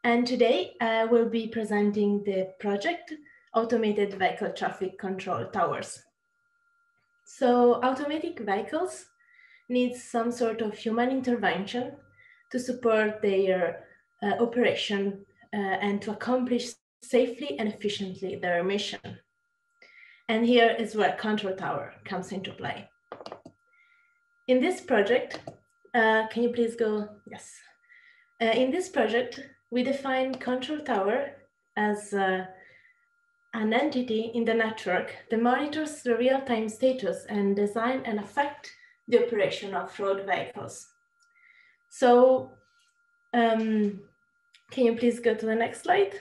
And today I will be presenting the project Automated Vehicle Traffic Control Towers. So automatic vehicles need some sort of human intervention to support their operation and to accomplish safely and efficiently their mission. And here is where control tower comes into play. In this project, can you please go? Yes. In this project, we define control tower as an entity in the network that monitors the real-time status and design and affect the operation of road vehicles. So, can you please go to the next slide?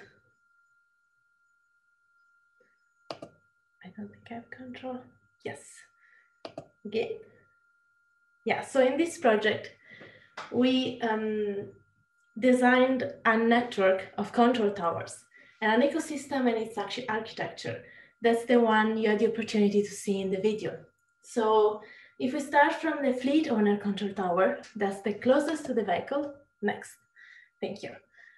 I don't think I have control. Yes. Okay. Yeah, so in this project, we designed a network of control towers and an ecosystem and its actual architecture. That's the one you had the opportunity to see in the video. So if we start from the fleet owner control tower, that's the closest to the vehicle. Next, thank you.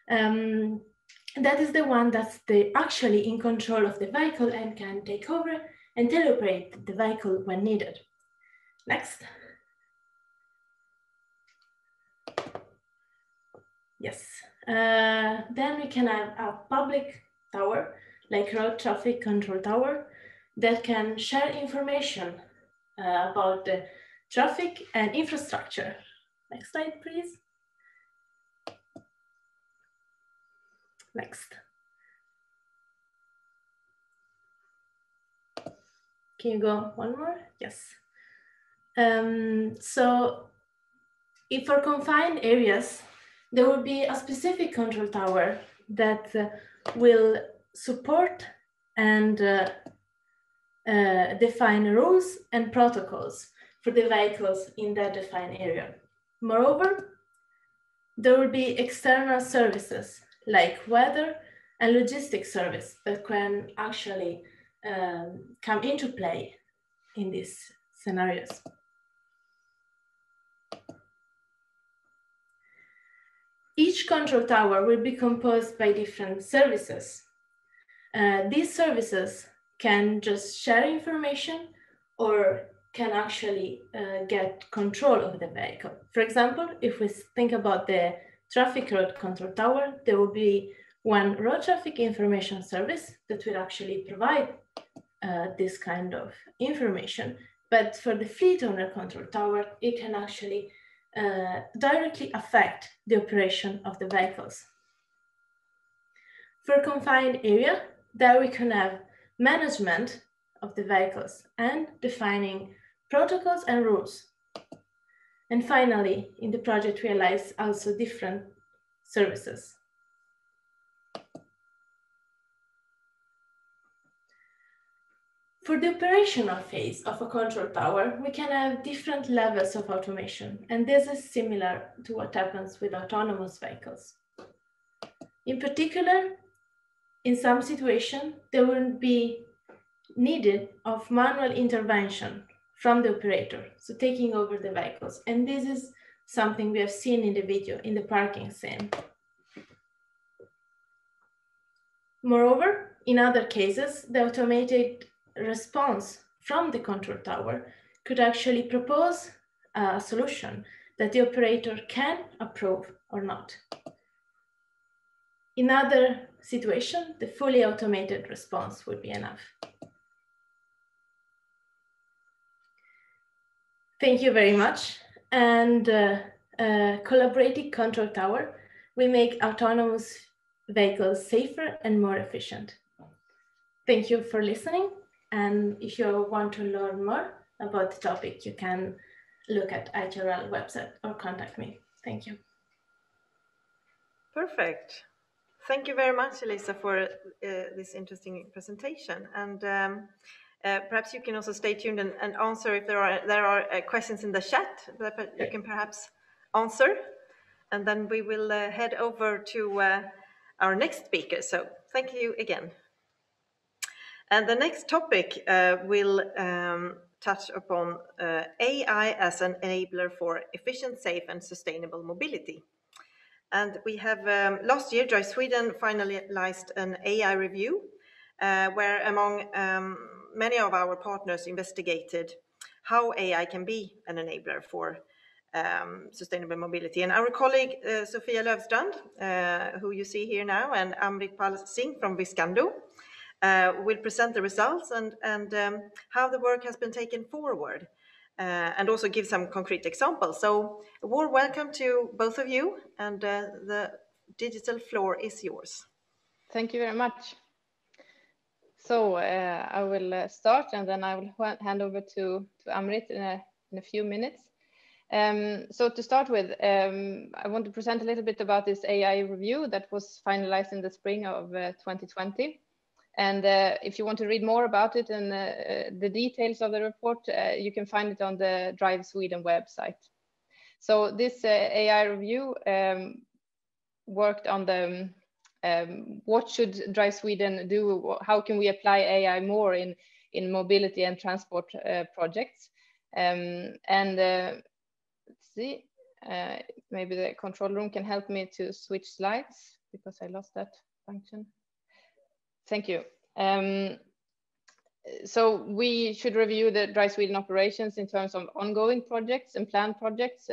That is the one that's actually in control of the vehicle and can take over and teleoperate the vehicle when needed. Next. Yes, then we can have a public tower, like road traffic control tower, that can share information about the traffic and infrastructure. Next slide, please. Next. Can you go one more? Yes. So if for confined areas, there will be a specific control tower that will support and define rules and protocols for the vehicles in that defined area. Moreover, there will be external services like weather and logistics service that can actually come into play in these scenarios. Each control tower will be composed by different services. These services can just share information or can actually get control of the vehicle. For example, if we think about the traffic road control tower, there will be one road traffic information service that will actually provide this kind of information. But for the fleet owner control tower, it can actually directly affect the operation of the vehicles. For confined area, there we can have management of the vehicles and defining protocols and rules. And finally, in the project realize also different services. For the operational phase of a control tower, we can have different levels of automation, and this is similar to what happens with autonomous vehicles. In particular, in some situations, there will be needed of manual intervention from the operator, so taking over the vehicles. And this is something we have seen in the video in the parking scene. Moreover, in other cases, the automated response from the control tower could actually propose a solution that the operator can approve or not. In other situations, the fully automated response would be enough. Thank you very much. And collaborative control tower will make autonomous vehicles safer and more efficient. Thank you for listening. And if you want to learn more about the topic, you can look at ITRL website or contact me. Thank you. Perfect. Thank you very much, Elisa, for this interesting presentation. And perhaps you can also stay tuned and answer if there are questions in the chat that you can perhaps answer. And then we will head over to our next speaker. So thank you again. And the next topic will touch upon AI as an enabler for efficient, safe and sustainable mobility. And we have last year, Drive Sweden finalized an AI review where among many of our partners investigated how AI can be an enabler for sustainable mobility. And our colleague Sofie Löfstrand, who you see here now, and Amritpal Singh from Viskando will present the results and how the work has been taken forward. And also give some concrete examples. So a warm welcome to both of you, and the digital floor is yours. Thank you very much. So I will start, and then I will hand over to Amrit in a few minutes. So to start with, I want to present a little bit about this AI review that was finalized in the spring of 2020. And if you want to read more about it and the details of the report, you can find it on the Drive Sweden website. So this AI review worked on the what should Drive Sweden do? How can we apply AI more in mobility and transport projects? Let's see, maybe the control room can help me to switch slides because I lost that function. Thank you. So we should review the Drive Sweden operations in terms of ongoing projects and planned projects,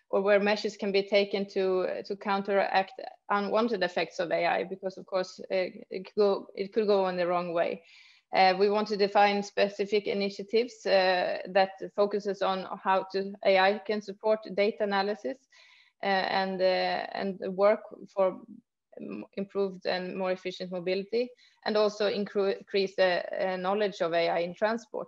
or where measures can be taken to counteract unwanted effects of AI, because of course it could go in the wrong way. We want to define specific initiatives that focuses on how AI can support data analysis and work for improved and more efficient mobility, and also increase the knowledge of AI in transport.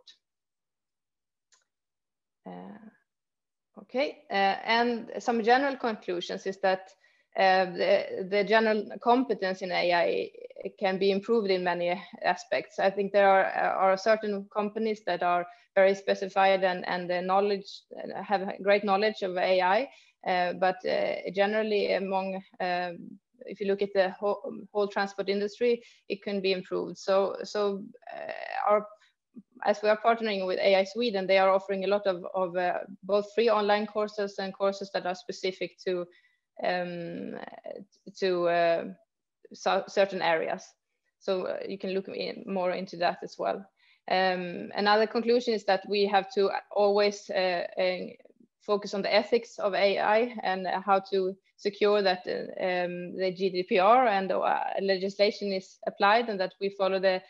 And some general conclusions is that the general competence in AI can be improved in many aspects. I think there are certain companies that are very specified and the knowledge, have great knowledge of AI, but generally among if you look at the whole transport industry, it can be improved. So as we are partnering with AI Sweden, they are offering a lot of both free online courses and courses that are specific to certain areas. So you can look more into that as well. Another conclusion is that we have to always focus on the ethics of AI and how to secure that the GDPR and legislation is applied, and that we follow the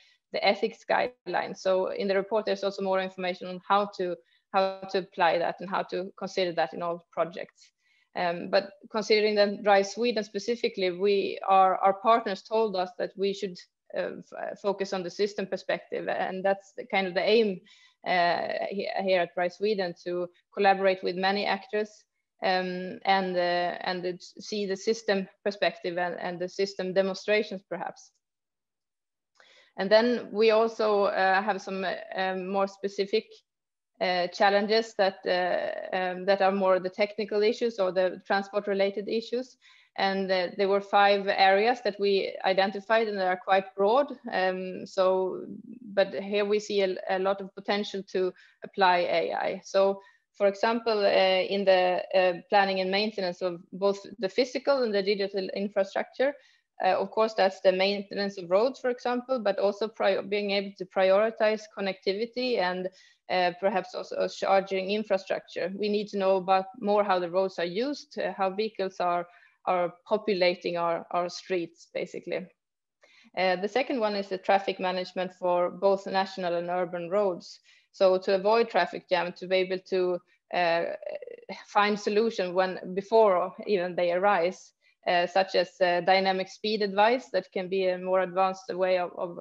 ethics guidelines. So in the report, there's also more information on how to apply that and how to consider that in all projects. But considering that Drive Sweden specifically, our partners told us that we should focus on the system perspective, and that's kind of the aim here at Drive Sweden to collaborate with many actors and see the system perspective and the system demonstrations perhaps. And then we also have some more specific challenges that are more the technical issues or the transport related issues. And there were 5 areas that we identified, and they are quite broad. But here we see a lot of potential to apply AI. So, for example, in the planning and maintenance of both the physical and the digital infrastructure, of course, that's the maintenance of roads, for example, but also being able to prioritize connectivity and perhaps also charging infrastructure. We need to know about more how the roads are used, how vehicles are populating our streets, basically. The second one is the traffic management for both national and urban roads. So to avoid traffic jam, to be able to find solutions before even they arise, such as dynamic speed advice that can be a more advanced way of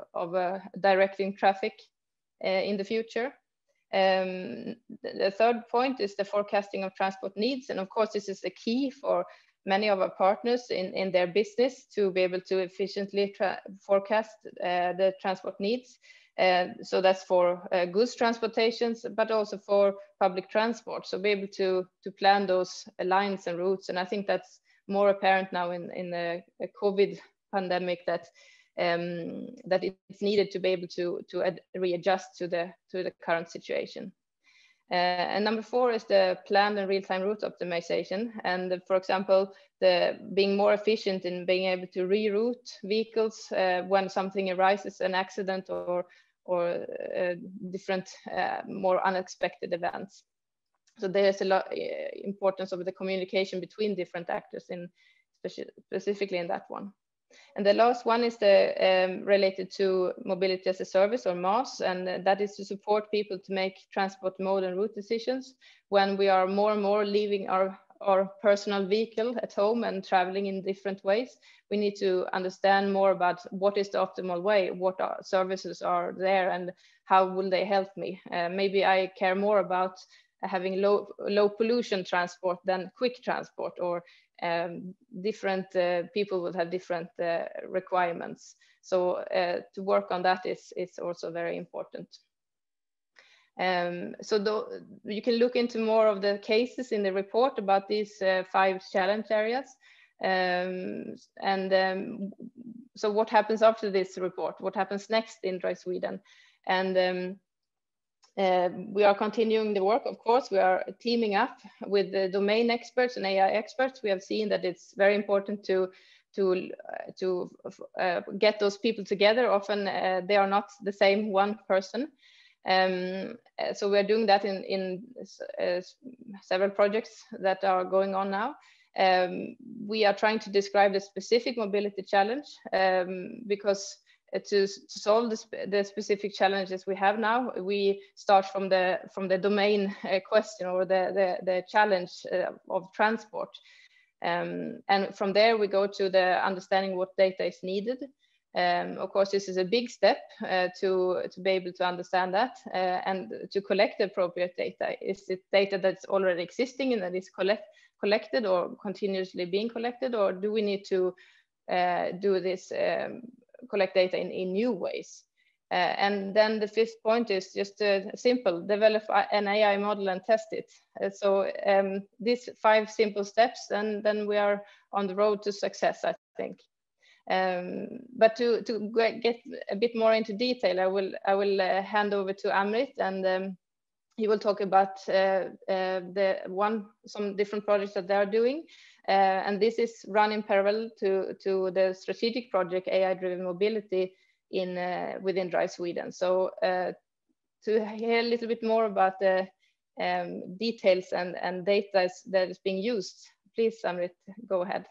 directing traffic in the future. The third point is the forecasting of transport needs. And of course, this is the key for many of our partners in their business to be able to efficiently forecast the transport needs. So that's for goods transportations, but also for public transport. So be able to plan those lines and routes. And I think that's more apparent now in the COVID pandemic that it's needed to be able to readjust to the current situation. And number 4 is the planned and real-time route optimization. And for example, being more efficient in being able to reroute vehicles when something arises, an accident or different more unexpected events. So there's a lot importance of the communication between different actors, specifically in that one. And the last one is related to mobility as a service, or MaaS, and that is to support people to make transport mode and route decisions when we are more and more leaving our personal vehicle at home and traveling in different ways. We need to understand more about what is the optimal way, what services are there, and how will they help me. Maybe I care more about having low pollution transport than quick transport, or different people will have different requirements. So to work on that is also very important. So you can look into more of the cases in the report about these 5 challenge areas. So what happens after this report? What happens next in Drive Sweden? And we are continuing the work, of course. We are teaming up with the domain experts and AI experts. We have seen that it's very important to get those people together. Often they are not the same one person. So we are doing that in several projects that are going on now. We are trying to describe the specific mobility challenge because to solve the specific challenges we have now, we start from the domain question, or the challenge of transport. And from there, we go to the understanding what data is needed. Of course, this is a big step to be able to understand that and to collect the appropriate data. Is it data that's already existing and that is collected or continuously being collected, or do we need to do this collect data in new ways? And then the 5th point is just simple: develop an AI model and test it. So these 5 simple steps, and then we are on the road to success, I think. But to get a bit more into detail, I will hand over to Amrit, and he will talk about some different projects that they are doing. And this is run in parallel to the strategic project AI-driven mobility within Drive Sweden. So to hear a little bit more about the details and data that is being used, please, Amrit, go ahead.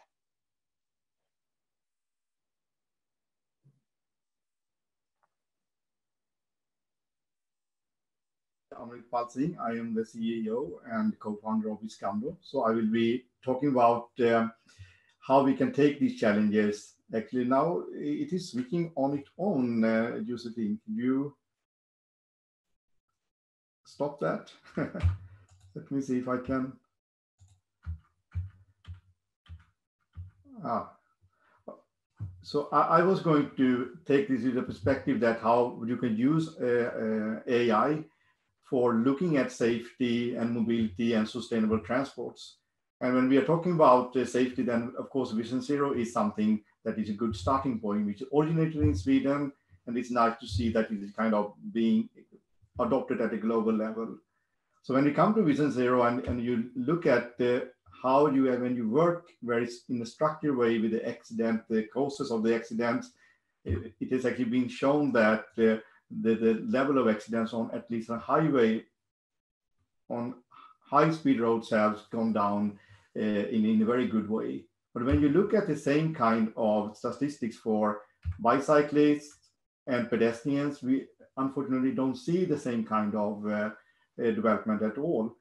Amrit Palsing. I am the CEO and co-founder of Iskandro. So I will be talking about how we can take these challenges. Actually, now it is switching on its own, Josephine. stop that. Let me see if I can. So I was going to take this in the perspective that how you can use AI for looking at safety and mobility and sustainable transports. And when we are talking about safety, then of course Vision Zero is something that is a good starting point, which originated in Sweden, and it's nice to see that it is kind of being adopted at a global level. So when you come to Vision Zero and you look at how you, when you work very in a structured way with the accident, the causes of the accidents, it has actually been shown that the level of accidents on at least a highway, on high-speed roads have gone down in a very good way. But when you look at the same kind of statistics for bicyclists and pedestrians, we unfortunately don't see the same kind of development at all.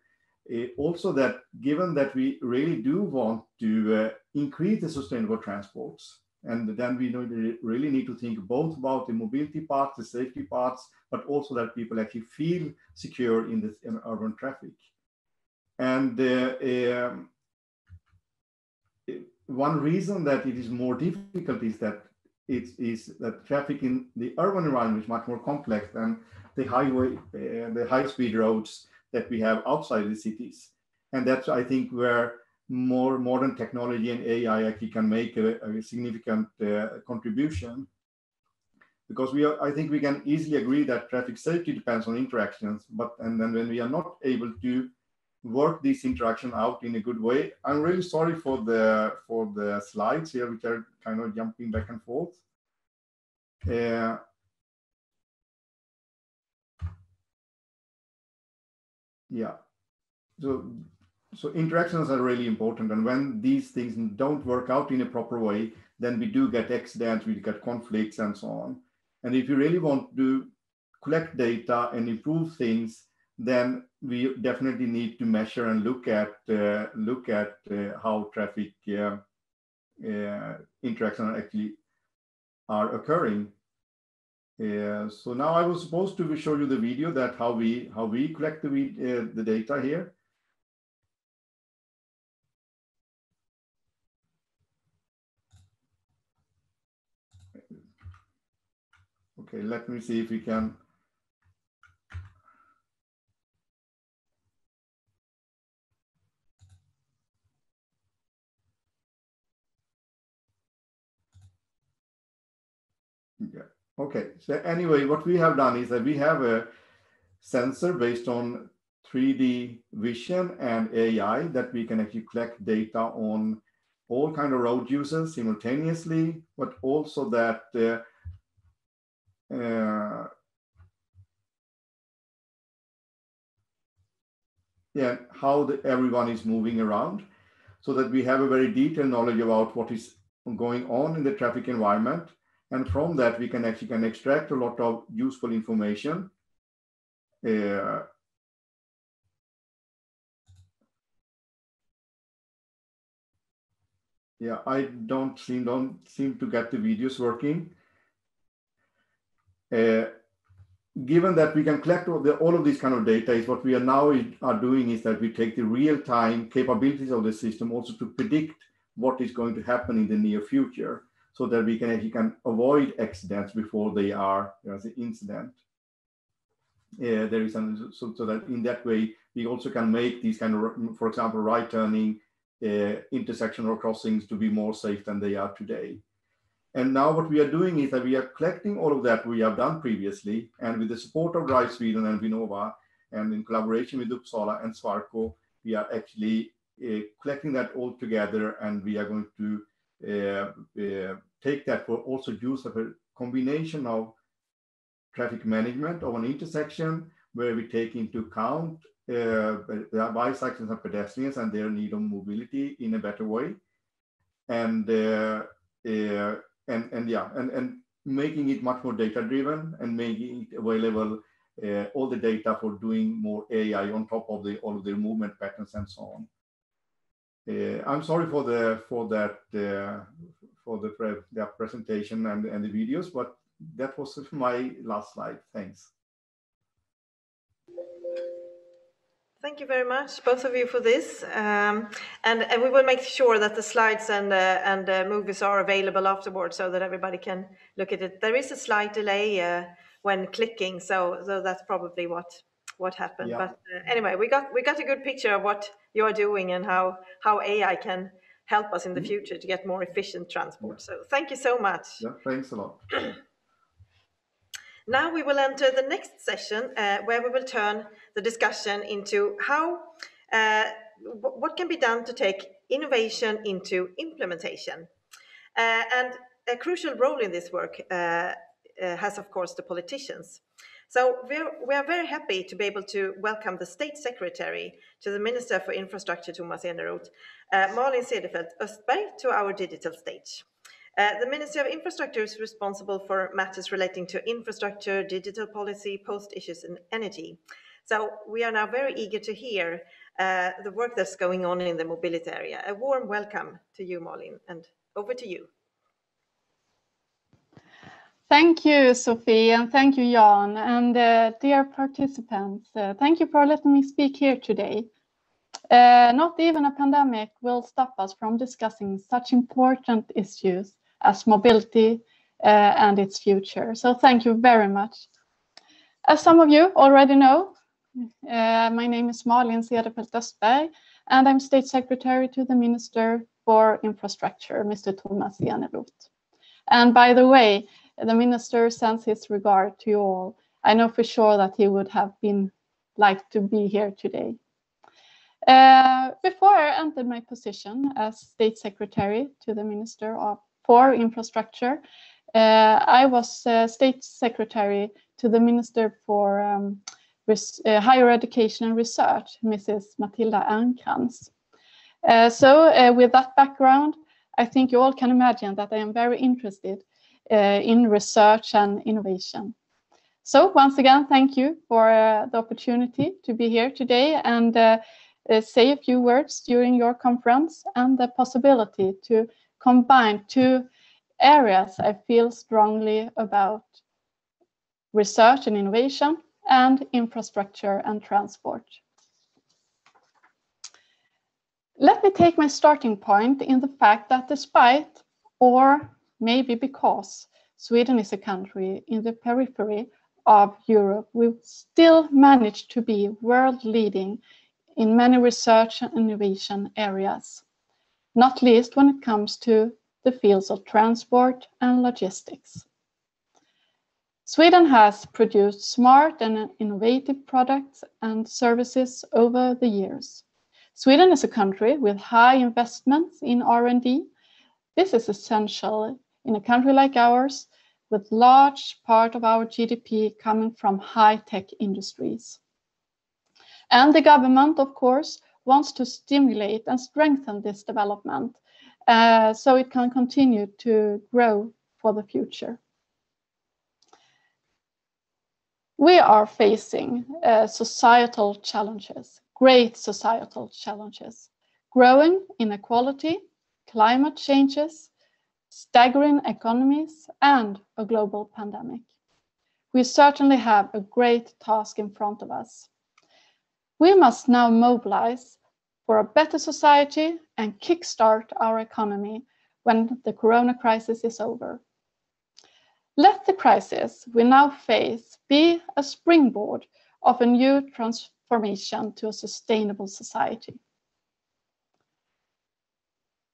Also that given that we really do want to increase the sustainable transports, and then we really need to think both about the mobility parts, the safety parts, but also that people actually feel secure in urban traffic. And one reason that it is more difficult is that that traffic in the urban environment is much more complex than the highway, the high-speed roads that we have outside the cities. And that's, I think, where more modern technology and AI actually can make a significant contribution. Because I think we can easily agree that traffic safety depends on interactions, and then when we are not able to work this interaction out in a good way, I'm really sorry for the slides here, which are kind of jumping back and forth. Yeah, so interactions are really important, and when these things don't work out in a proper way, then we do get accidents, we get conflicts, and so on. And if you really want to collect data and improve things, then we definitely need to measure and look at how traffic interactions actually are occurring. So now I was supposed to show you the video that how we collect the data here. Okay, let me see if we can. Yeah. Okay, so anyway, what we have done is that we have a sensor based on 3D vision and AI that we can actually collect data on all kinds of road users simultaneously, but also that how everyone is moving around, so that we have a very detailed knowledge about what is going on in the traffic environment. And from that, we can actually extract a lot of useful information. Yeah, I don't seem to get the videos working. Given that we can collect all of this kind of data, is what we are now doing is that we take the real-time capabilities of the system also to predict what is going to happen in the near future, so that we can avoid accidents before they are an incident. There is so that in that way we also can make these kind of, for example, right turning intersection or crossings to be more safe than they are today. And now what we are doing is that we are collecting all of that we have done previously, and with the support of Drive Sweden and Vinnova, and in collaboration with Uppsala and Svarco, we are actually collecting that all together, and we are going to take that for also use of a combination of traffic management of an intersection, where we take into account the bicyclists and pedestrians and their need of mobility in a better way, and making it much more data driven and making it available all the data for doing more AI on top of all of their movement patterns and so on. I'm sorry for the presentation and the videos, but that was my last slide. Thanks. Thank you very much, both of you, for this. And we will make sure that the slides and movies are available afterwards so that everybody can look at it. There is a slight delay when clicking, so that's probably what happened. Yeah. But anyway, we got a good picture of what you are doing and how AI can help us in the future to get more efficient transport. So thank you so much. Yeah, thanks a lot. Now we will enter the next session where we will turn the discussion into what can be done to take innovation into implementation. And a crucial role in this work has, of course, the politicians. So we are very happy to be able to welcome the State Secretary to the Minister for Infrastructure, Tomas Eneroth, Malin Cederfelt-Östberg, to our digital stage. The Ministry of Infrastructure is responsible for matters relating to infrastructure, digital policy, post issues, and energy. So we are now very eager to hear the work that's going on in the mobility area. A warm welcome to you, Malin, and over to you. Thank you, Sofie, and thank you, Jan, and dear participants. Thank you for letting me speak here today. Not even a pandemic will stop us from discussing such important issues as mobility and its future. So thank you very much. As some of you already know, my name is Malin Cederfelt-Östberg, and I'm State Secretary to the Minister for Infrastructure, Mr. Tomas Eneroth. And by the way, the Minister sends his regard to you all. I know for sure that he would have been like to be here today. Before I entered my position as State Secretary to the Minister for Infrastructure, I was State Secretary to the Minister for Higher Education and Research, Mrs. Matilda Ernkrans. So with that background, I think you all can imagine that I am very interested in research and innovation. So once again, thank you for the opportunity to be here today and say a few words during your conference and the possibility to combine two areas I feel strongly about: research and innovation and infrastructure and transport. Let me take my starting point in the fact that despite, or maybe because, Sweden is a country in the periphery of Europe, we still managed to be world leading in many research and innovation areas, not least when it comes to the fields of transport and logistics. Sweden has produced smart and innovative products and services over the years. Sweden is a country with high investments in R&D. This is essential in a country like ours, with large part of our GDP coming from high-tech industries. And the government, of course, wants to stimulate and strengthen this development so it can continue to grow for the future. We are facing societal challenges, great societal challenges: growing inequality, climate changes, staggering economies, and a global pandemic. We certainly have a great task in front of us. We must now mobilize for a better society and kickstart our economy when the corona crisis is over. Let the crisis we now face be a springboard of a new transformation to a sustainable society.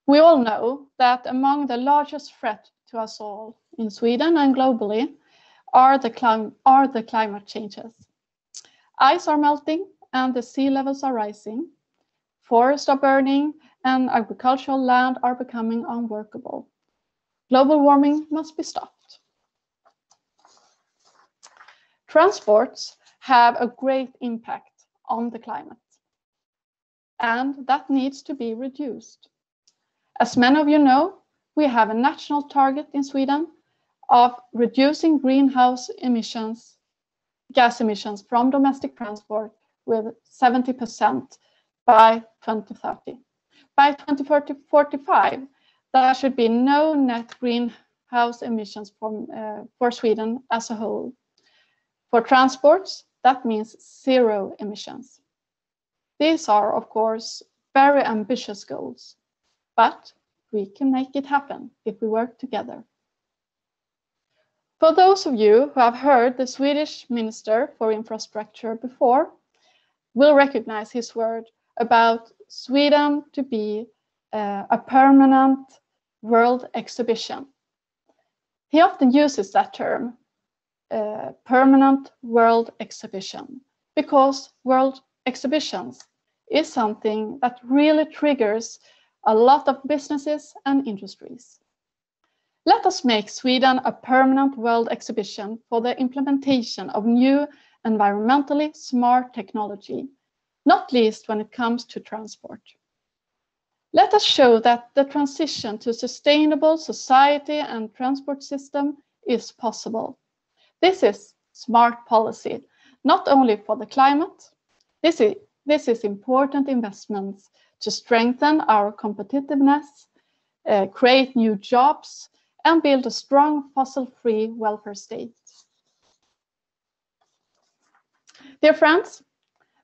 We all know that among the largest threats to us all in Sweden and globally are the climate changes. Ice are melting and the sea levels are rising. Forests are burning and agricultural land are becoming unworkable. Global warming must be stopped. Transports have a great impact on the climate, and that needs to be reduced. As many of you know, we have a national target in Sweden of reducing greenhouse emissions, gas emissions from domestic transport with 70% by 2030. By 2045, there should be no net greenhouse emissions for Sweden as a whole. For transports, that means zero emissions. These are, of course, very ambitious goals, but we can make it happen if we work together. For those of you who have heard the Swedish Minister for Infrastructure before, will recognize his word about Sweden to be a permanent world exhibition. He often uses that term, permanent world exhibition, because world exhibitions is something that really triggers a lot of businesses and industries. Let us make Sweden a permanent world exhibition for the implementation of new environmentally smart technology, not least when it comes to transport. Let us show that the transition to sustainable society and transport system is possible. This is smart policy, not only for the climate. This is important investments to strengthen our competitiveness, create new jobs, and build a strong fossil-free welfare state. Dear friends,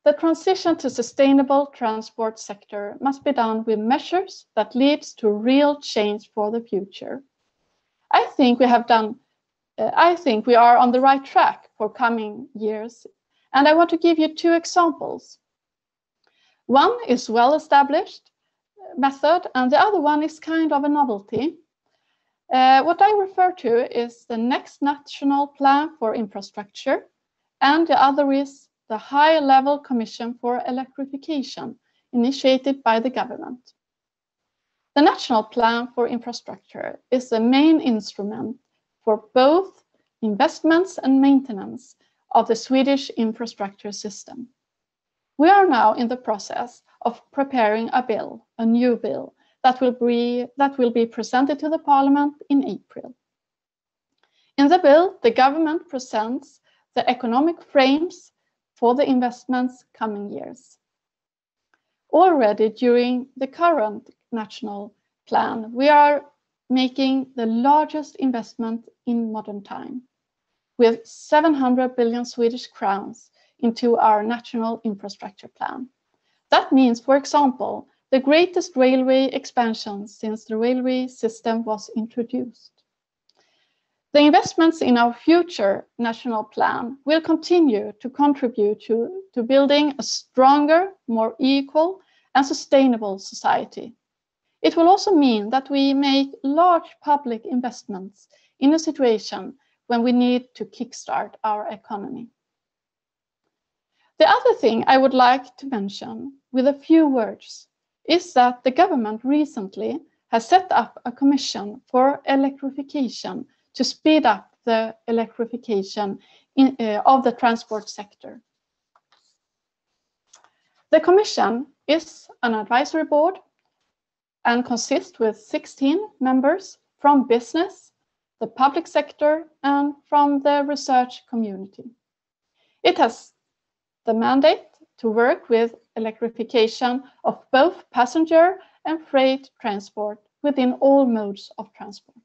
the transition to sustainable transport sector must be done with measures that leads to real change for the future. I think we are on the right track for coming years, and I want to give you two examples. One is well-established method, and the other one is kind of a novelty. What I refer to is the next national plan for infrastructure, and the other is the high-level commission for electrification initiated by the government. The national plan for infrastructure is the main instrument for both investments and maintenance of the Swedish infrastructure system. We are now in the process of preparing a new bill that will be presented to the Parliament in April. In the bill, the government presents the economic frames for the investments coming years. Already during the current national plan, we are making the largest investment in modern time, with 700 billion Swedish crowns into our national infrastructure plan. That means, for example, the greatest railway expansion since the railway system was introduced. The investments in our future national plan will continue to contribute to building a stronger, more equal and sustainable society. It will also mean that we make large public investments in a situation when we need to kickstart our economy. The other thing I would like to mention with a few words is that the government recently has set up a commission for electrification to speed up the electrification of the transport sector. The commission is an advisory board and consists with 16 members from business, the public sector, and from the research community. It has the mandate to work with electrification of both passenger and freight transport within all modes of transport.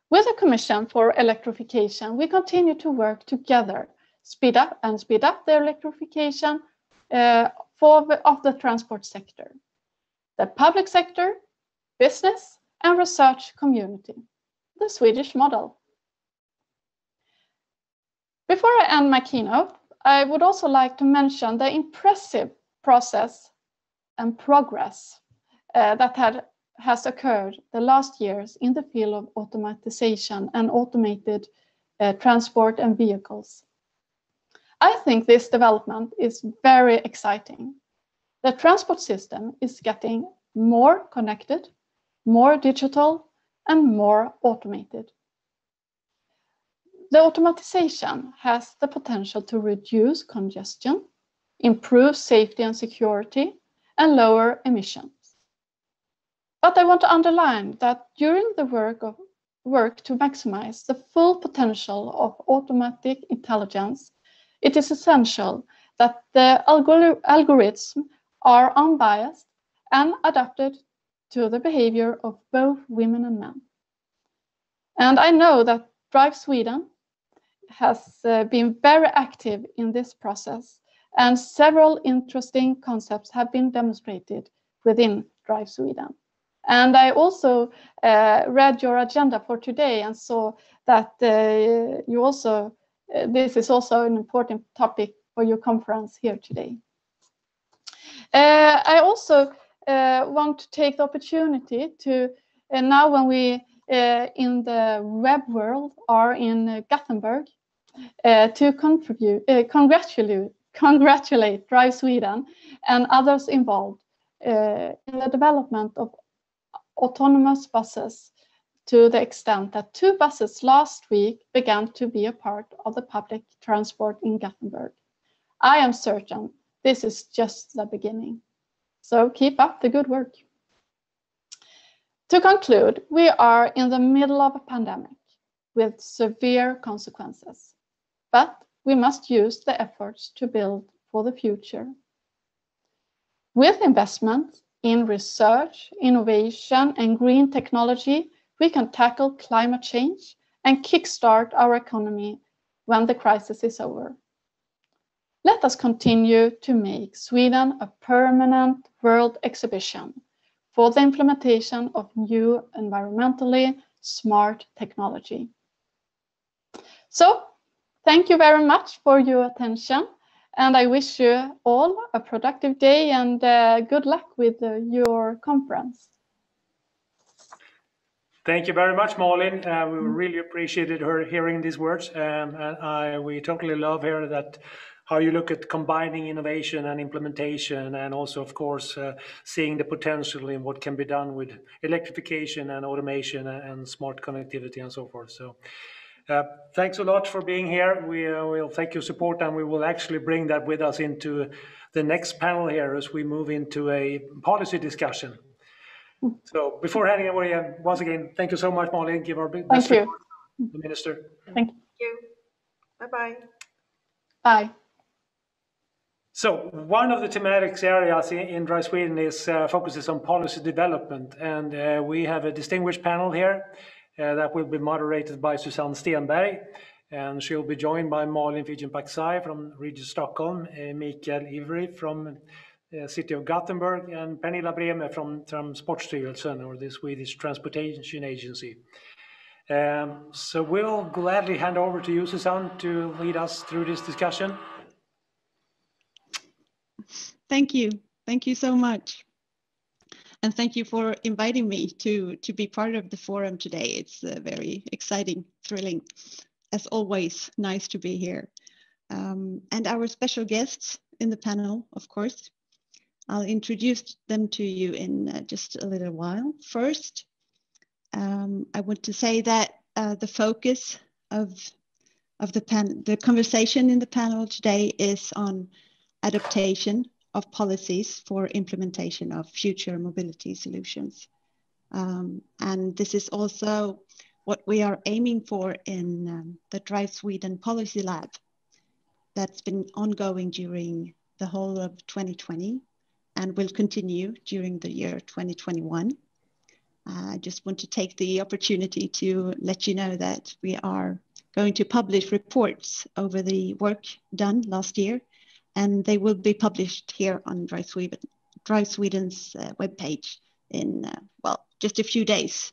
With the Commission for Electrification, we continue to work together, speed up the electrification of the transport sector, the public sector, business, and research community, the Swedish model. Before I end my keynote, I would also like to mention the impressive process and progress that has occurred the last years in the field of automatization and automated transport and vehicles. I think this development is very exciting. The transport system is getting more connected, more digital, and more automated. The automatization has the potential to reduce congestion, improve safety and security, and lower emissions. But I want to underline that during the work to maximize the full potential of automatic intelligence, it is essential that the algorithms are unbiased and adapted to the behavior of both women and men. And I know that Drive Sweden has been very active in this process, and several interesting concepts have been demonstrated within Drive Sweden. And I also read your agenda for today and saw that this is also an important topic for your conference here today. I also want to take the opportunity to, now when we in the web world are in Gothenburg, to congratulate Drive Sweden and others involved in the development of autonomous buses, to the extent that 2 buses last week began to be a part of the public transport in Gothenburg. I am certain this is just the beginning. So keep up the good work. To conclude, we are in the middle of a pandemic with severe consequences, but we must use the efforts to build for the future. With investment in research, innovation, and green technology, we can tackle climate change and kickstart our economy when the crisis is over. Let us continue to make Sweden a permanent world exhibition for the implementation of new environmentally smart technology. So, thank you very much for your attention, and I wish you all a productive day and good luck with your conference. Thank you very much, Malin. We really appreciated her hearing these words, and we totally love here that how you look at combining innovation and implementation, and also, of course, seeing the potential in what can be done with electrification and automation and smart connectivity and so forth. So thanks a lot for being here. We will thank your support, and we will actually bring that with us into the next panel here as we move into a policy discussion. So before handing away, once again, thank you so much, Malin. Give our best to the Minister. Thank you. Bye-bye. Bye. So one of the thematic areas in Drive Sweden is focuses on policy development, and we have a distinguished panel here that will be moderated by Susanne Stenberg, and she'll be joined by Malin Figenpaksai from Region Stockholm, Mikael Ivry from City of Gothenburg, and Pernilla Bremer from Transportstyrelsen, or the Swedish Transportation Agency. So we'll gladly hand over to you, Susanne, to lead us through this discussion. Thank you. Thank you so much. And thank you for inviting me to be part of the forum today. It's very exciting, thrilling. As always, nice to be here. And our special guests in the panel, of course. I'll introduce them to you in just a little while. First, I want to say that the focus of the conversation in the panel today is on adaptation of policies for implementation of future mobility solutions. And this is also what we are aiming for in the Drive Sweden Policy Lab that's been ongoing during the whole of 2020 and will continue during the year 2021. I just want to take the opportunity to let you know that we are going to publish reports over the work done last year, and they will be published here on Drive Sweden's webpage in, well, just a few days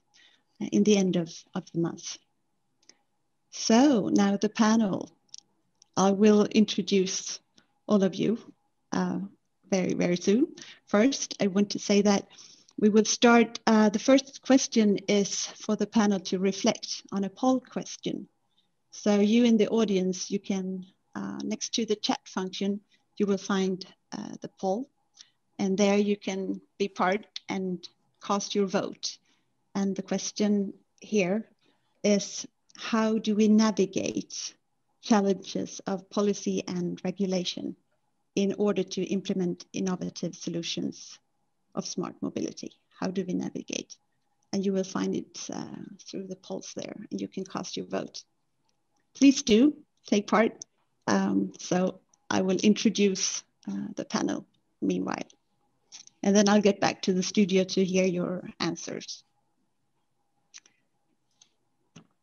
in the end of the month. So now the panel. I will introduce all of you very, very soon. First, I want to say that we will start, the first question is for the panel to reflect on a poll question. So you in the audience, you can, next to the chat function, you will find the poll, and there you can be part and cast your vote. And the question here is, how do we navigate challenges of policy and regulation in order to implement innovative solutions of smart mobility? How do we navigate? And you will find it through the polls there, and you can cast your vote. Please do take part. So I will introduce the panel meanwhile, and then I'll get back to the studio to hear your answers.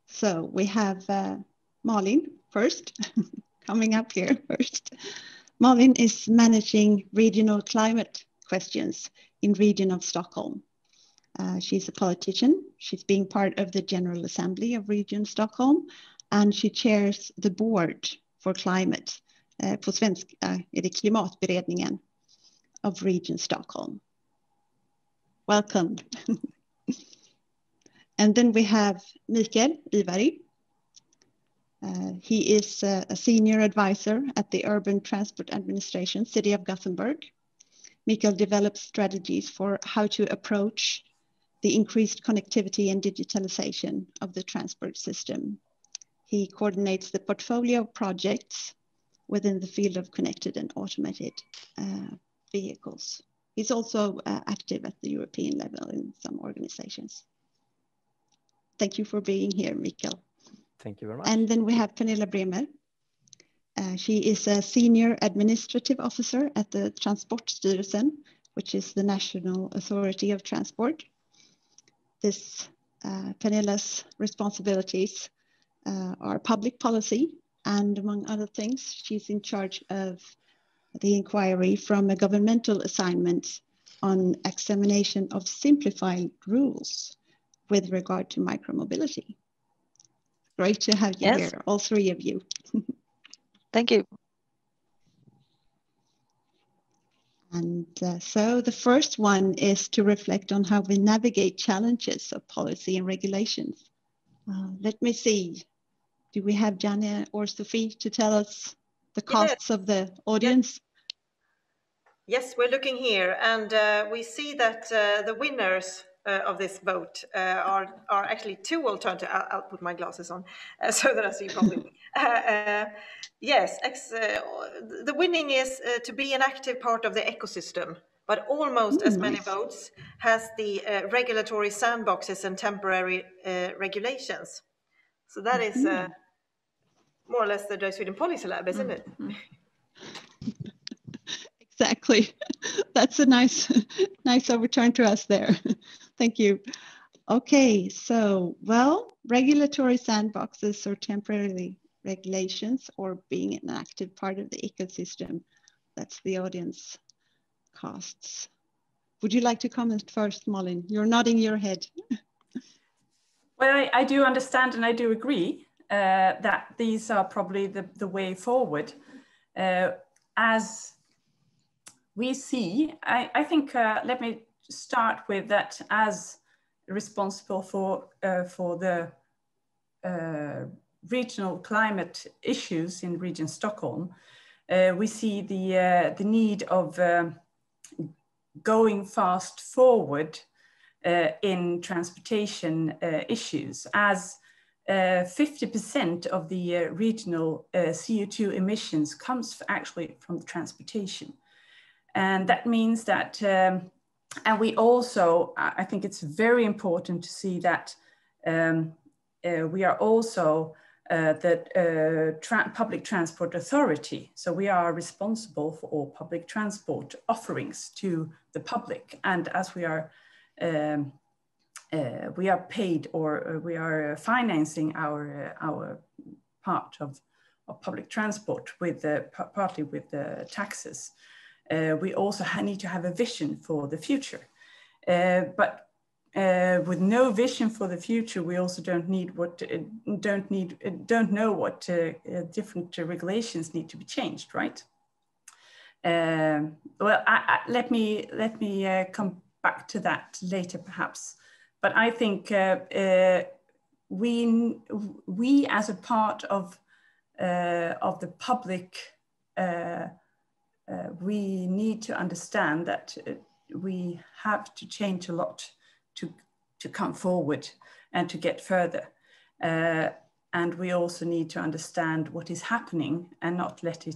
So we have Malin first, coming up here first. Malin is managing regional climate questions in region of Stockholm. She's a politician. She's being part of the General Assembly of Region Stockholm, and she chairs the board for climate, på svenska är det klimatberedningen of Region Stockholm. Welcome. And then we have Mikael Ivari. He is a senior advisor at the Urban Transport Administration, City of Gothenburg. Mikael develops strategies for how to approach the increased connectivity and digitalization of the transport system. He coordinates the portfolio of projects within the field of connected and automated vehicles. He's also active at the European level in some organizations. Thank you for being here, Mikael. Thank you very much. And then we have Pernilla Bremer. She is a senior administrative officer at the Transportstyrelsen, which is the national authority of transport. This Pernilla's responsibilities are public policy, and among other things, she's in charge of the inquiry from a governmental assignment on examination of simplified rules with regard to micromobility. Great to have you here, all three of you. Thank you. And so the first one is to reflect on how we navigate challenges of policy and regulations. Let me see. Do we have Jana or Sofie to tell us the costs of the audience? Yes, we're looking here, and we see that the winners of this vote are actually two alternatives. I'll put my glasses on so that I see properly. Yes, the winning is to be an active part of the ecosystem, but almost as many votes has the regulatory sandboxes and temporary regulations. So that is more or less the Dry Sweden Policy Lab, isn't it? Exactly. That's a nice overturn to us there. Thank you. Okay, so, well, regulatory sandboxes or temporary regulations or being an active part of the ecosystem, that's the audience costs. Would you like to comment first, Malin? You're nodding your head. Well, I do understand and I do agree that these are probably the way forward. As we see, I think, let me start with that as responsible for the regional climate issues in Region Stockholm. We see the need of going fast forward in transportation issues, as 50% of the regional CO2 emissions comes actually from the transportation. And that means that, and we also, I think it's very important to see that we are also the public transport authority. So we are responsible for all public transport offerings to the public. And as we are paid, or we are financing our part of public transport with partly with the taxes. We also know to have a vision for the future, but with no vision for the future, we also don't know what different regulations need to be changed, right? Well, let me come back to that later, perhaps. But I think we as a part of the public. We need to understand that we have to change a lot to come forward and to get further. And we also need to understand what is happening and not let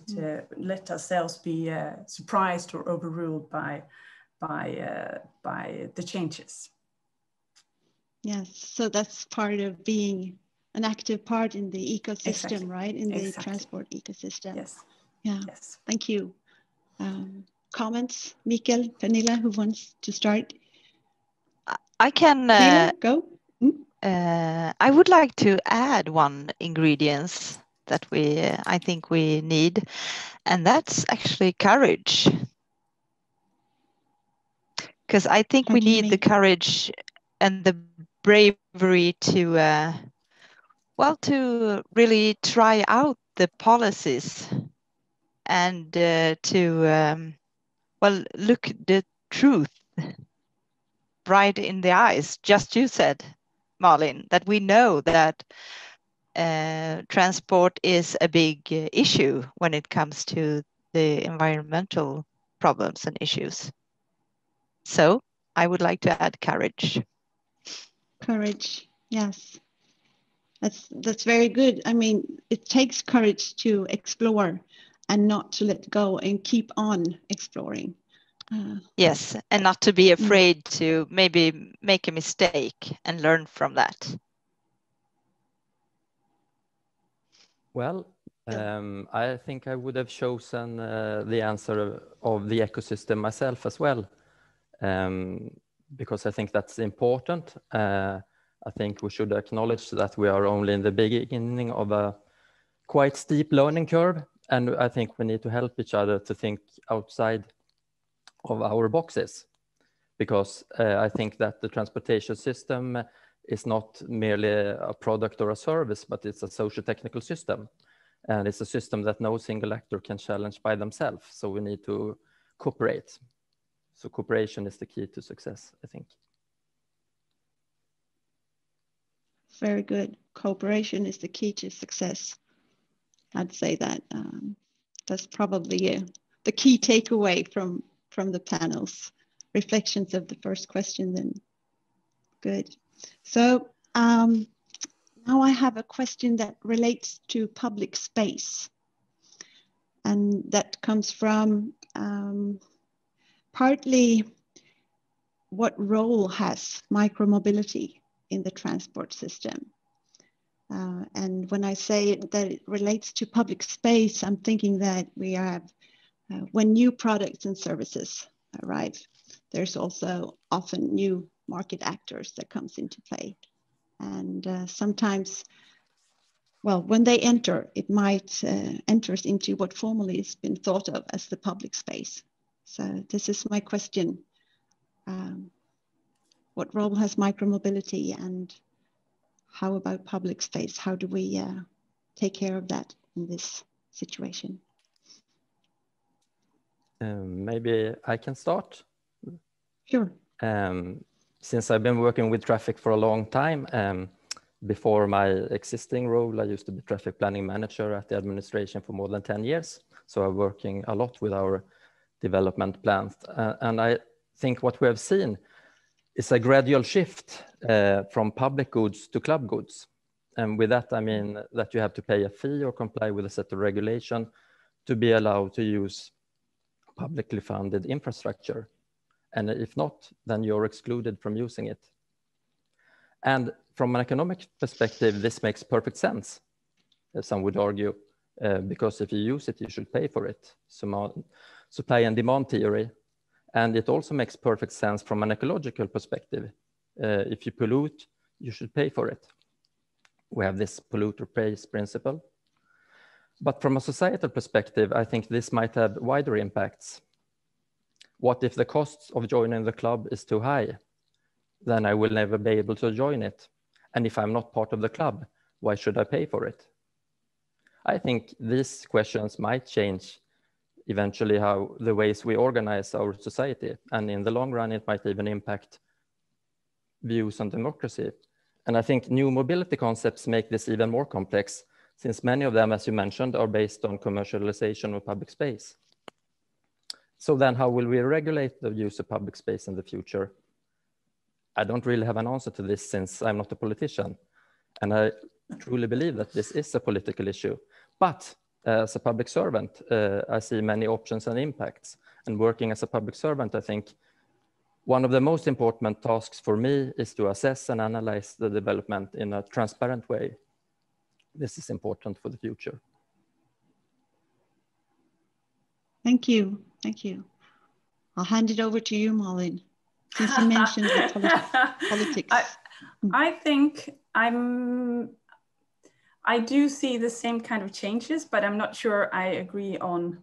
ourselves be surprised or overruled by the changes. Yes, so that's part of being an active part in the ecosystem, right? In the transport ecosystem. Yes. Yeah. Yes. Thank you. Comments, Mikael, Pernilla, who wants to start? I can go. I would like to add one ingredient that I think we need, and that's actually courage. Because I think we need the courage and the bravery to, to really try out the policies and to, look the truth right in the eyes. Just you said, Malin, that we know that transport is a big issue when it comes to the environmental problems and issues. So I would like to add courage. Courage, yes. That's very good. I mean, it takes courage to explore and not to let go and keep on exploring. Yes, and not to be afraid to maybe make a mistake and learn from that. Well, I think I would have chosen the answer of the ecosystem myself as well, because I think that's important. I think we should acknowledge that we are only in the beginning of a quite steep learning curve, and I think we need to help each other to think outside of our boxes, because I think that the transportation system is not merely a product or a service, but it's a socio-technical system. And it's a system that no single actor can challenge by themselves. So we need to cooperate. So cooperation is the key to success, I think. Very good. Cooperation is the key to success. I'd say that that's probably the key takeaway from the panel's reflections of the first question then. Good. So now I have a question that relates to public space. And that comes from partly what role has micromobility in the transport system? And when I say that it relates to public space, I'm thinking that we have, when new products and services arrive, there's also often new market actors that comes into play. And sometimes, well, when they enter, it might enters into what formerly has been thought of as the public space. So this is my question. What role has micromobility, and how about public space? How do we take care of that in this situation? Maybe I can start. Sure. Since I've been working with traffic for a long time, before my existing role, I used to be traffic planning manager at the administration for more than 10 years. So I'm working a lot with our development plans. And I think what we have seen is a gradual shift from public goods to club goods. And with that, I mean that you have to pay a fee or comply with a set of regulation to be allowed to use publicly funded infrastructure. And if not, then you're excluded from using it. And from an economic perspective, this makes perfect sense, as some would argue, because if you use it, you should pay for it. Supply and demand theory. And it also makes perfect sense from an ecological perspective. If you pollute, you should pay for it. We have this polluter pays principle. But from a societal perspective, I think this might have wider impacts. What if the cost of joining the club is too high? Then I will never be able to join it. And if I'm not part of the club, why should I pay for it? I think these questions might change eventually how the ways we organize our society. And in the long run, it might even impact views on democracy. And I think new mobility concepts make this even more complex, since many of them, as you mentioned, are based on commercialization of public space. So then how will we regulate the use of public space in the future? I don't really have an answer to this, since I'm not a politician. And I truly believe that this is a political issue. But as a public servant, I see many options and impacts. And working as a public servant, I think one of the most important tasks for me is to assess and analyze the development in a transparent way. This is important for the future. Thank you. Thank you. I'll hand it over to you, Malin, since you mentioned the politics. I think I do see the same kind of changes, but I'm not sure I agree on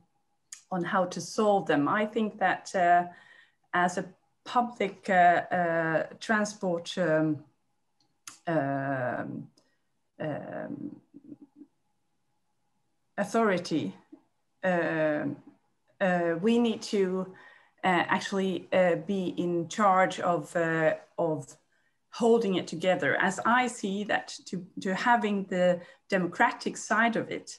how to solve them. I think that as a public transport authority, we need to actually be in charge of holding it together. As I see that, to having the democratic side of it,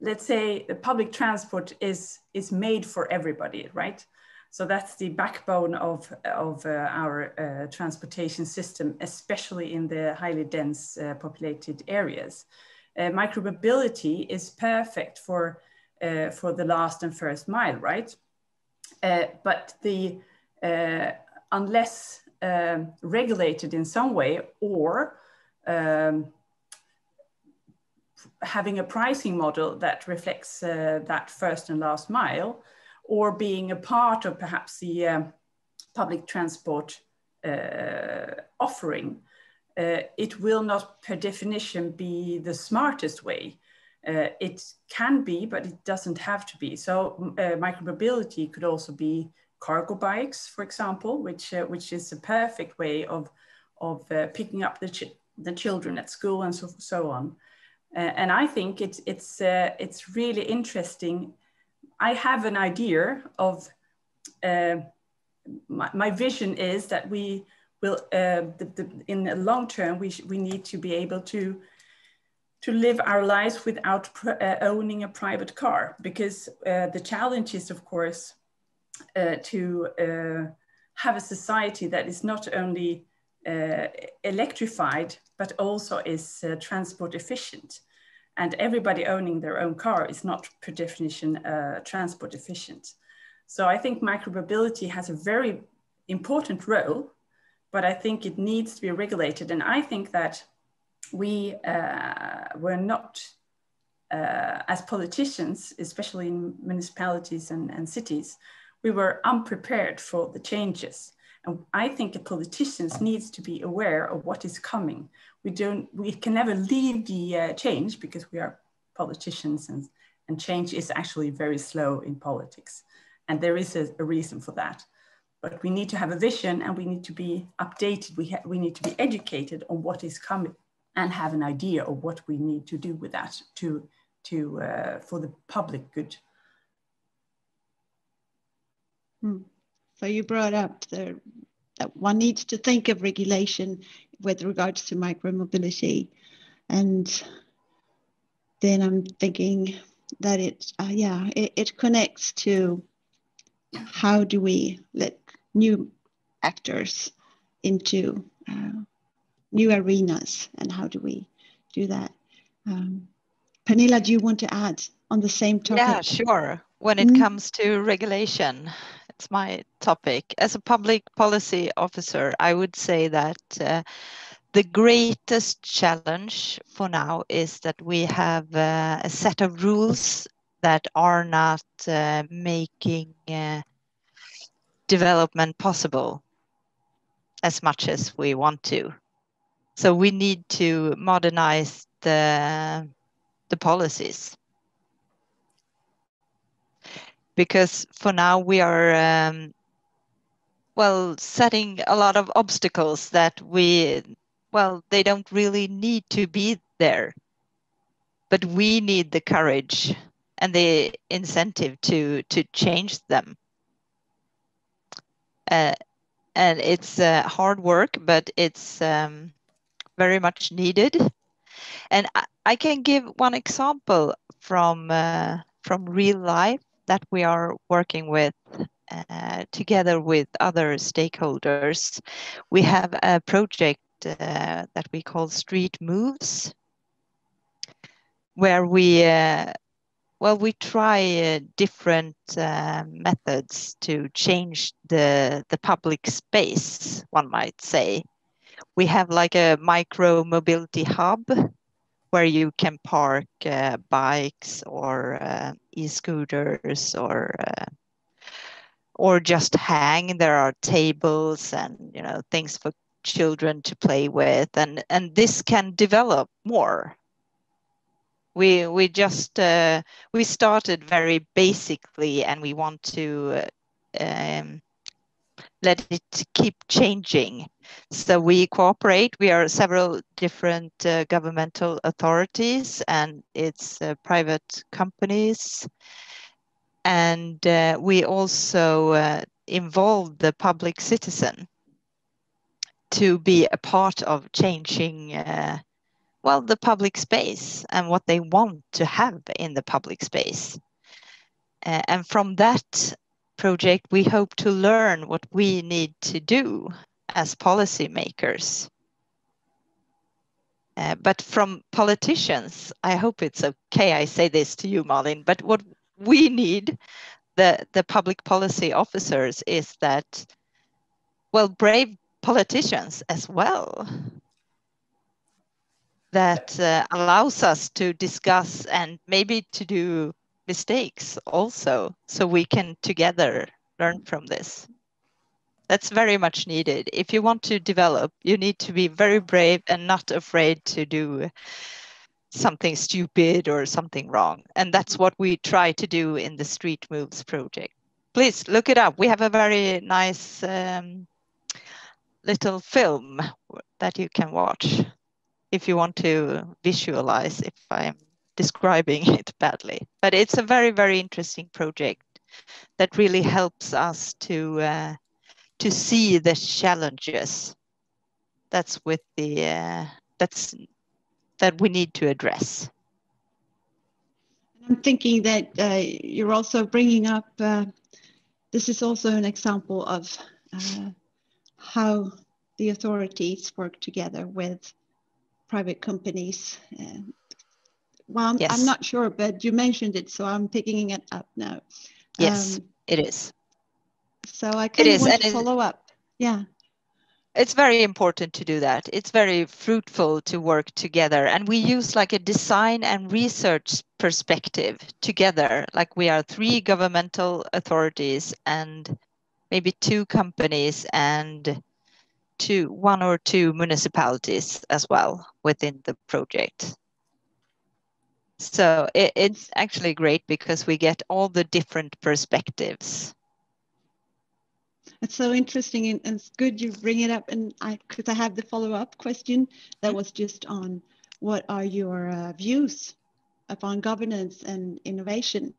let's say public transport is made for everybody, right? So that's the backbone of our transportation system, especially in the highly dense populated areas. Micromobility is perfect for the last and first mile, right? But unless regulated in some way, or having a pricing model that reflects that first and last mile, or being a part of perhaps the public transport offering, it will not per definition be the smartest way. It can be, but it doesn't have to be. So micromobility could also be cargo bikes, for example, which is a perfect way of picking up the children at school and so on. And I think it's really interesting. I have an idea of my vision is that we will in the long term we need to be able to live our lives without owning a private car, because the challenge is, of course, to have a society that is not only electrified, but also is transport efficient. And everybody owning their own car is not per definition transport efficient. So I think micromobility has a very important role, but I think it needs to be regulated. And I think that we were not, as politicians, especially in municipalities and cities, we were unprepared for the changes. And I think the politicians needs to be aware of what is coming. We can never leave the change, because we are politicians, and change is actually very slow in politics. And there is a reason for that. But we need to have a vision, and we need to be updated. We need to be educated on what is coming, and have an idea of what we need to do with that for the public good. So you brought up that one needs to think of regulation with regards to micromobility, and then I'm thinking that it connects to how do we let new actors into new arenas, and how do we do that? Pernilla, do you want to add on the same topic? Yeah, sure. When it comes to regulation, it's my topic. As a public policy officer, I would say that the greatest challenge for now is that we have a set of rules that are not making development possible as much as we want to. So we need to modernize the policies. Because for now we are, setting a lot of obstacles that they don't really need to be there. But we need the courage and the incentive to change them. And it's hard work, but it's very much needed. And I can give one example from real life that we are working with together with other stakeholders. We have a project that we call Street Moves, where we try different methods to change the public space, one might say. We have like a micro mobility hub where you can park bikes or e-scooters or just hang. There are tables and things children to play with, and this can develop more. We just we started very basically, and we want to let it keep changing. So we cooperate. We are several different governmental authorities, and it's private companies, and we also involve the public citizen to be a part of changing well, the public space and what they want to have in the public space. And from that project, we hope to learn what we need to do as policymakers. But from politicians, I hope it's okay I say this to you, Malin, but what we need, the public policy officers, is that, well, brave politicians as well, that allows us to discuss and maybe to do mistakes also, so we can together learn from this. That's very much needed. If you want to develop, you need to be very brave and not afraid to do something stupid or something wrong. And that's what we try to do in the Street Moves project. Please look it up. We have a very nice little film that you can watch if you want to visualize if I'm describing it badly. But it's a very, very interesting project that really helps us to see the challenges that we need to address. I'm thinking that you're also bringing up, this is also an example of how the authorities work together with private companies. Well, yes. I'm not sure, but you mentioned it, so I'm picking it up now. Yes, it is. So I kind of want to follow up. Yeah. It's very important to do that. It's very fruitful to work together. And we use like a design and research perspective together. Like we are 3 governmental authorities and maybe 2 companies and 1 or 2 municipalities as well within the project. So it's actually great because we get all the different perspectives. It's so interesting, and it's good you bring it up. And because I have the follow-up question that was just on what are your views upon governance and innovation,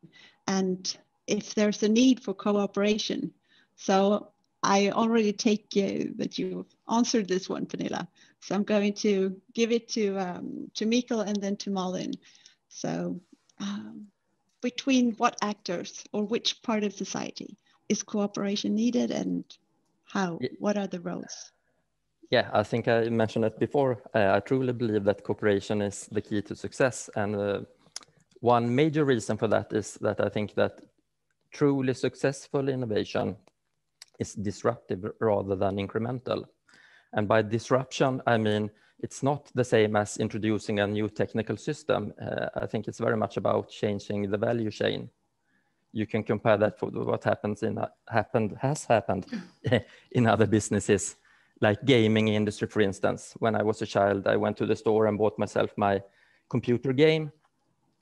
and if there's a need for cooperation. So I already take that you answered this one, Pernilla. So I'm going to give it to Mikael and then to Malin. So between what actors or which part of society is cooperation needed, and how? What are the roles? Yeah, I think I mentioned it before. I truly believe that cooperation is the key to success. And one major reason for that is that I think that truly successful innovation is disruptive rather than incremental. And by disruption, I mean, it's not the same as introducing a new technical system. I think it's very much about changing the value chain. You can compare that for what has happened in other businesses, like gaming industry, for instance. When I was a child, I went to the store and bought myself my computer game.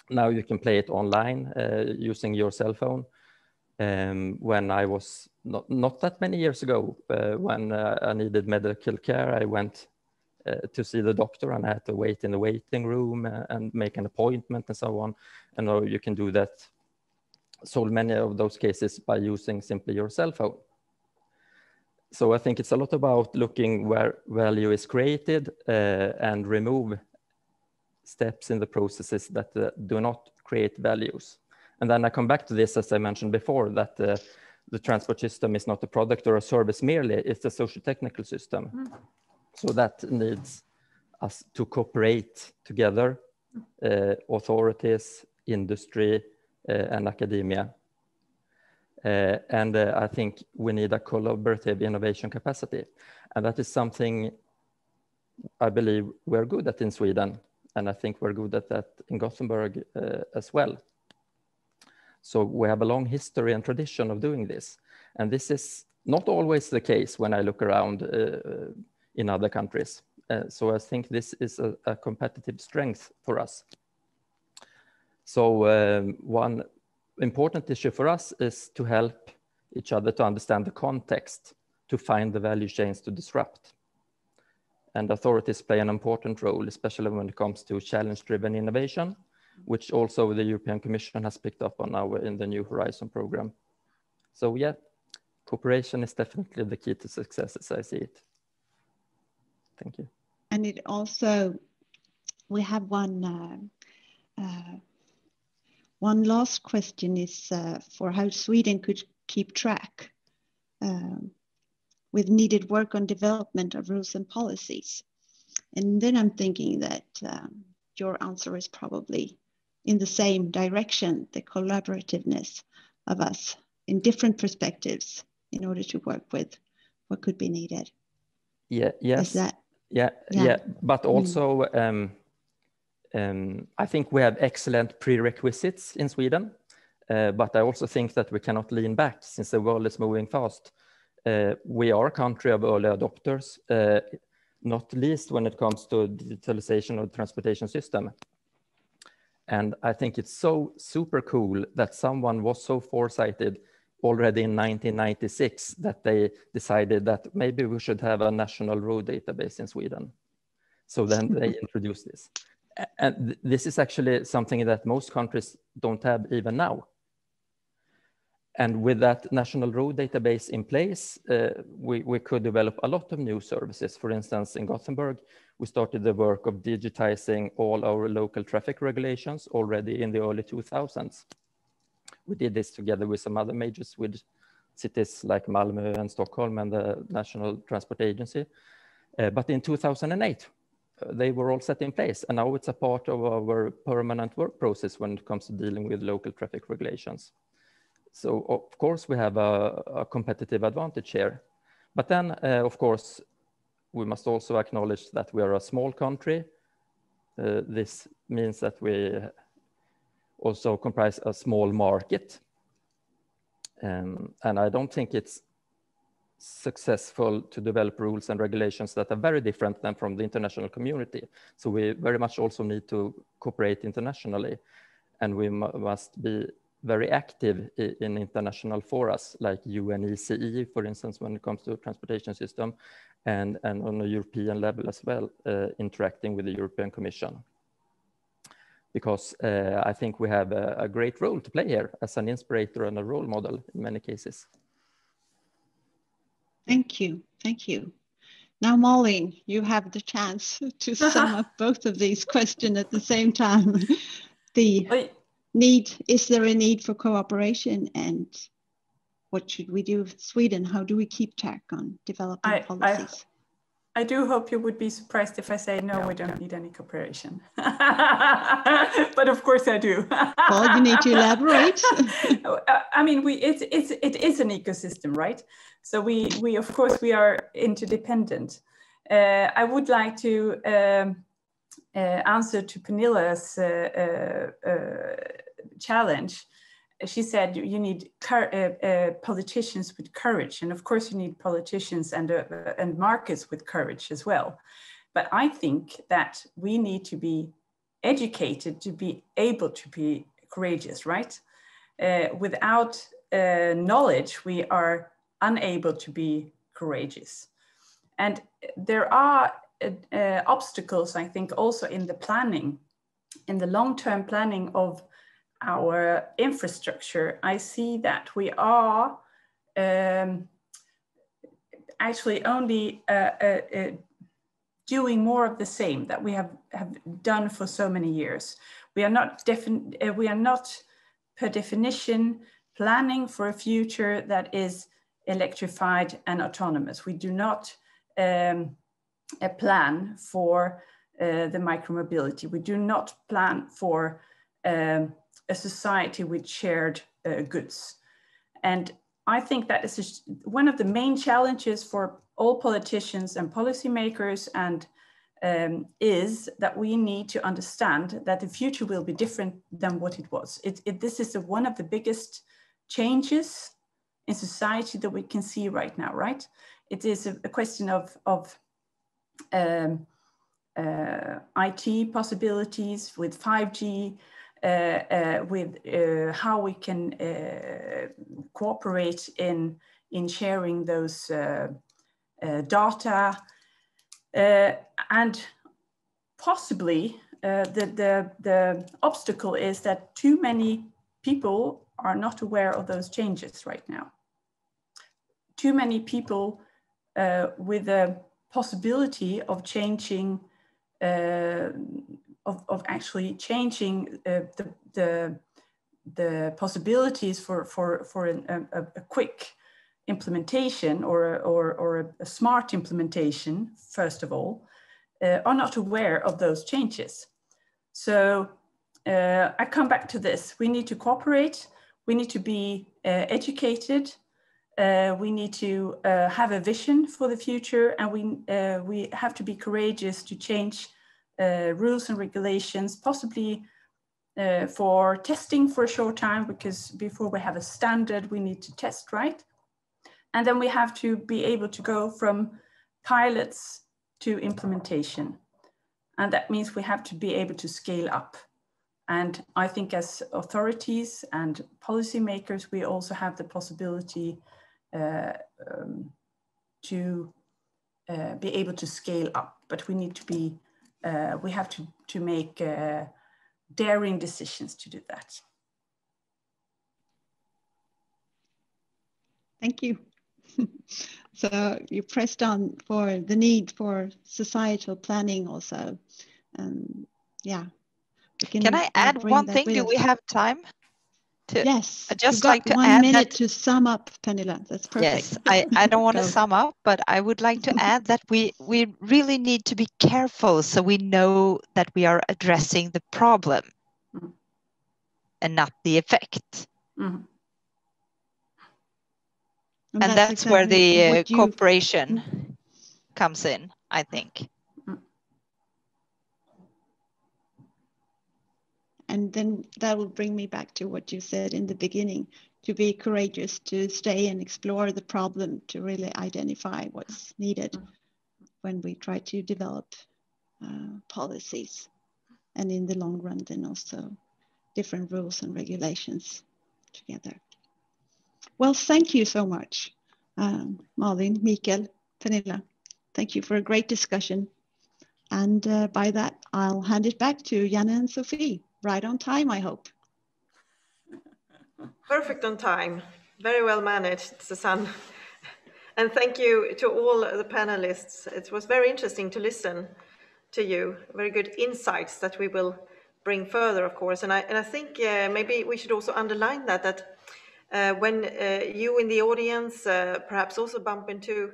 Now you can play it online using your cell phone. When I was not that many years ago, when I needed medical care, I went to see the doctor and I had to wait in the waiting room and make an appointment and so on. And now you can do that. Solve many of those cases by using simply your cell phone. So I think it's a lot about looking where value is created and remove steps in the processes that do not create values. And then I come back to this, as I mentioned before, that the transport system is not a product or a service merely, it's a socio-technical system. Mm. So that needs us to cooperate together, authorities, industry, and academia. And I think we need a collaborative innovation capacity. And that is something I believe we're good at in Sweden. And I think we're good at that in Gothenburg as well. So we have a long history and tradition of doing this. And this is not always the case when I look around in other countries. So I think this is a competitive strength for us. So one important issue for us is to help each other to understand the context, to find the value chains to disrupt. And authorities play an important role, especially when it comes to challenge-driven innovation, which also the European Commission has picked up on now in the new Horizon program. So yeah, cooperation is definitely the key to success as I see it. Thank you. And it also, we have one last question is for how Sweden could keep track with needed work on development of rules and policies. And then I'm thinking that your answer is probably in the same direction, the collaborativeness of us in different perspectives in order to work with what could be needed. Yeah, yes. Is that? Yeah. But also, I think we have excellent prerequisites in Sweden, but I also think that we cannot lean back since the world is moving fast. We are a country of early adopters, not least when it comes to digitalization of the transportation system. And I think it's so super cool that someone was so foresighted already in 1996 that they decided that maybe we should have a national road database in Sweden. So then they introduced this. And this is actually something that most countries don't have even now. And with that national road database in place, we could develop a lot of new services. For instance, in Gothenburg, we started the work of digitizing all our local traffic regulations already in the early 2000s. We did this together with some other major Swedish cities like Malmö and Stockholm and the National Transport Agency. But in 2008, they were all set in place. And now it's a part of our permanent work process when it comes to dealing with local traffic regulations. So of course we have a competitive advantage here. But then of course, we must also acknowledge that we are a small country. This means that we also comprise a small market. And I don't think it's successful to develop rules and regulations that are very different than from the international community. So we very much also need to cooperate internationally. And we must be very active in international forums like UNECE, for instance, when it comes to transportation system, and on a European level as well, interacting with the European Commission. Because I think we have a great role to play here as an inspirator and a role model in many cases. Thank you. Thank you. Now, Malin, you have the chance to sum up both of these questions at the same time. Is there a need for cooperation, and what should we do in Sweden? How do we keep track on developing policies? I do hope you would be surprised if I say, no, we don't need any cooperation. But of course I do. Well, you need to elaborate. I mean, it is an ecosystem, right? So we of course, we are interdependent. I would like to answer to Pernilla's challenge. She said you need politicians with courage, and of course you need politicians and markets with courage as well. But I think that we need to be educated to be able to be courageous, right? Without knowledge, we are unable to be courageous. And there are obstacles, I think, also in the planning, in the long-term planning of our infrastructure. I see that we are actually only doing more of the same that we have done for so many years. We are not per definition planning for a future that is electrified and autonomous. We do not plan for the micromobility. We do not plan for a society with shared goods. And I think that is one of the main challenges for all politicians and policymakers, and is that we need to understand that the future will be different than what it was. This is one of the biggest changes in society that we can see right now, right? It is a question of IT possibilities with 5G, with how we can cooperate in sharing those data, and possibly the obstacle is that too many people are not aware of those changes right now. Too many people with a possibility of changing, of actually changing the possibilities for a quick implementation or a smart implementation, first of all, are not aware of those changes. So I come back to this. We need to cooperate. We need to be educated. We need to have a vision for the future, and we have to be courageous to change rules and regulations, possibly for testing for a short time, because before we have a standard, we need to test, right? And then we have to be able to go from pilots to implementation. And that means we have to be able to scale up. And I think as authorities and policymakers, we also have the possibility to be able to scale up, but we need to be, we have to make daring decisions to do that. Thank you. So you pressed on for the need for societal planning also. Yeah. Can I add one thing? Do we have time? Yes. I just like like to 1 add minute that, to sum up, Pernilla. That's perfect. Yes, I don't want to sum up, but I would like to add that we really need to be careful so we know that we are addressing the problem and not the effect. Mm-hmm. And that's exactly where the what you- cooperation comes in, I think. And then that will bring me back to what you said in the beginning, to be courageous, to stay and explore the problem, to really identify what's needed when we try to develop policies. And in the long run, then also different rules and regulations together. Well, thank you so much, Malin, Mikael, Pernilla. Thank you for a great discussion. And by that, I'll hand it back to Janne and Sofie. Right on time, I hope. Perfect on time. Very well managed, Susanne. And thank you to all the panelists. It was very interesting to listen to you. Very good insights that we will bring further, of course. And I think maybe we should also underline that when you in the audience perhaps also bump into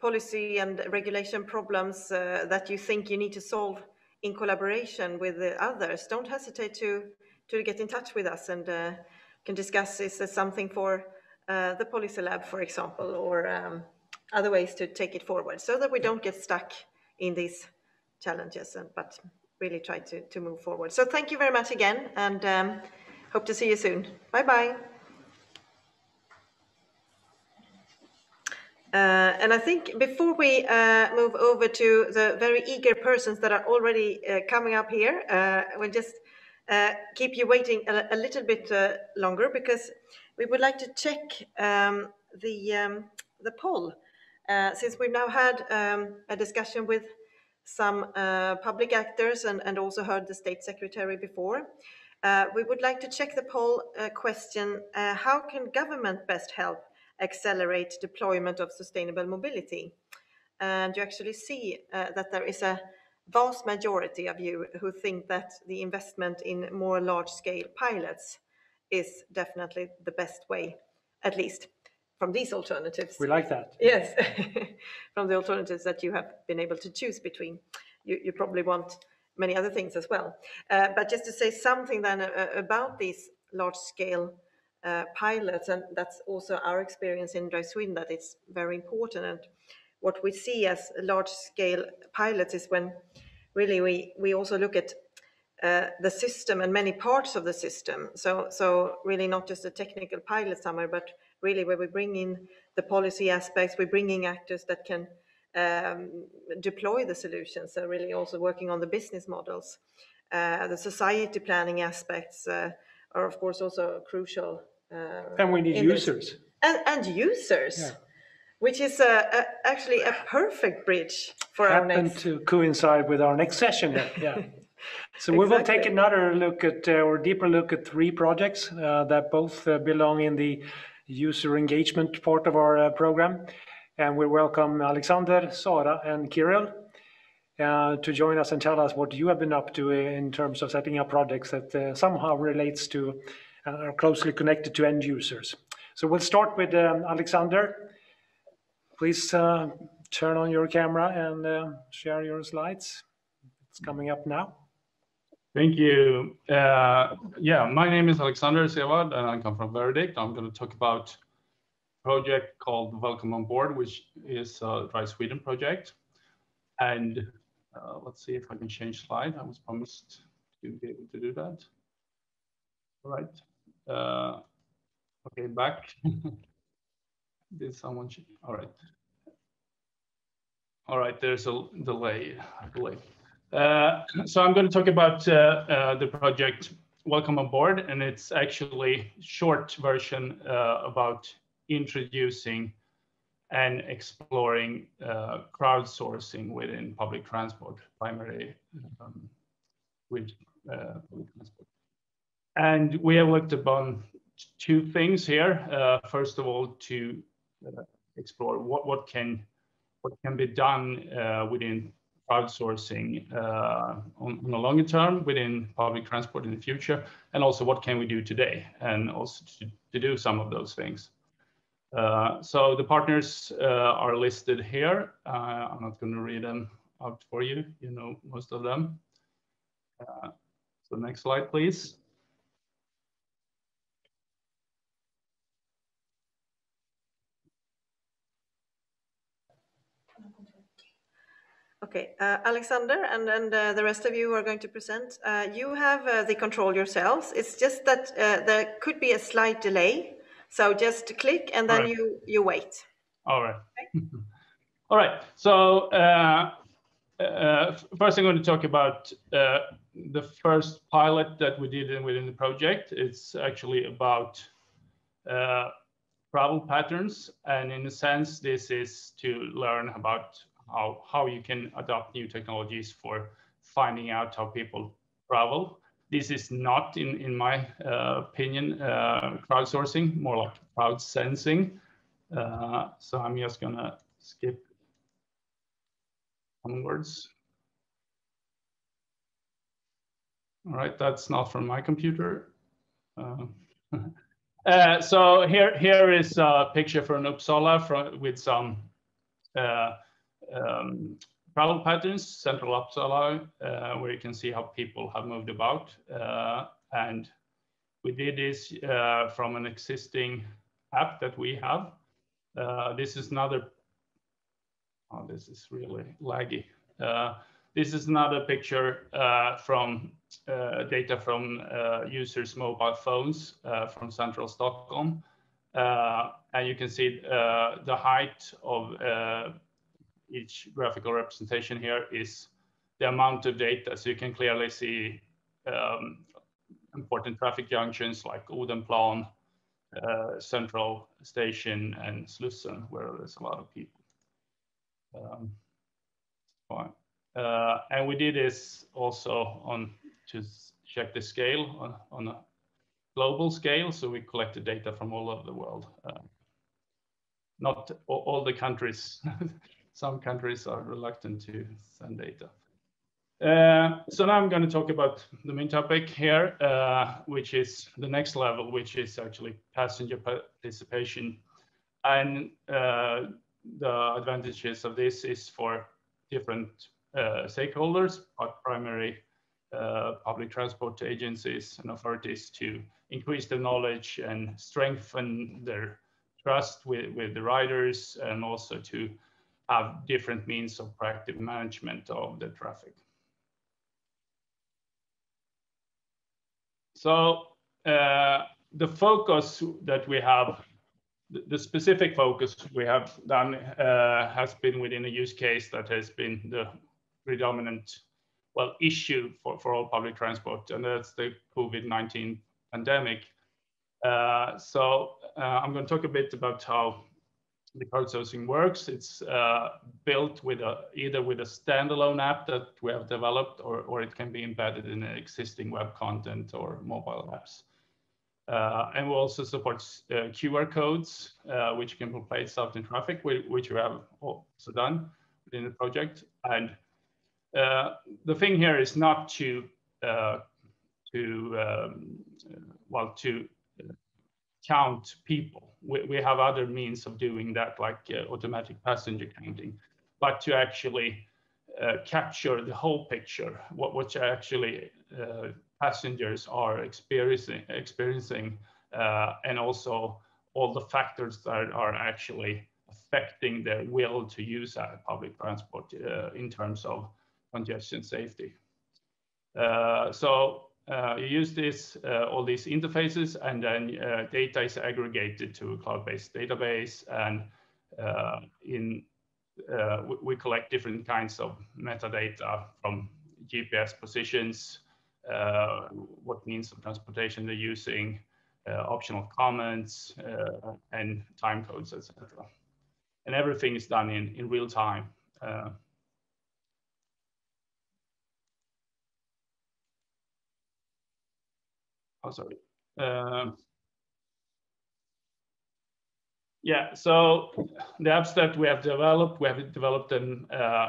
policy and regulation problems that you think you need to solve in collaboration with the others, don't hesitate to get in touch with us and can discuss is there something for the policy lab, for example, or other ways to take it forward so that we don't get stuck in these challenges, but really try to move forward. So thank you very much again, and hope to see you soon. Bye-bye. And I think before we move over to the very eager persons that are already coming up here, we'll just keep you waiting a little bit longer, because we would like to check the poll. Since we've now had a discussion with some public actors and also heard the State Secretary before, we would like to check the poll question, how can government best help accelerate deployment of sustainable mobility? And you actually see that there is a vast majority of you who think that the investment in more large-scale pilots is definitely the best way, at least from these alternatives. We like that. Yes, from the alternatives that you have been able to choose between. You probably want many other things as well. But just to say something then about these large-scale pilots, and that's also our experience in Drive Sweden, that it's very important. And what we see as large-scale pilots is when really we also look at the system and many parts of the system. So really not just a technical pilot somewhere, but really where we bring in the policy aspects, we bring in actors that can deploy the solutions, so really also working on the business models. The society planning aspects are of course also crucial. And we need users. And users, yeah. Which is actually a perfect bridge for our next. To coincide with our next session here. Yeah. So we will take another look at, or deeper look at 3 projects that both belong in the user engagement part of our program. And we welcome Alexander, Sara, and Kirill to join us and tell us what you have been up to in terms of setting up projects that somehow relates to, are closely connected to end users. So we'll start with Alexander. Please turn on your camera and share your slides. It's coming up now. Thank you. Yeah, my name is Alexander Sevad and I come from Fairtiq. I'm going to talk about a project called Welcome on Board, which is a Drive Sweden project. And let's see if I can change slide. I was promised to be able to do that. All right. Okay, back. Did someone? All right. All right, there's a delay. So I'm going to talk about the project Welcome on Board, and it's actually a short version about introducing and exploring crowdsourcing within public transport, primarily with public transport. And we have looked upon 2 things here. First of all, to explore what can be done within crowdsourcing on the longer term within public transport in the future, and also what can we do today, and also to do some of those things. So the partners are listed here. I'm not going to read them out for you. You know most of them. So next slide, please. Okay, Alexander, and then the rest of you are going to present. You have the control yourselves. It's just that there could be a slight delay. So just click and then you wait. All right. Okay. All right. So first I'm going to talk about the first pilot that we did within the project. It's actually about travel patterns. And in a sense, this is to learn about how you can adopt new technologies for finding out how people travel. This is not, in my opinion, crowdsourcing, more like crowd sensing. So I'm just gonna skip onwards. All right, that's not from my computer. So here is a picture from Uppsala with some travel patterns, central Uppsala, where you can see how people have moved about. And we did this from an existing app that we have. This is another, oh, this is really laggy. This is another picture from data from users' mobile phones from central Stockholm. And you can see the height of each graphical representation here is the amount of data. So you can clearly see important traffic junctions like Odenplan, Central Station, and Slussen, where there's a lot of people. And we did this also to check the scale on a global scale. So we collected data from all over the world. Not all the countries. Some countries are reluctant to send data. So now I'm going to talk about the main topic here, which is the next level, which is actually passenger participation. And the advantages of this is for different stakeholders, but primarily public transport agencies and authorities to increase their knowledge and strengthen their trust with the riders, and also to have different means of proactive management of the traffic. So the focus that we have the specific focus we have done has been within a use case that has been the predominant issue for all public transport, and that's the COVID-19 pandemic. So I'm going to talk a bit about how the crowdsourcing works. It's built with either with a standalone app that we have developed, or it can be embedded in existing web content or mobile apps. And we also support QR codes, which can be placed out in traffic, which we have also done within the project. And the thing here is not to count people. We have other means of doing that, like automatic passenger counting, but to actually capture the whole picture, what actually passengers are experiencing, and also all the factors that are actually affecting their will to use public transport in terms of congestion safety. So you use all these interfaces, and then data is aggregated to a cloud-based database, and we collect different kinds of metadata from GPS positions, what means of transportation they're using, optional comments, and time codes, etc. And everything is done in real time. Yeah, so the apps that we have developed them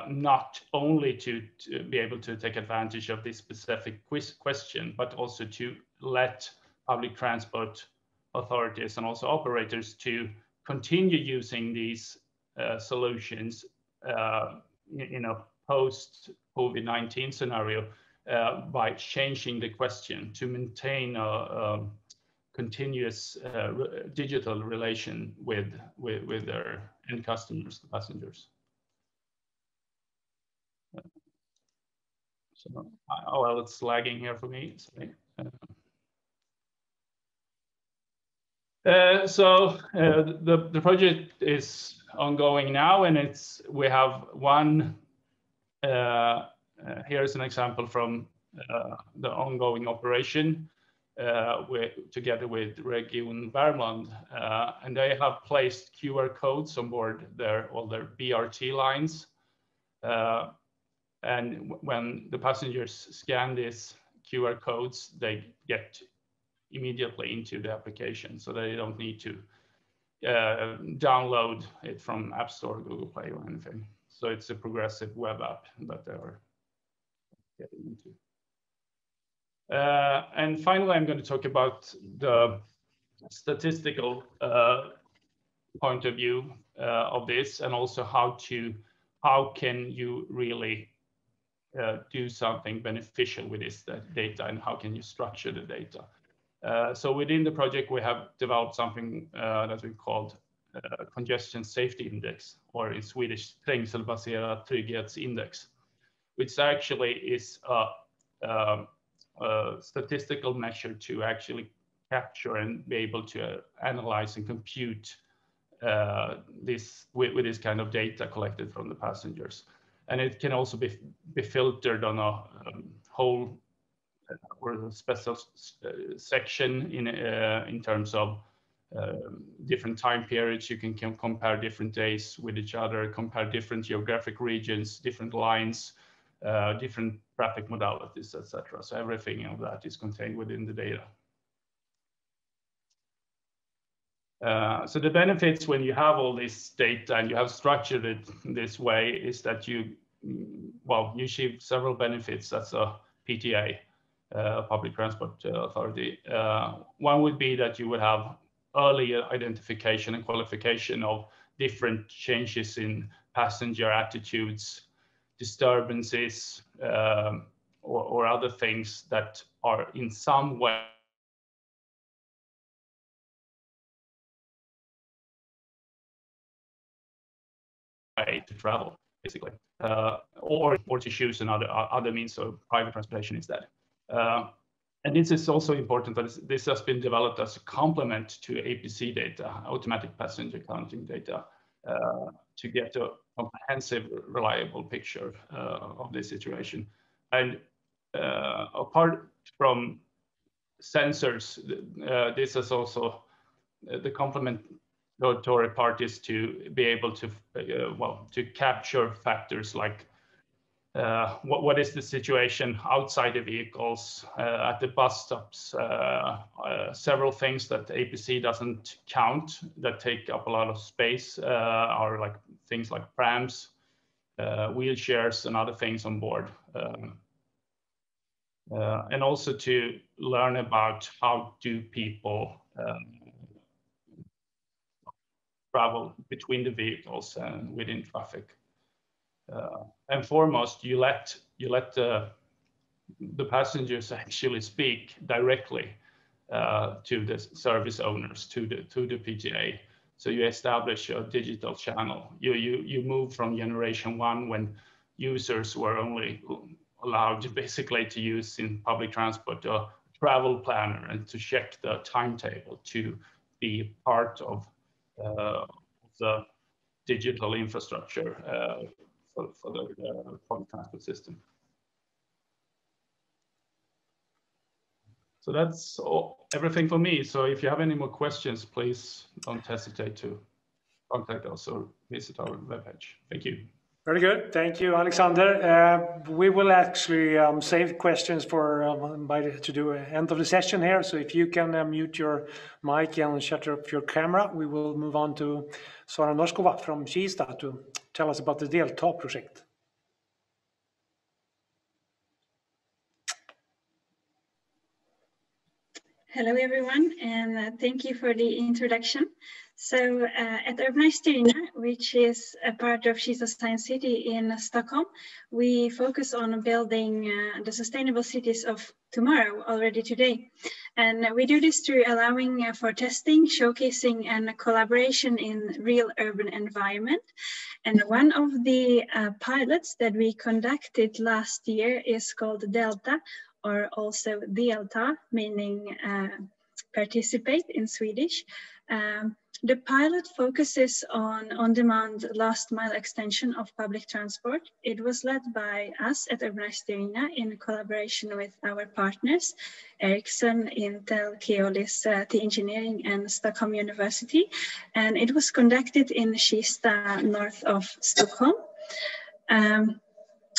not only to be able to take advantage of this specific question, but also to let public transport authorities and also operators to continue using these solutions in a post-COVID-19 scenario by changing the question to maintain a continuous digital relation with their end customers, the passengers. So, well, it's lagging here for me. Sorry. So the project is ongoing now, and we have one. Here's an example from the ongoing operation. Together with Region Värmland, and they have placed QR codes on board all their BRT lines. And when the passengers scan these QR codes, they get immediately into the application, so they don't need to download it from App Store, Google Play, or anything. So it's a progressive web app that they are getting into. And finally, I'm going to talk about the statistical point of view of this, and also how can you really do something beneficial with this data, and how can you structure the data. So within the project, we have developed something that we called congestion safety index, or in Swedish trängselbaserat trygghetsindex, which actually is a statistical measure to actually capture and be able to analyze and compute this with this kind of data collected from the passengers. And it can also be filtered on a whole or a special section in terms of different time periods. You can compare different days with each other, compare different geographic regions, different lines, different traffic modalities, etc. So everything of that is contained within the data. So the benefits when you have all this data and you have structured it this way is that you achieve several benefits as a PTA, public transport authority. One would be that you would have early identification and qualification of different changes in passenger attitudes, disturbances, or other things that are in some way to travel, basically, or to choose another means of private transportation instead. And this is also important that this has been developed as a complement to APC data, automatic passenger counting data, to get a comprehensive, reliable picture of the situation. And apart from sensors, this is also the complementary part is to be able to, to capture factors like what is the situation outside the vehicles, at the bus stops, several things that APC doesn't count that take up a lot of space are like things like prams, wheelchairs and other things on board. And also to learn about how do people travel between the vehicles and within traffic. And foremost, you let the passengers actually speak directly to the service owners, to the PTA. So you establish a digital channel. You move from generation 1 when users were only allowed basically to use in public transport a travel planner and to check the timetable, to be part of the digital infrastructure for the public transport system. So that's everything for me. So if you have any more questions, please don't hesitate to contact us or visit our webpage. Thank you. Very good. Thank you, Alexander. We will actually save questions for to do an end of the session here. So if you can mute your mic and shut off your camera, we will move on to Sara Norskova from Kista to tell us about the Delta project. Hello, everyone, and thank you for the introduction. So at Urbanized, which is a part of Kista Science City in Stockholm, we focus on building the sustainable cities of tomorrow already today. And we do this through allowing for testing, showcasing, and collaboration in real urban environment. And one of the pilots that we conducted last year is called Delta, or also Delta, meaning participate in Swedish. The pilot focuses on on-demand last mile extension of public transport. It was led by us at Urbanized in collaboration with our partners, Ericsson, Intel, Keolis, the Engineering, and Stockholm University. And it was conducted in Kista, north of Stockholm.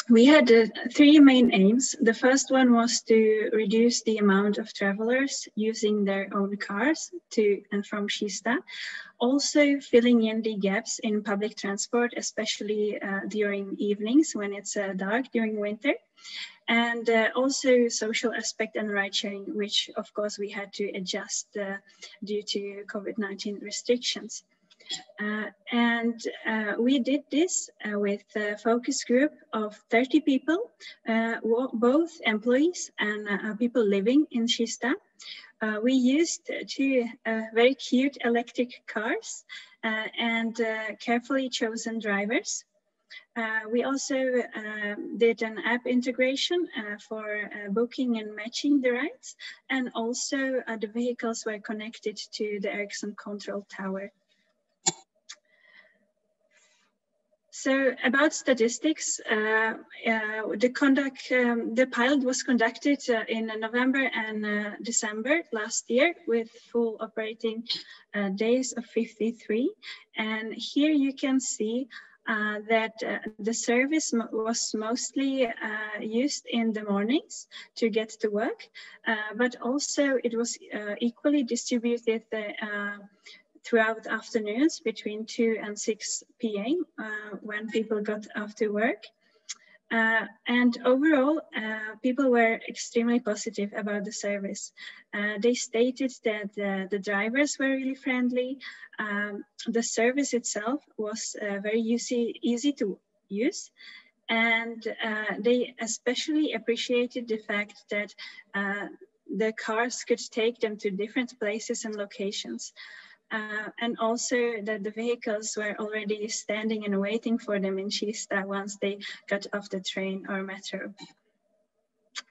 We had 3 main aims. The first one was to reduce the amount of travelers using their own cars to and from Kista. Also filling in the gaps in public transport, especially during evenings when it's dark during winter. And also social aspect and ride sharing, which of course we had to adjust due to COVID-19 restrictions. We did this with a focus group of 30 people, both employees and people living in Kista. We used 2 very cute electric cars and carefully chosen drivers. We also did an app integration for booking and matching the rides, and also the vehicles were connected to the Ericsson control tower. So about statistics, the pilot was conducted in November and December last year with full operating days of 53. And here you can see that the service was mostly used in the mornings to get to work, but also it was equally distributed throughout afternoons between 2 and 6 p.m. When people got after work. And overall, people were extremely positive about the service. They stated that the drivers were really friendly. The service itself was very easy to use. And they especially appreciated the fact that the cars could take them to different places and locations. And also that the vehicles were already standing and waiting for them in Kista once they got off the train or metro.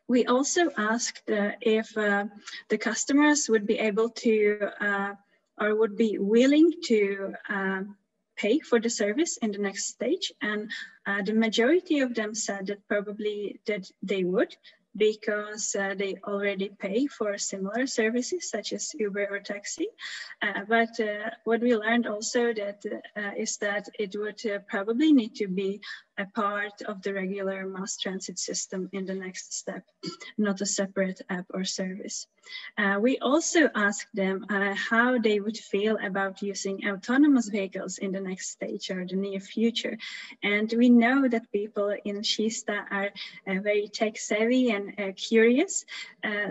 We also asked if the customers would be able to or would be willing to pay for the service in the next stage, and the majority of them said that probably that they would, because they already pay for similar services such as Uber or taxi. But what we learned also that is that it would probably need to be a part of the regular mass transit system in the next step, not a separate app or service. We also asked them how they would feel about using autonomous vehicles in the next stage or the near future. And we know that people in Kista are very tech savvy and curious.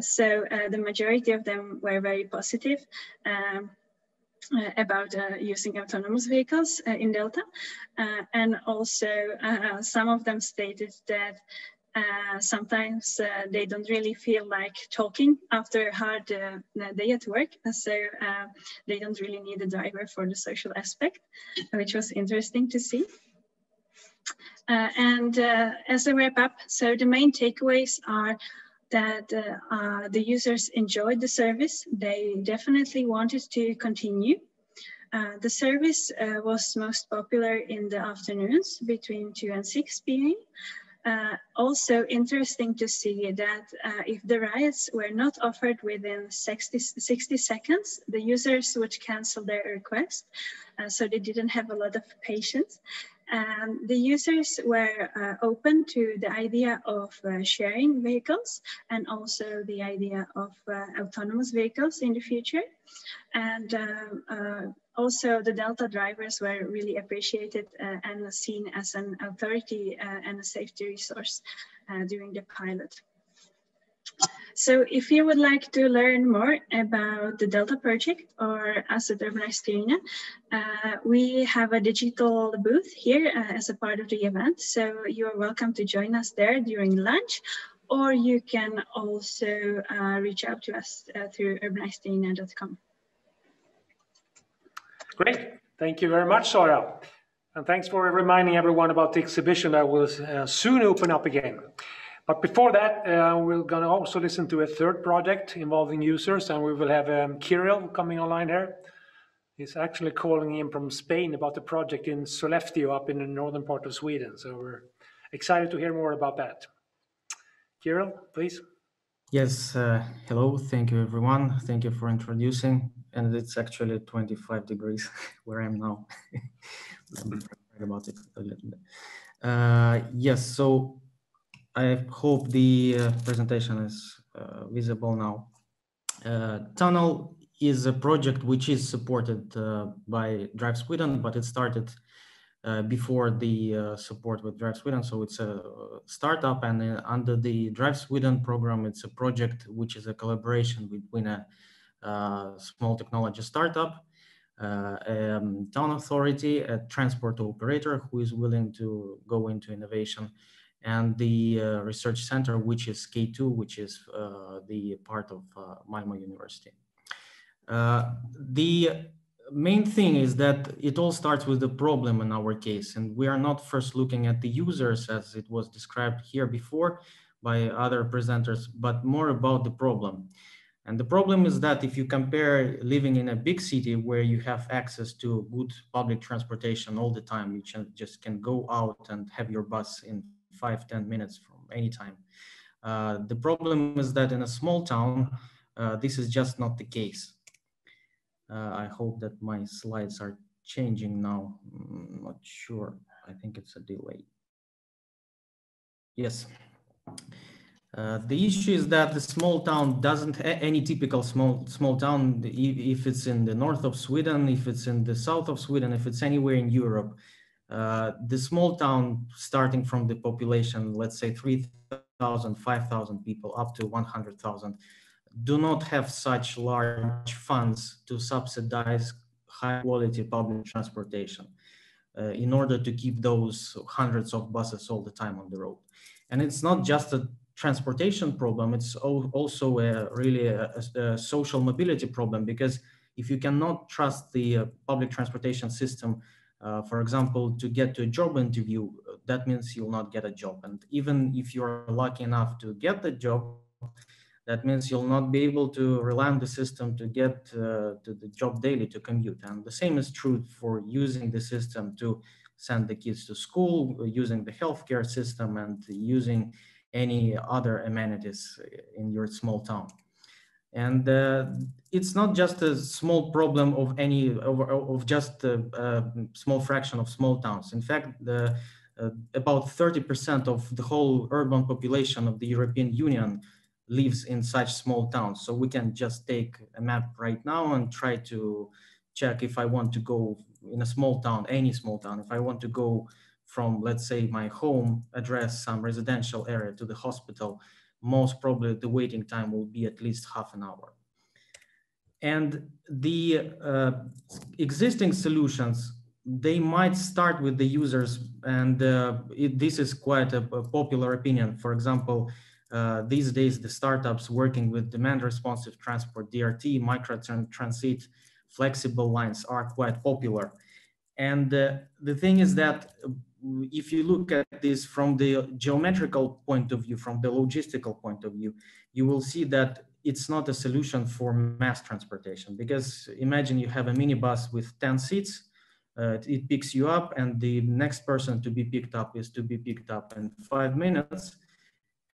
So the majority of them were very positive about using autonomous vehicles in Delta. And also some of them stated that sometimes they don't really feel like talking after a hard day at work, so they don't really need a driver for the social aspect, which was interesting to see. And as a wrap up, so the main takeaways are that the users enjoyed the service. They definitely wanted to continue. The service was most popular in the afternoons between 2 and 6 p.m. Also interesting to see that if the rides were not offered within 60 seconds, the users would cancel their request. So they didn't have a lot of patience. The users were open to the idea of sharing vehicles and also the idea of autonomous vehicles in the future. And also the Delta drivers were really appreciated and seen as an authority and a safety resource during the pilot. So if you would like to learn more about the Delta project or us at Vennersten, we have a digital booth here as a part of the event. So you're welcome to join us there during lunch, or you can also reach out to us through vennersten.com. Great, thank you very much, Sara. And thanks for reminding everyone about the exhibition that will soon open up again. But before that, we're going to also listen to a third project involving users, and we will have Kirill coming online here. He's actually calling in from Spain about the project in Sollefteå up in the northern part of Sweden. So we're excited to hear more about that. Kirill, please. Yes, hello, thank you everyone. Thank you for introducing. And it's actually 25 degrees where I'm now. I'm afraid about it a little bit. Yes, so I hope the presentation is visible now. Tunnel is a project which is supported by Drive Sweden, but it started before the support with Drive Sweden. So it's a startup, and under the Drive Sweden program, it's a project which is a collaboration between a small technology startup, town authority, a transport operator who is willing to go into innovation, and the research center, which is K2, which is the part of Malmö University. The main thing is that it all starts with the problem in our case, and we are not first looking at the users as it was described here before by other presenters, but more about the problem. And the problem is that if you compare living in a big city where you have access to good public transportation all the time, you just can go out and have your bus in 5-10 minutes from any time. The problem is that in a small town, this is just not the case. I hope that my slides are changing now. I'm not sure. I think it's a delay. Yes. The issue is that the small town doesn't any typical small town, if it's in the north of Sweden, if it's in the south of Sweden, if it's anywhere in Europe, the small town starting from the population, let's say 3,000, 5,000 people up to 100,000, do not have such large funds to subsidize high quality public transportation in order to keep those hundreds of buses all the time on the road. And it's not just a transportation problem, it's also a social mobility problem, because if you cannot trust the public transportation system, for example, to get to a job interview, that means you'll not get a job. And even if you're lucky enough to get the job, that means you'll not be able to rely on the system to get to the job daily to commute. And the same is true for using the system to send the kids to school, using the healthcare system, and using any other amenities in your small town. And it's not just a small problem of just a small fraction of small towns. In fact, about 30% of the whole urban population of the European Union lives in such small towns. So we can just take a map right now and try to check if I want to go in a small town, any small town, if I want to go from, let's say, my home address, some residential area to the hospital, most probably the waiting time will be at least half an hour. And the existing solutions, they might start with the users, and this is quite a popular opinion. For example, these days, the startups working with demand responsive transport, DRT, microtransit, flexible lines are quite popular. And the thing is that if you look at this from the geometrical point of view, from the logistical point of view, you will see that it's not a solution for mass transportation, because imagine you have a minibus with 10 seats, it picks you up, and the next person to be picked up is to be picked up in 5 minutes.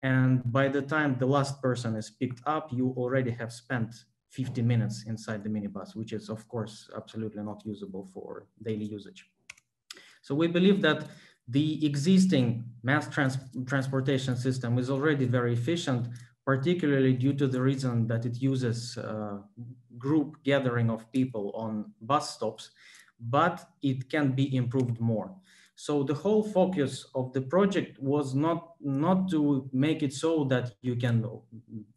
And by the time the last person is picked up, you already have spent 50 minutes inside the minibus, which is, of course, absolutely not usable for daily usage. So we believe that the existing mass transportation system is already very efficient, particularly due to the reason that it uses group gathering of people on bus stops, but it can be improved more. So the whole focus of the project was not to make it so that you can,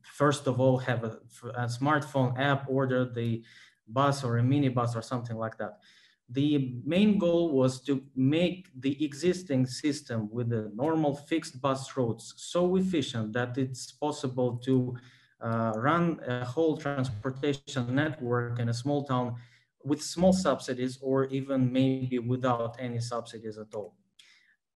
first of all, have a smartphone app, order the bus or a minibus or something like that. The main goal was to make the existing system with the normal fixed bus routes so efficient that it's possible to run a whole transportation network in a small town with small subsidies, or even maybe without any subsidies at all.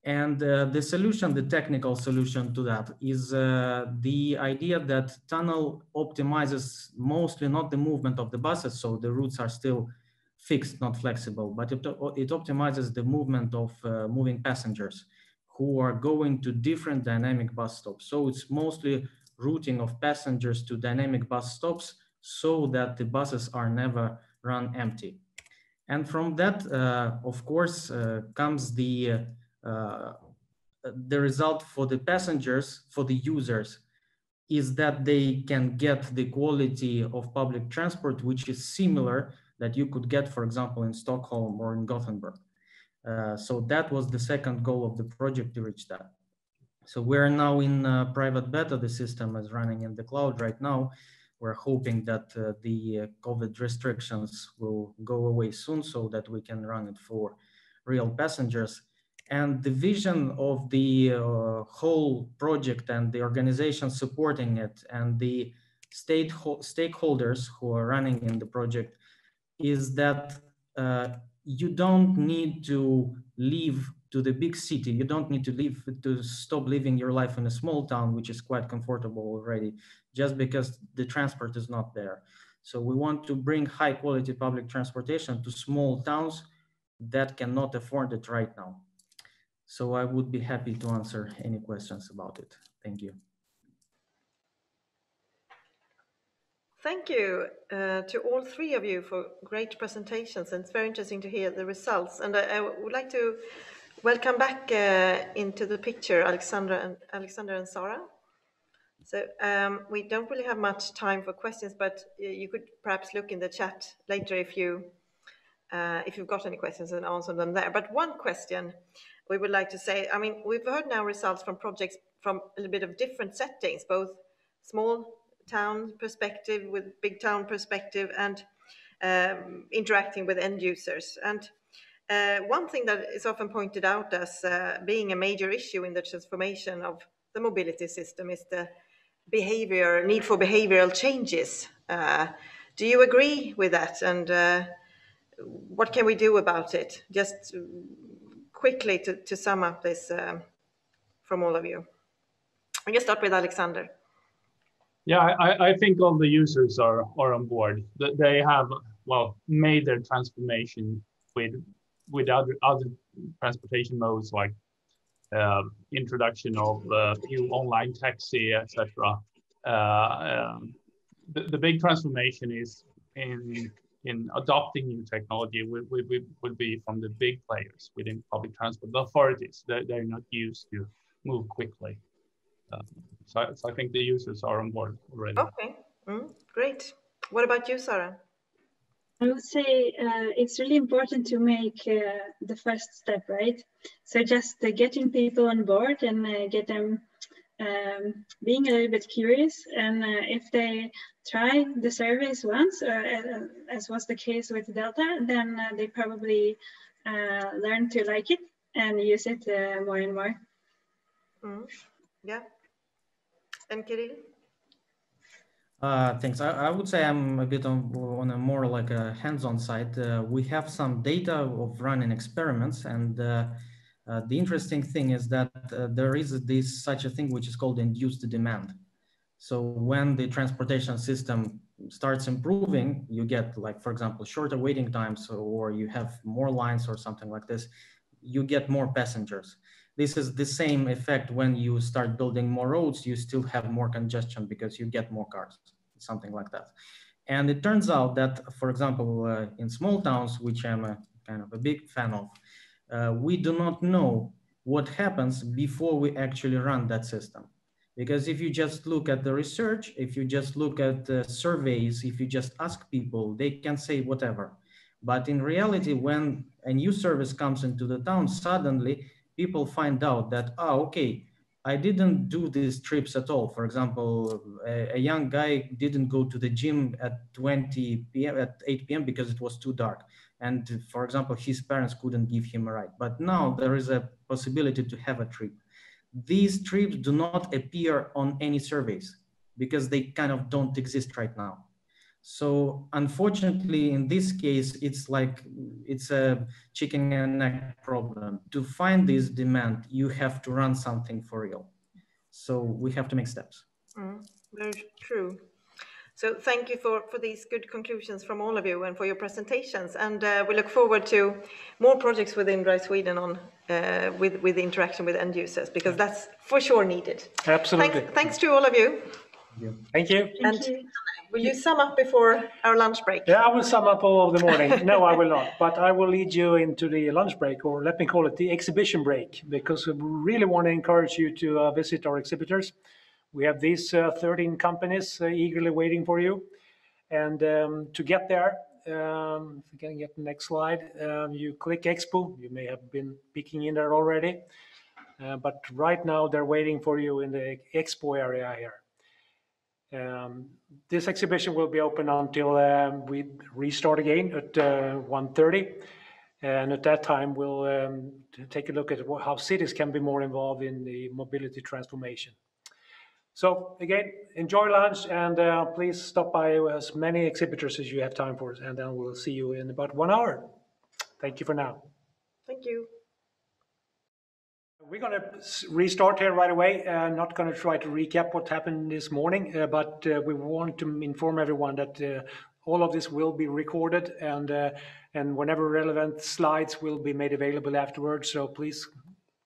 And the solution, the technical solution to that, is the idea that tunnel optimizes mostly not the movement of the buses, so the routes are still fixed, not flexible, but it optimizes the movement of moving passengers who are going to different dynamic bus stops. So it's mostly routing of passengers to dynamic bus stops so that the buses are never run empty. And from that, of course, comes the result for the passengers, for the users, is that they can get the quality of public transport, which is similar that you could get, for example, in Stockholm or in Gothenburg. So that was the second goal of the project, to reach that. So we're now in private beta. The system is running in the cloud right now. We're hoping that the COVID restrictions will go away soon so that we can run it for real passengers. And the vision of the whole project and the organization supporting it and the stakeholders who are running in the project is that you don't need to leave to the big city. You don't need to stop living your life in a small town, which is quite comfortable already, just because the transport is not there. So we want to bring high quality public transportation to small towns that cannot afford it right now. So I would be happy to answer any questions about it. Thank you. Thank you to all three of you for great presentations, and it's very interesting to hear the results. And I would like to welcome back into the picture Alexander and Sarah. So we don't really have much time for questions, but you could perhaps look in the chat later if you've got any questions and answer them there. But one question we would like to say, I mean, we've heard now results from projects from a little bit of different settings, both small town perspective with big town perspective and interacting with end users. And one thing that is often pointed out as being a major issue in the transformation of the mobility system is the need for behavioral changes. Do you agree with that? And what can we do about it? Just quickly to sum up this from all of you. I'm going to start with Alexander. Yeah, I think all the users are on board. They have, well, made their transformation with other transportation modes, like introduction of new online taxi, etc. The big transformation is in adopting new technology will be from the big players within public transport, the authorities. They're not used to move quickly. So I think the users are on board already. Okay, great. What about you, Sarah? I would say it's really important to make the first step, right? So just getting people on board and get them being a little bit curious. And if they try the service once, as was the case with Delta, then they probably learn to like it and use it more and more. Yeah. And Kirill? Thanks. I would say I'm a bit on a more like a hands-on side. We have some data of running experiments, and the interesting thing is that there is such a thing which is called induced demand. So when the transportation system starts improving, you get, like, for example, shorter waiting times, or you have more lines or something like this, you get more passengers. This is the same effect when you start building more roads, you still have more congestion because you get more cars, something like that. And it turns out that, for example, in small towns, which I'm kind of a big fan of, we do not know what happens before we actually run that system. Because if you just look at the research, if you just look at the surveys, if you just ask people, they can say whatever. But in reality, when a new service comes into the town, suddenly people find out that, okay, I didn't do these trips at all. For example, a young guy didn't go to the gym at 20 p.m. at 8 p.m. because it was too dark. And for example, his parents couldn't give him a ride. But now there is a possibility to have a trip. These trips do not appear on any surveys because they kind of don't exist right now. So unfortunately, in this case, it's a chicken and egg problem. To find this demand, you have to run something for real. So we have to make steps. Very true. So thank you for these good conclusions from all of you and for your presentations. And we look forward to more projects within Drive Sweden on with interaction with end users, because that's for sure needed. Absolutely. Thanks to all of you. Thank you. And will you sum up before our lunch break? Yeah, I will sum up all of the morning. No, I will not. But I will lead you into the lunch break, or let me call it the exhibition break, because we really want to encourage you to visit our exhibitors. We have these 13 companies eagerly waiting for you. And to get there, if you can get the next slide, you click Expo. You may have been peeking in there already. But right now, they're waiting for you in the Expo area here. This exhibition will be open until we restart again at 1:30. And at that time, we'll take a look at how cities can be more involved in the mobility transformation. So again, enjoy lunch, and please stop by as many exhibitors as you have time for, and then we'll see you in about 1 hour. Thank you for now. Thank you. We're going to restart here right away. Not going to try to recap what happened this morning, but we want to inform everyone that all of this will be recorded, and whenever relevant slides will be made available afterwards. So please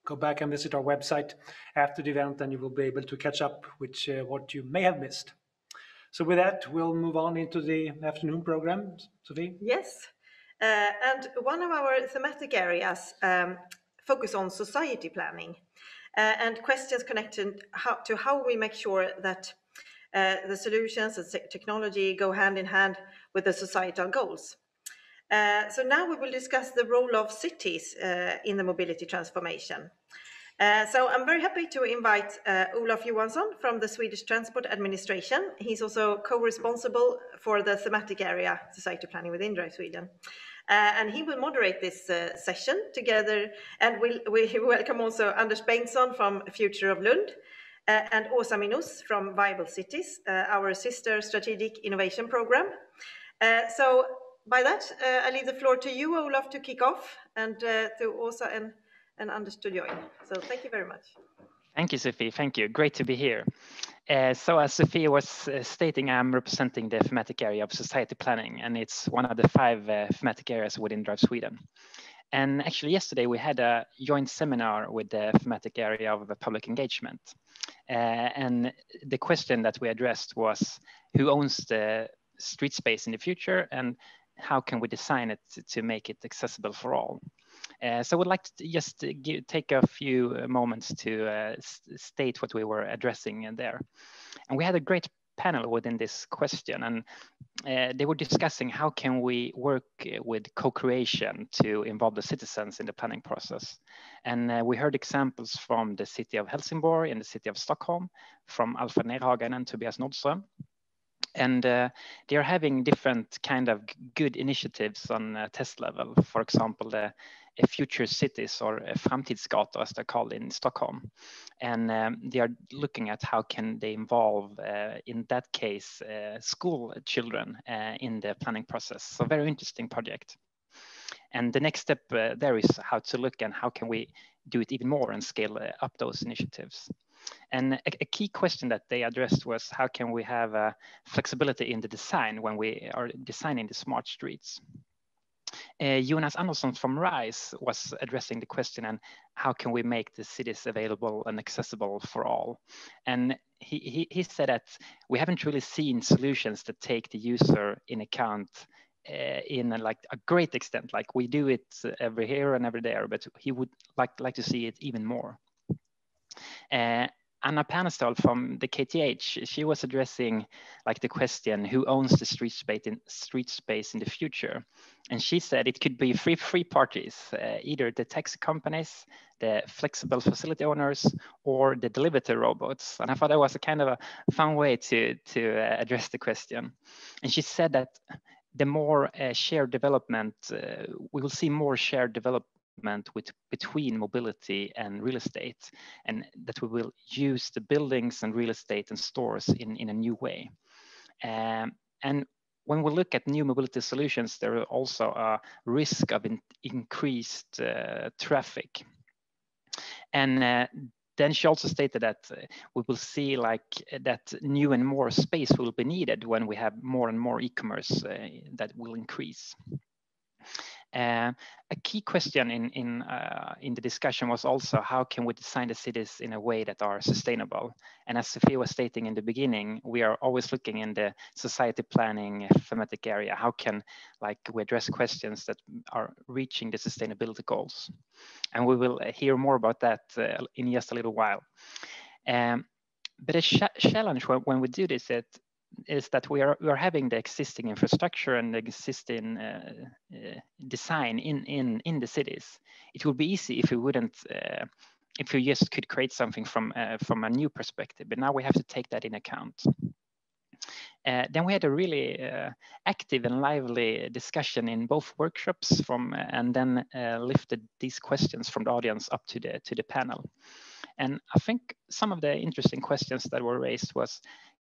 go back and visit our website after the event, and you will be able to catch up with what you may have missed. So with that, we'll move on into the afternoon program. Sofie? Yes, and one of our thematic areas focus on society planning and questions connected to how we make sure that the solutions and technology go hand in hand with the societal goals. So now we will discuss the role of cities in the mobility transformation. So I'm very happy to invite Olof Johansson from the Swedish Transport Administration. He's also co-responsible for the thematic area Society Planning within Drive Sweden. And he will moderate this session together, and we welcome also Anders Bengtsson from Future of Lund and Åsa Minus from Viable Cities, our sister strategic innovation program. So by that, I leave the floor to you, Olof, to kick off, and to Åsa and and Anders to join. So thank you very much. Thank you, Sofie. Thank you. Great to be here. So as Sofie was stating, I'm representing the thematic area of society planning, and it's one of the 5 thematic areas within Drive Sweden. And actually yesterday we had a joint seminar with the thematic area of public engagement. And the question that we addressed was, who owns the street space in the future, and how can we design it to make it accessible for all? So I would like to just take a few moments to state what we were addressing in there. And we had a great panel within this question, and they were discussing how can we work with co-creation to involve the citizens in the planning process. And we heard examples from the city of Helsingborg and the city of Stockholm, from Alfred Nerhagen and Tobias Nordström. And they are having different kind of good initiatives on test level. For example, the future cities, or framtidsgator as they're called in Stockholm. And they are looking at how can they involve, in that case, school children in the planning process. So very interesting project. And the next step there is how to look and how can we do it even more and scale up those initiatives. And a key question that they addressed was how can we have flexibility in the design when we are designing the smart streets. Jonas Andersson from RISE was addressing the question, and how can we make the cities available and accessible for all? And he said that we haven't really seen solutions that take the user in account in like a great extent. Like we do it every here and every there, but he would like to see it even more. Anna Panestal from the KTH, she was addressing like the question, who owns the street space in the future? And she said it could be three parties, either the taxi companies, the flexible facility owners, or the delivery robots. And I thought that was a kind of a fun way to address the question. And she said that the more shared development, we will see more shared development between mobility and real estate, and that we will use the buildings and real estate and stores in a new way. And when we look at new mobility solutions, there are also a risk of increased traffic. And then she also stated that we will see like that new and more space will be needed when we have more and more e-commerce that will increase. A key question in the discussion was also how can we design the cities in a way that are sustainable? And as Sofie was stating in the beginning, we are always looking in the society planning thematic area. How can we address questions that are reaching the sustainability goals? And we will hear more about that in just a little while. But a challenge when we do this is that we are having the existing infrastructure and the existing design in the cities. It would be easy if we wouldn't, if we just could create something from a new perspective, but now we have to take that in account. Then we had a really active and lively discussion in both workshops and then lifted these questions from the audience up to the panel. And I think some of the interesting questions that were raised was,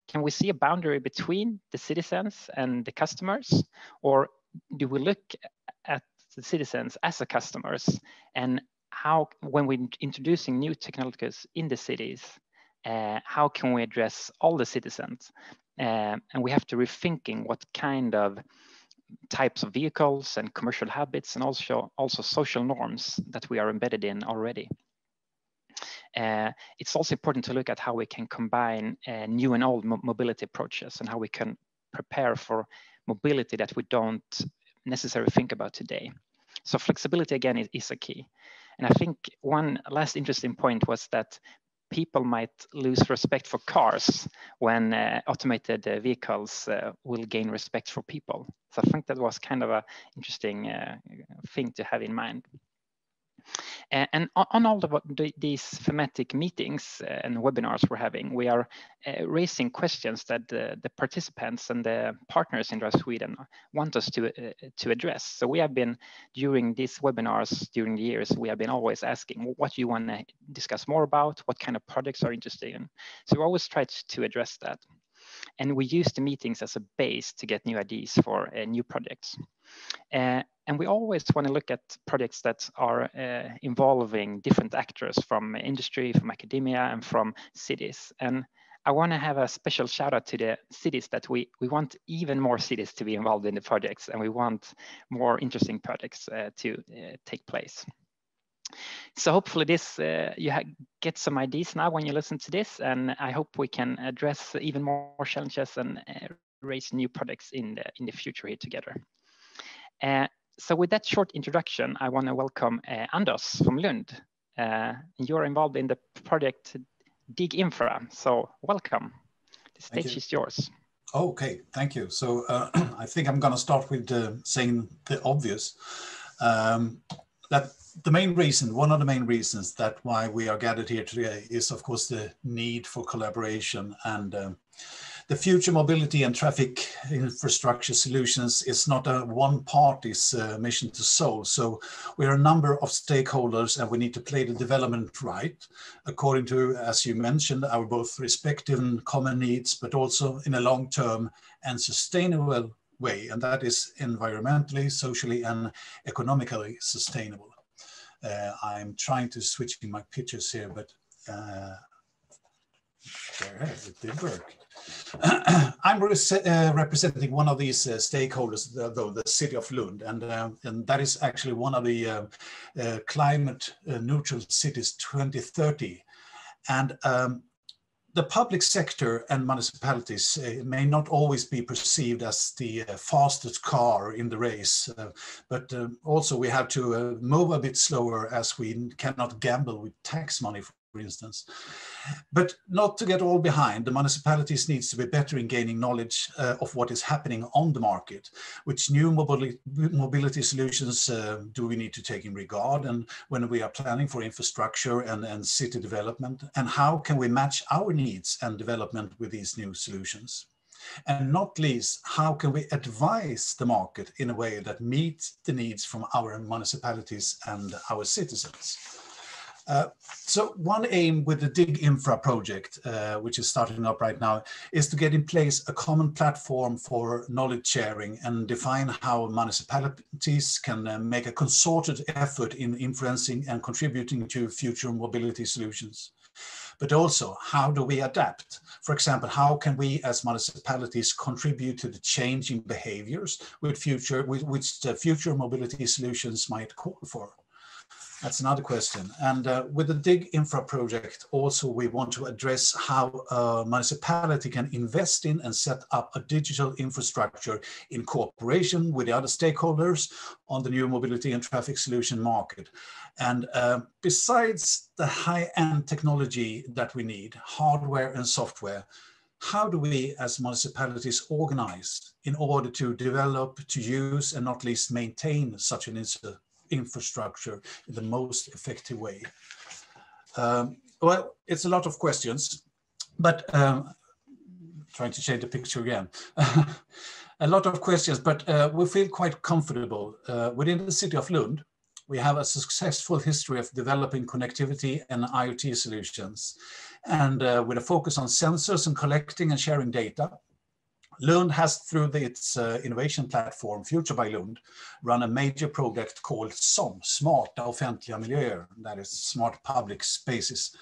can we see a boundary between the citizens and the customers? Or do we look at the citizens as a customers? And how, when we're introducing new technologies in the cities, how can we address all the citizens? And we have to rethinking what kind of types of vehicles and commercial habits and also social norms that we are embedded in already. It's also important to look at how we can combine new and old mobility approaches and how we can prepare for mobility that we don't necessarily think about today. So flexibility again is a key. And I think one last interesting point was that people might lose respect for cars when automated vehicles will gain respect for people. So I think that was kind of an interesting thing to have in mind. And on all these thematic meetings and webinars we're having, we are raising questions that the participants and the partners in Drive Sweden want us to address. So we have been, during these webinars, during the years, we have been always asking, what do you want to discuss more about? What kind of projects are you interested in? So we always try to address that. And we use the meetings as a base to get new ideas for new projects. And we always want to look at projects that are involving different actors from industry, from academia, and from cities. And I want to have a special shout out to the cities that we want even more cities to be involved in the projects, and we want more interesting projects to take place. So hopefully this you get some ideas now when you listen to this, and I hope we can address even more challenges and raise new projects in the future here together. So with that short introduction, I want to welcome Anders from Lund. You're involved in the project Dig Infra, so welcome. The stage is yours. Okay, thank you. So I think I'm going to start with saying the obvious. That the main reason, one of the main reasons that why we are gathered here today is, of course, the need for collaboration, and the future mobility and traffic infrastructure solutions is not a one party's mission to solve. So we are a number of stakeholders, and we need to play the development right, according to, as you mentioned, our both respective and common needs, but also in a long-term and sustainable way, and that is environmentally, socially, and economically sustainable. I'm trying to switch my pictures here, but it did work. I'm representing one of these stakeholders, though, the city of Lund, and that is actually one of the climate neutral cities 2030. And the public sector and municipalities may not always be perceived as the fastest car in the race, but also we have to move a bit slower, as we cannot gamble with tax money, for instance. But not to get all behind, the municipalities needs to be better in gaining knowledge of what is happening on the market, which new mobility solutions do we need to take in regard, and when we are planning for infrastructure and city development, and how can we match our needs and development with these new solutions. And not least, how can we advise the market in a way that meets the needs from our municipalities and our citizens. So one aim with the Dig Infra project, which is starting up right now, is to get in place a common platform for knowledge sharing and define how municipalities can make a concerted effort in influencing and contributing to future mobility solutions. But also, how do we adapt? For example, how can we as municipalities contribute to the changing behaviors which the future mobility solutions might call for? That's another question. And with the Dig Infra project, also we want to address how a municipality can invest in and set up a digital infrastructure in cooperation with the other stakeholders on the new mobility and traffic solution market. And besides the high-end technology that we need, hardware and software, how do we as municipalities organize in order to develop, to use, and not least maintain such an infrastructure in the most effective way? Well, it's a lot of questions, but trying to change the picture again. A lot of questions, but we feel quite comfortable. Within the city of Lund, we have a successful history of developing connectivity and IoT solutions. And with a focus on sensors and collecting and sharing data, Lund has, through its innovation platform, Future by Lund, run a major project called SOM, Smarta Offentliga Miljöer, that is Smart Public Spaces.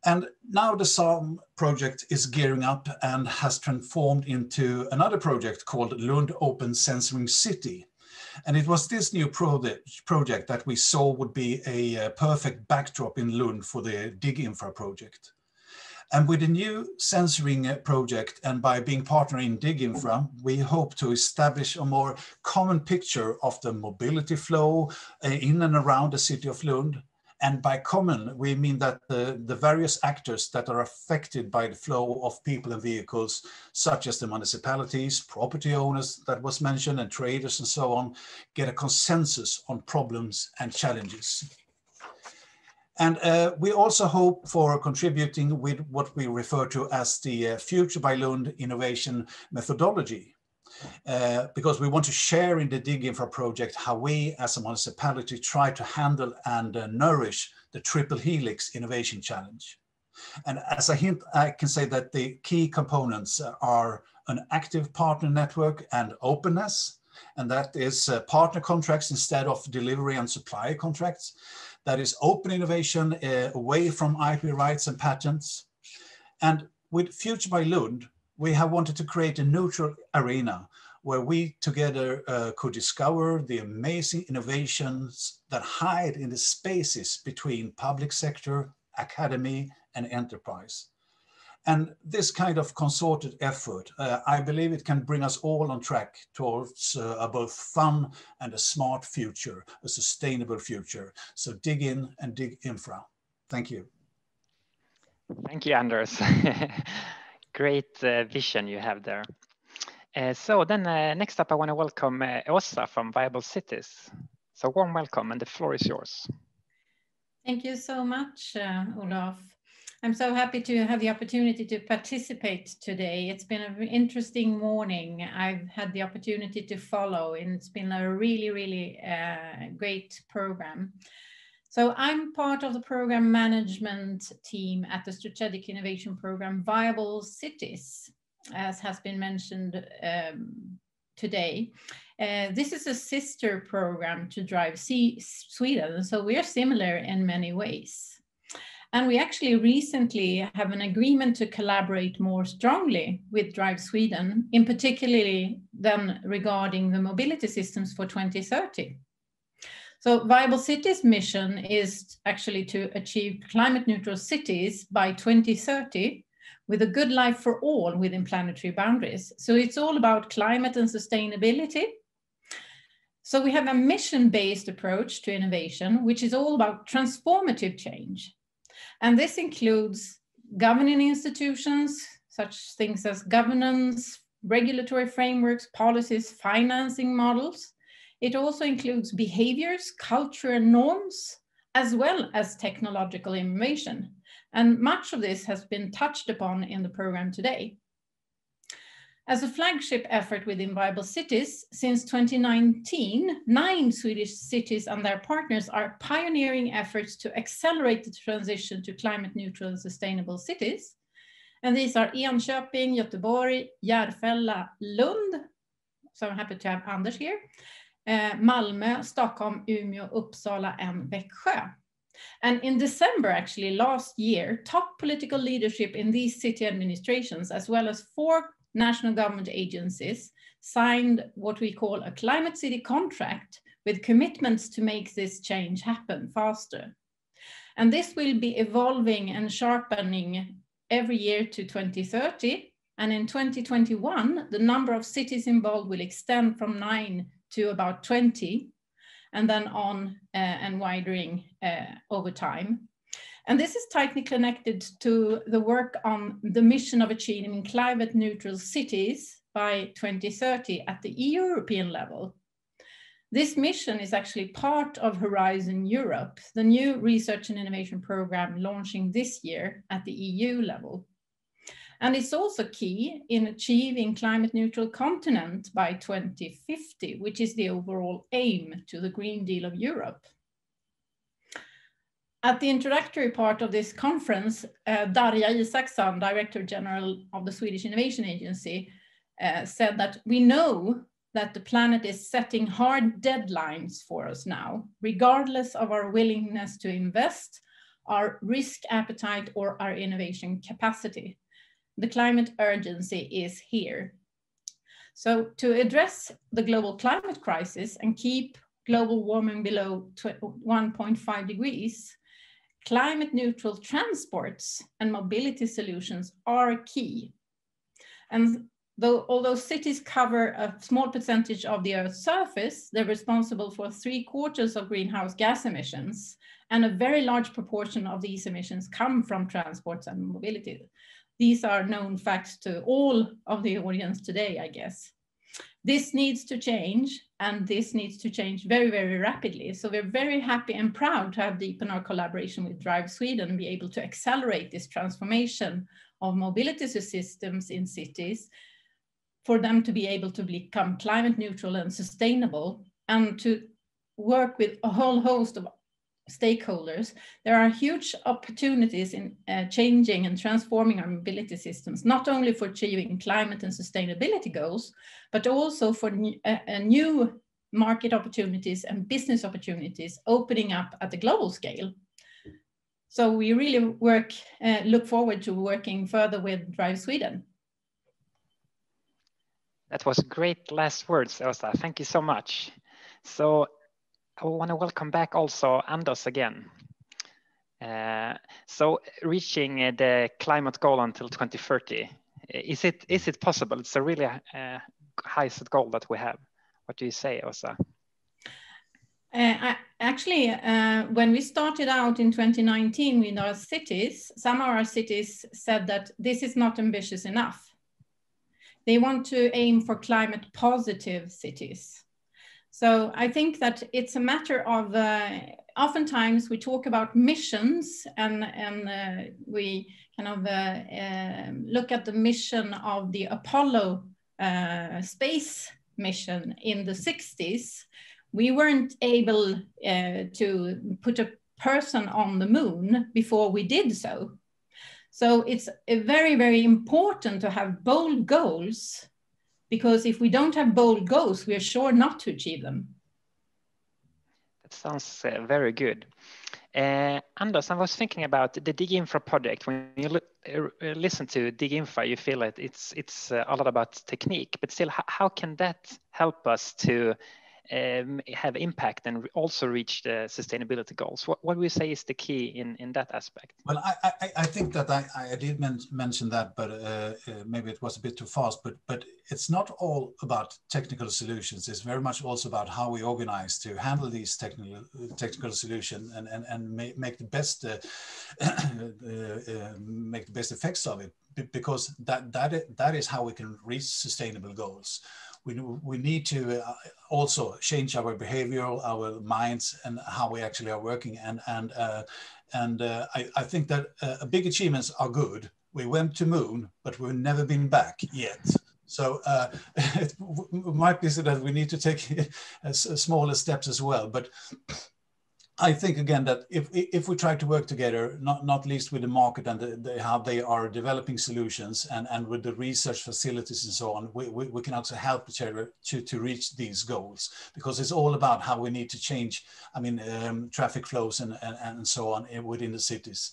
And now the SOM project is gearing up and has transformed into another project called Lund Open Sensoring City. And it was this new project that we saw would be a perfect backdrop in Lund for the Dig Infra project. And with the new sensoring project, and by being partner in Dig Infra, we hope to establish a more common picture of the mobility flow in and around the city of Lund. And by common, we mean that the various actors that are affected by the flow of people and vehicles, such as the municipalities, property owners that was mentioned, and traders and so on, get a consensus on problems and challenges. And we also hope for contributing with what we refer to as the Future by Lund innovation methodology. Because we want to share in the Dig Infra project how we as a municipality try to handle and nourish the Triple Helix Innovation Challenge. And as a hint, I can say that the key components are an active partner network and openness, and that is partner contracts instead of delivery and supply contracts. That is open innovation away from IP rights and patents. And with Future by Lund, we have wanted to create a neutral arena where we together could discover the amazing innovations that hide in the spaces between public sector, academy, and enterprise. And this kind of consorted effort, I believe it can bring us all on track towards a both fun and a smart future, a sustainable future. So dig in and dig infra. Thank you. Thank you, Anders. Great vision you have there. So then next up, I want to welcome Åsa from Viable Cities. So warm welcome, and the floor is yours. Thank you so much, Olof. I'm so happy to have the opportunity to participate today. It's been an interesting morning. I've had the opportunity to follow, and it's been a really, really great program. So I'm part of the program management team at the strategic innovation program Viable Cities, as has been mentioned today. This is a sister program to Drive Sweden, so we are similar in many ways. And we actually recently have an agreement to collaborate more strongly with Drive Sweden, in particularly then regarding the mobility systems for 2030. So Viable Cities' mission is actually to achieve climate neutral cities by 2030 with a good life for all within planetary boundaries. So it's all about climate and sustainability. So we have a mission-based approach to innovation, which is all about transformative change. And this includes governing institutions, such things as governance, regulatory frameworks, policies, financing models. It also includes behaviors, culture, and norms, as well as technological innovation. And much of this has been touched upon in the program today. As a flagship effort within Viable Cities, since 2019, 9 Swedish cities and their partners are pioneering efforts to accelerate the transition to climate neutral and sustainable cities. And these are Enköping, Göteborg, Järfälla, Lund, so I'm happy to have Anders here, Malmö, Stockholm, Umeå, Uppsala, and Växjö. And in December, actually last year, top political leadership in these city administrations, as well as 4 national government agencies, signed what we call a climate city contract with commitments to make this change happen faster. And this will be evolving and sharpening every year to 2030. And in 2021, the number of cities involved will extend from 9 to about 20, and then on and widening over time. And this is tightly connected to the work on the mission of achieving climate neutral cities by 2030 at the European level. This mission is actually part of Horizon Europe, the new research and innovation program launching this year at the EU level. And it's also key in achieving climate neutral continent by 2050, which is the overall aim to the Green Deal of Europe. At the introductory part of this conference, Darja Isaksson, Director General of the Swedish Innovation Agency, said that we know that the planet is setting hard deadlines for us now, regardless of our willingness to invest, our risk appetite, or our innovation capacity. The climate urgency is here. So to address the global climate crisis and keep global warming below 1.5 degrees, climate neutral transports and mobility solutions are key. And although cities cover a small percentage of the Earth's surface, they're responsible for 3/4 of greenhouse gas emissions, and a very large proportion of these emissions come from transports and mobility. These are known facts to all of the audience today, I guess. This needs to change, and this needs to change very, very rapidly. So we're very happy and proud to have deepened our collaboration with Drive Sweden and be able to accelerate this transformation of mobility systems in cities for them to be able to become climate neutral and sustainable, and to work with a whole host of stakeholders, there are huge opportunities in changing and transforming our mobility systems, not only for achieving climate and sustainability goals, but also for new market opportunities and business opportunities opening up at the global scale. So we really look forward to working further with Drive Sweden. That was great last words, Elsa. Thank you so much. So I want to welcome back also Anders again. So reaching the climate goal until 2030, is it possible? It's a really highest goal that we have. What do you say, Elsa? Actually, when we started out in 2019 with our cities, some of our cities said that this is not ambitious enough. They want to aim for climate positive cities. So I think that it's a matter of, oftentimes we talk about missions and we kind of look at the mission of the Apollo space mission in the 60s. We weren't able to put a person on the moon before we did so. So it's very, very important to have bold goals, because if we don't have bold goals, we are sure not to achieve them. That sounds very good. Anders, I was thinking about the DigInfra project. When you listen to DigInfra, you feel that it's a lot about technique, but still, how can that help us to have impact and also reach the sustainability goals? What would you say is the key in that aspect? Well, I think that I did mention that, but maybe it was a bit too fast, but it's not all about technical solutions. It's very much also about how we organize to handle these technical solutions and make the best effects of it, because that is how we can reach sustainable goals. We need to also change our behavior, our minds, and how we actually are working. And I think that big achievements are good. We went to moon, but we've never been back yet. So it might be so that we need to take smaller steps as well. But I think again that if we try to work together, not least with the market and how they are developing solutions and with the research facilities and so on, we can also help each other to reach these goals, because it's all about how we need to change, traffic flows and so on within the cities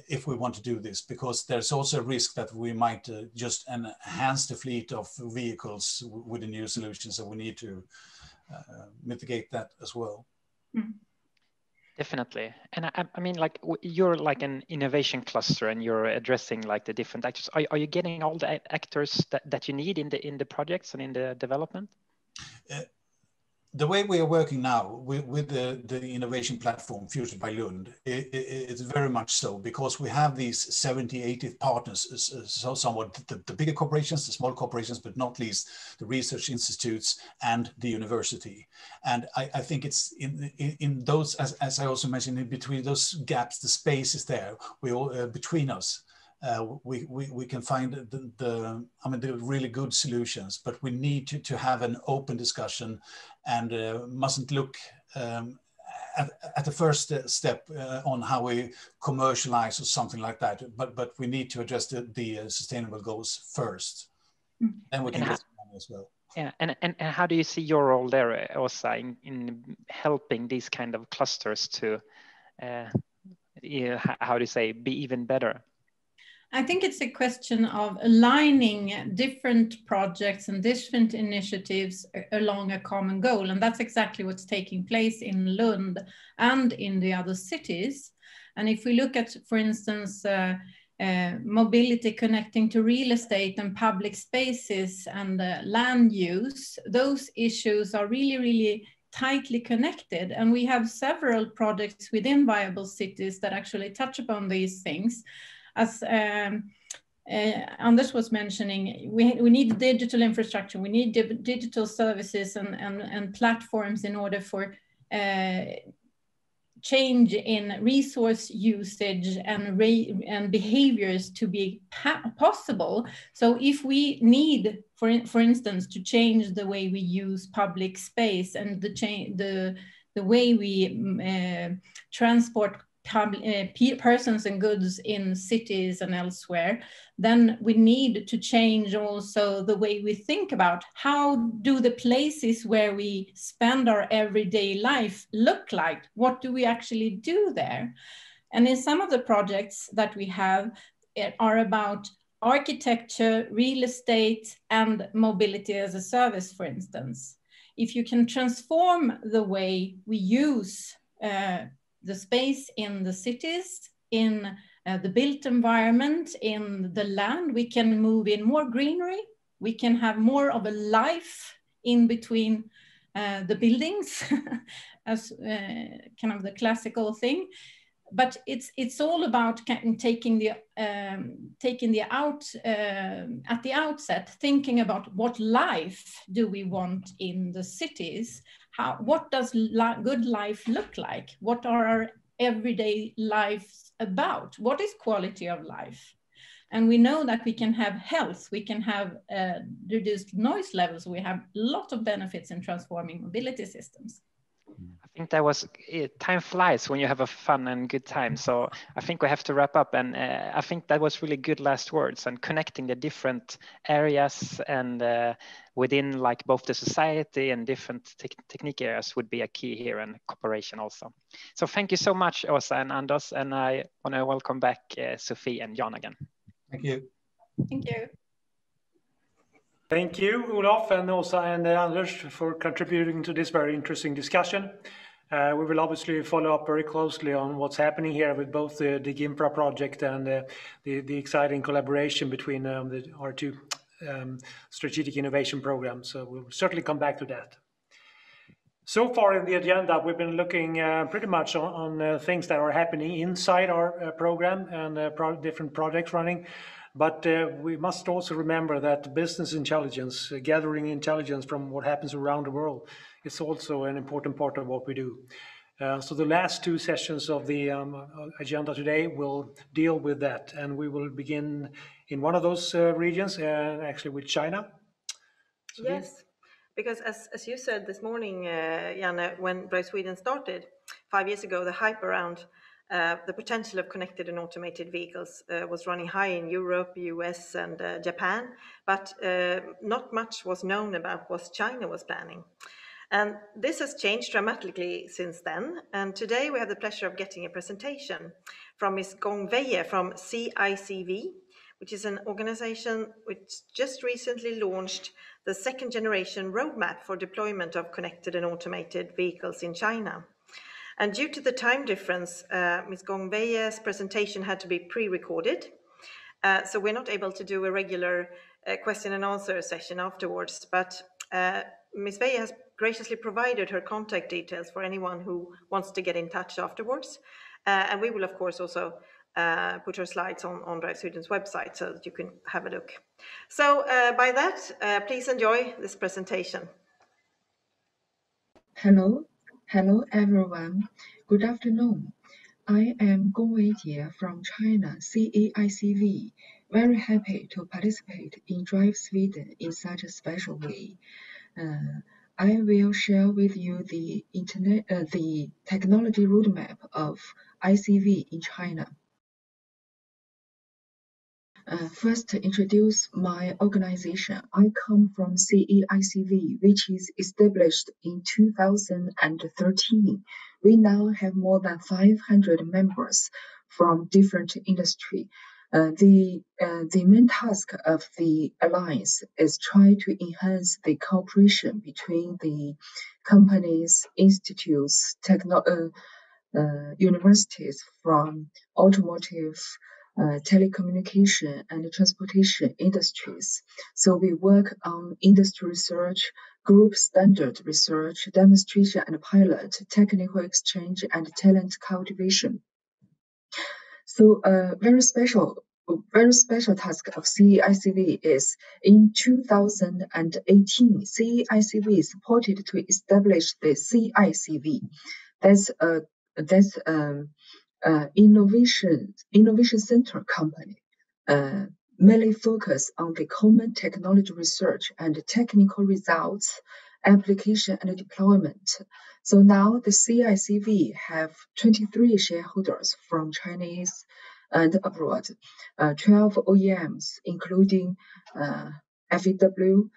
if we want to do this, because there's also a risk that we might just enhance the fleet of vehicles with the new solutions, so we need to mitigate that as well. Mm. Definitely. And I mean, like, you're like an innovation cluster and you're addressing like the different actors. Are you getting all the actors that you need in the projects and in the development? The way we are working now with the innovation platform Future by Lund, it's very much so, because we have these 70, 80 partners, so somewhat the bigger corporations, the small corporations, but not least the research institutes and the university. And I think it's in those, as I also mentioned, in between those gaps, the space is there. We all between us. We can find the really good solutions, but we need to have an open discussion and mustn't look at the first step on how we commercialize or something like that. But we need to address the sustainable goals first, and we can get money as well. Yeah, and how do you see your role there, Elsa, in helping these kind of clusters to, how do you say, be even better? I think it's a question of aligning different projects and different initiatives along a common goal. And that's exactly what's taking place in Lund and in the other cities. And if we look at, for instance, mobility connecting to real estate and public spaces and land use, those issues are really, really tightly connected. And we have several projects within Viable Cities that actually touch upon these things. As Anders was mentioning, we need digital infrastructure, we need digital services and platforms in order for change in resource usage and behaviors to be possible. So if we need, for instance, to change the way we use public space and the the way we transport persons and goods in cities and elsewhere, then we need to change also the way we think about how do the places where we spend our everyday life look like? What do we actually do there? And in some of the projects that we have are about architecture, real estate, and mobility as a service, for instance. If you can transform the way we use the space in the cities, in the built environment, in the land, we can move in more greenery, we can have more of a life in between the buildings, as kind of the classical thing. But it's all about taking the at the outset, thinking about what life do we want in the cities? What does good life look like? What are our everyday lives about? What is quality of life? And we know that we can have health, we can have reduced noise levels. We have a lot of benefits in transforming mobility systems. I think that was time flies when you have a fun and good time. So I think we have to wrap up, and I think that was really good last words, and connecting the different areas and within like both the society and different technique areas would be a key here, and cooperation also. So thank you so much, Åsa and Anders, and I want to welcome back Sofie and Jan again. Thank you. Thank you. Thank you, Olof and Åsa and Anders, for contributing to this very interesting discussion. We will obviously follow up very closely on what's happening here with both the GIMPRA project and the exciting collaboration between our two strategic innovation programs. So we'll certainly come back to that. So far in the agenda, we've been looking pretty much on things that are happening inside our program and different projects running. But we must also remember that business intelligence, gathering intelligence from what happens around the world, is also an important part of what we do. So the last two sessions of the agenda today will deal with that. And we will begin in one of those regions, actually with China. Sofie? Yes, because as you said this morning, Janne, when Drive Sweden started 5 years ago, the hype around the potential of connected and automated vehicles was running high in Europe, US, and Japan, but not much was known about what China was planning. And this has changed dramatically since then. And today we have the pleasure of getting a presentation from Ms. Gong Wei from CICV, which is an organization which just recently launched the second generation roadmap for deployment of connected and automated vehicles in China. And due to the time difference, Ms. Gong Wei's presentation had to be pre-recorded. So we're not able to do a regular question and answer session afterwards, but Ms. Wei has graciously provided her contact details for anyone who wants to get in touch afterwards. And we will, of course, also put her slides on Drive Sweden's website so that you can have a look. So by that, please enjoy this presentation. Hello everyone. Good afternoon. I am Gong Wei from China, CICV. Very happy to participate in Drive Sweden in such a special way. I will share with you the technology roadmap of ICV in China. First, to introduce my organization. I come from CICV, which is established in 2013. We now have more than 500 members from different industries. The main task of the alliance is try to enhance the cooperation between the companies, institutes, universities from automotive, telecommunication and transportation industries. So we work on industry research, group standard research, demonstration and pilot, technical exchange and talent cultivation. So very special task of CICV is in 2018, CICV supported to establish the CICV. That's innovation center company, mainly focus on the common technology research and technical results application and deployment. So now the CICV have 23 shareholders from Chinese and abroad, 12 OEMs, including FEW,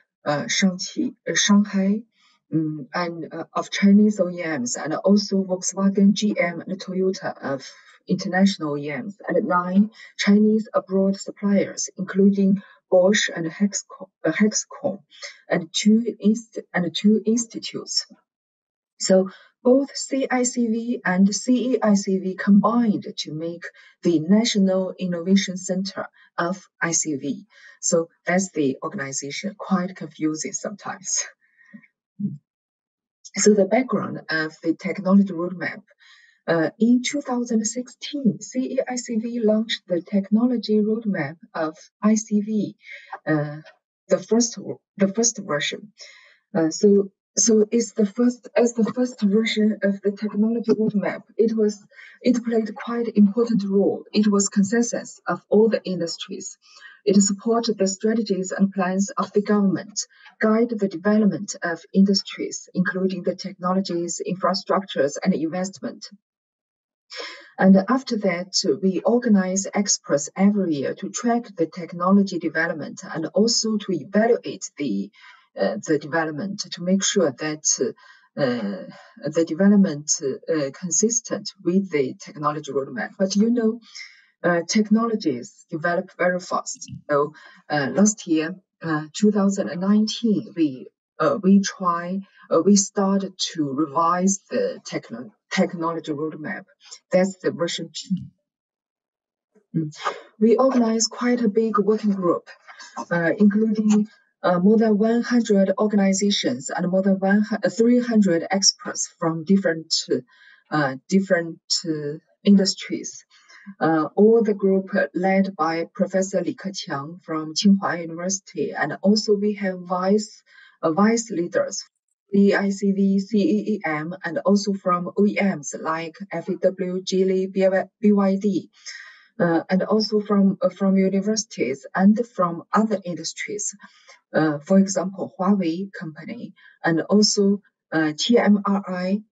Shanghai, and of Chinese OEMs, and also Volkswagen, GM, and Toyota of international OEMs, and 9 Chinese abroad suppliers, including Bosch and Hexcom, and two institutes. So both CICV and CEICV combined to make the National Innovation Center of ICV. So that's the organization, quite confusing sometimes. So the background of the technology roadmap. In 2016, CEICV launched the technology roadmap of ICV, the first version. So it's the first version of the technology roadmap. It played quite important role. It was consensus of all the industries. It supported the strategies and plans of the government, guide the development of industries, including the technologies, infrastructures, and investment. And after that, we organize experts every year to track the technology development and also to evaluate the development to make sure that the development consistent with the technology roadmap. But you know, technologies develop very fast. So last year, 2019, we started to revise the technology roadmap. That's the version 2. We organized quite a big working group, including more than 100 organizations and more than 300 experts from different industries. All the group led by Professor Li Keqiang from Tsinghua University, and also we have vice leaders, the ICV, CEEM, and also from OEMs like FEW, Geely, BYD, and also from universities and from other industries. For example, Huawei company, and also TMRI,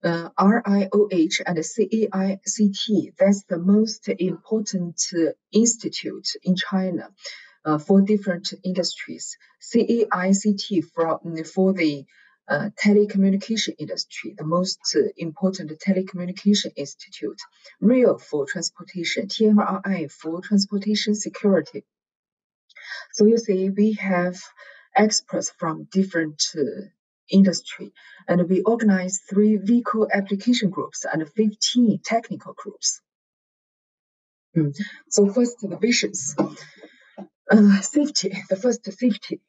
RIOH, and CEICT. That's the most important institute in China for different industries. CEICT for the telecommunication industry, the most important telecommunication institute. RIO for transportation, TMRI for transportation security. So you see, we have experts from different industry, and we organize 3 vehicle application groups and 15 technical groups. So first, the visions. Safety, the first safety.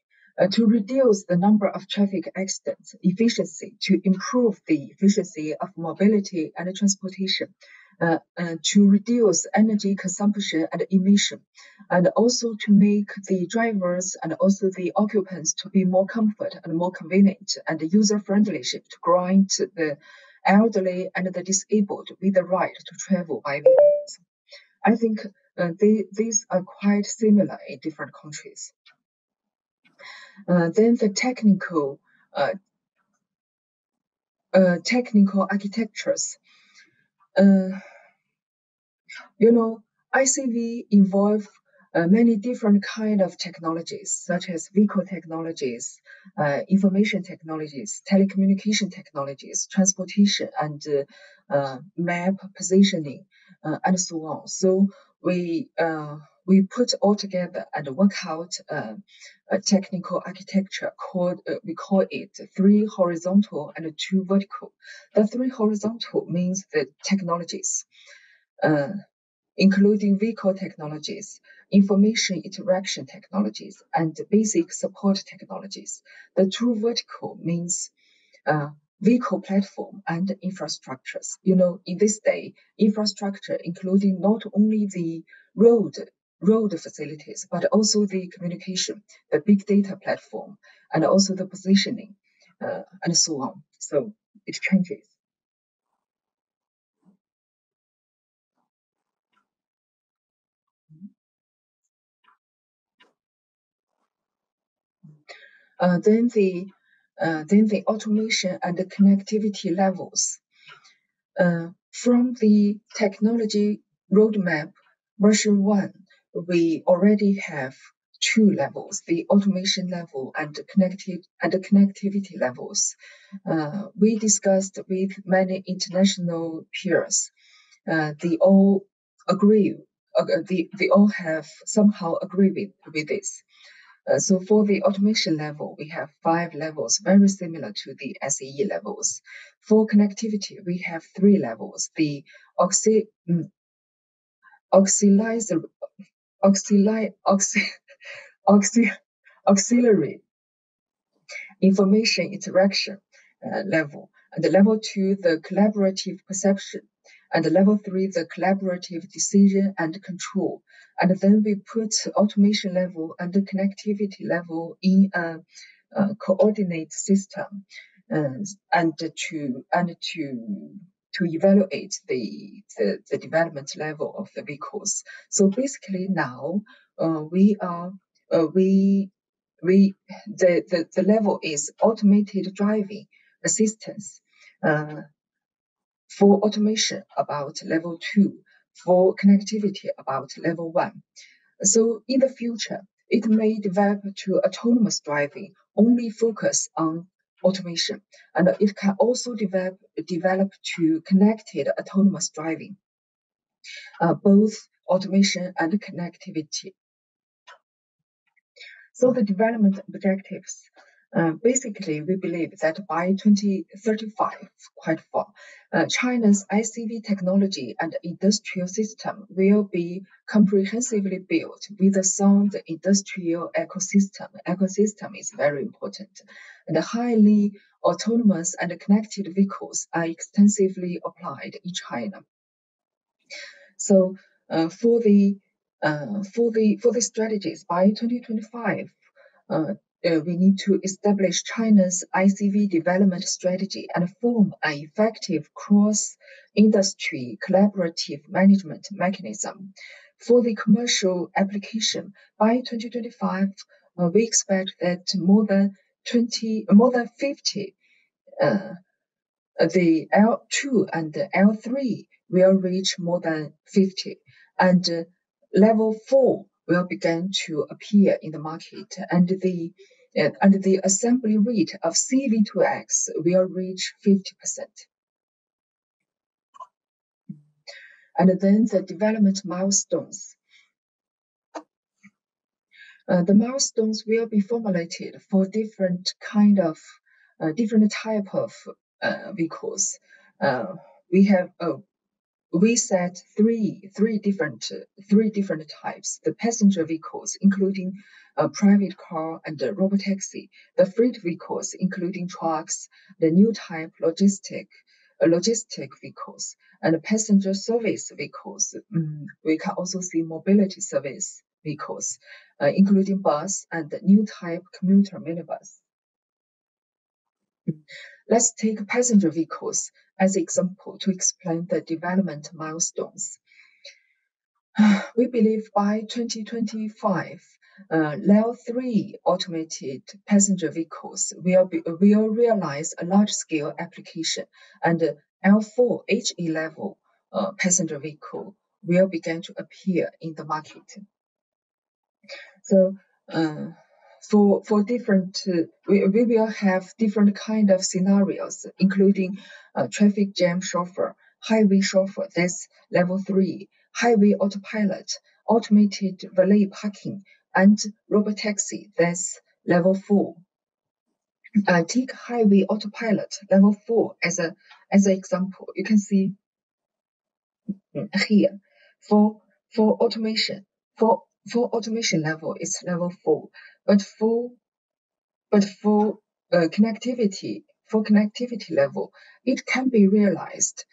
To reduce the number of traffic accidents, efficiency, to improve the efficiency of mobility and transportation, to reduce energy consumption and emission, and also to make the drivers and also the occupants to be more comfort and more convenient and user-friendly, to grant the elderly and the disabled with the right to travel by vehicles. I think these are quite similar in different countries. Then the technical architectures. You know, ICV involve many different kind of technologies, such as vehicle technologies, information technologies, telecommunication technologies, transportation, and map positioning, and so on. So we put all together and work out a technical architecture called, we call it 3 horizontal and 2 vertical. The 3 horizontal means the technologies, including vehicle technologies, information interaction technologies, and basic support technologies. The 2 vertical means vehicle platform and infrastructures. You know, in this day, infrastructure including not only the road facilities, but also the communication, the big data platform, and also the positioning, and so on. So it changes. Then the automation and the connectivity levels. From the technology roadmap version 1, we already have 2 levels, the automation level and the connectivity levels. We discussed with many international peers. They all agree. They all have somehow agree with this. So for the automation level, we have 5 levels, very similar to the SAE levels. For connectivity, we have 3 levels. The auxiliary information interaction level, and the level 2, the collaborative perception, and the level 3, the collaborative decision and control. And then we put automation level and the connectivity level in a coordinate system, and to evaluate the development level of the vehicles. So basically now the level is automated driving assistance. For automation, about level 2. For connectivity, about level 1. So in the future, it may develop to autonomous driving, only focus on automation, and it can also develop to connected autonomous driving, both automation and connectivity. So the development objectives. Basically, we believe that by 2035, quite far, China's ICV technology and industrial system will be comprehensively built with a sound industrial ecosystem. Ecosystem is very important. And highly autonomous and connected vehicles are extensively applied in China. So for the strategies by 2025, we need to establish China's ICV development strategy and form an effective cross-industry collaborative management mechanism. For the commercial application, by 2025, we expect that more than 50, the L2 and the L3 will reach more than 50, and level 4 will begin to appear in the market, and the assembly rate of CV2X will reach 50%. And then the development milestones. The milestones will be formulated for different type of vehicles. We set three different types: the passenger vehicles, including private car and robotaxi; the freight vehicles, including trucks; the new type logistic vehicles; and passenger service vehicles. We can also see mobility service vehicles, including bus and new type commuter minibus. Let's take passenger vehicles as an example to explain the development milestones. We believe by 2025, Level 3 automated passenger vehicles will realize a large-scale application, and L4 HE level passenger vehicle will begin to appear in the market. So for different, we will have different kind of scenarios, including traffic jam chauffeur, highway chauffeur, that's level 3, highway autopilot, automated valet parking, and robotaxi, that's level 4. Take highway autopilot level 4 as an example. You can see here for automation. For automation level, it's level 4, but for connectivity level, it can be realized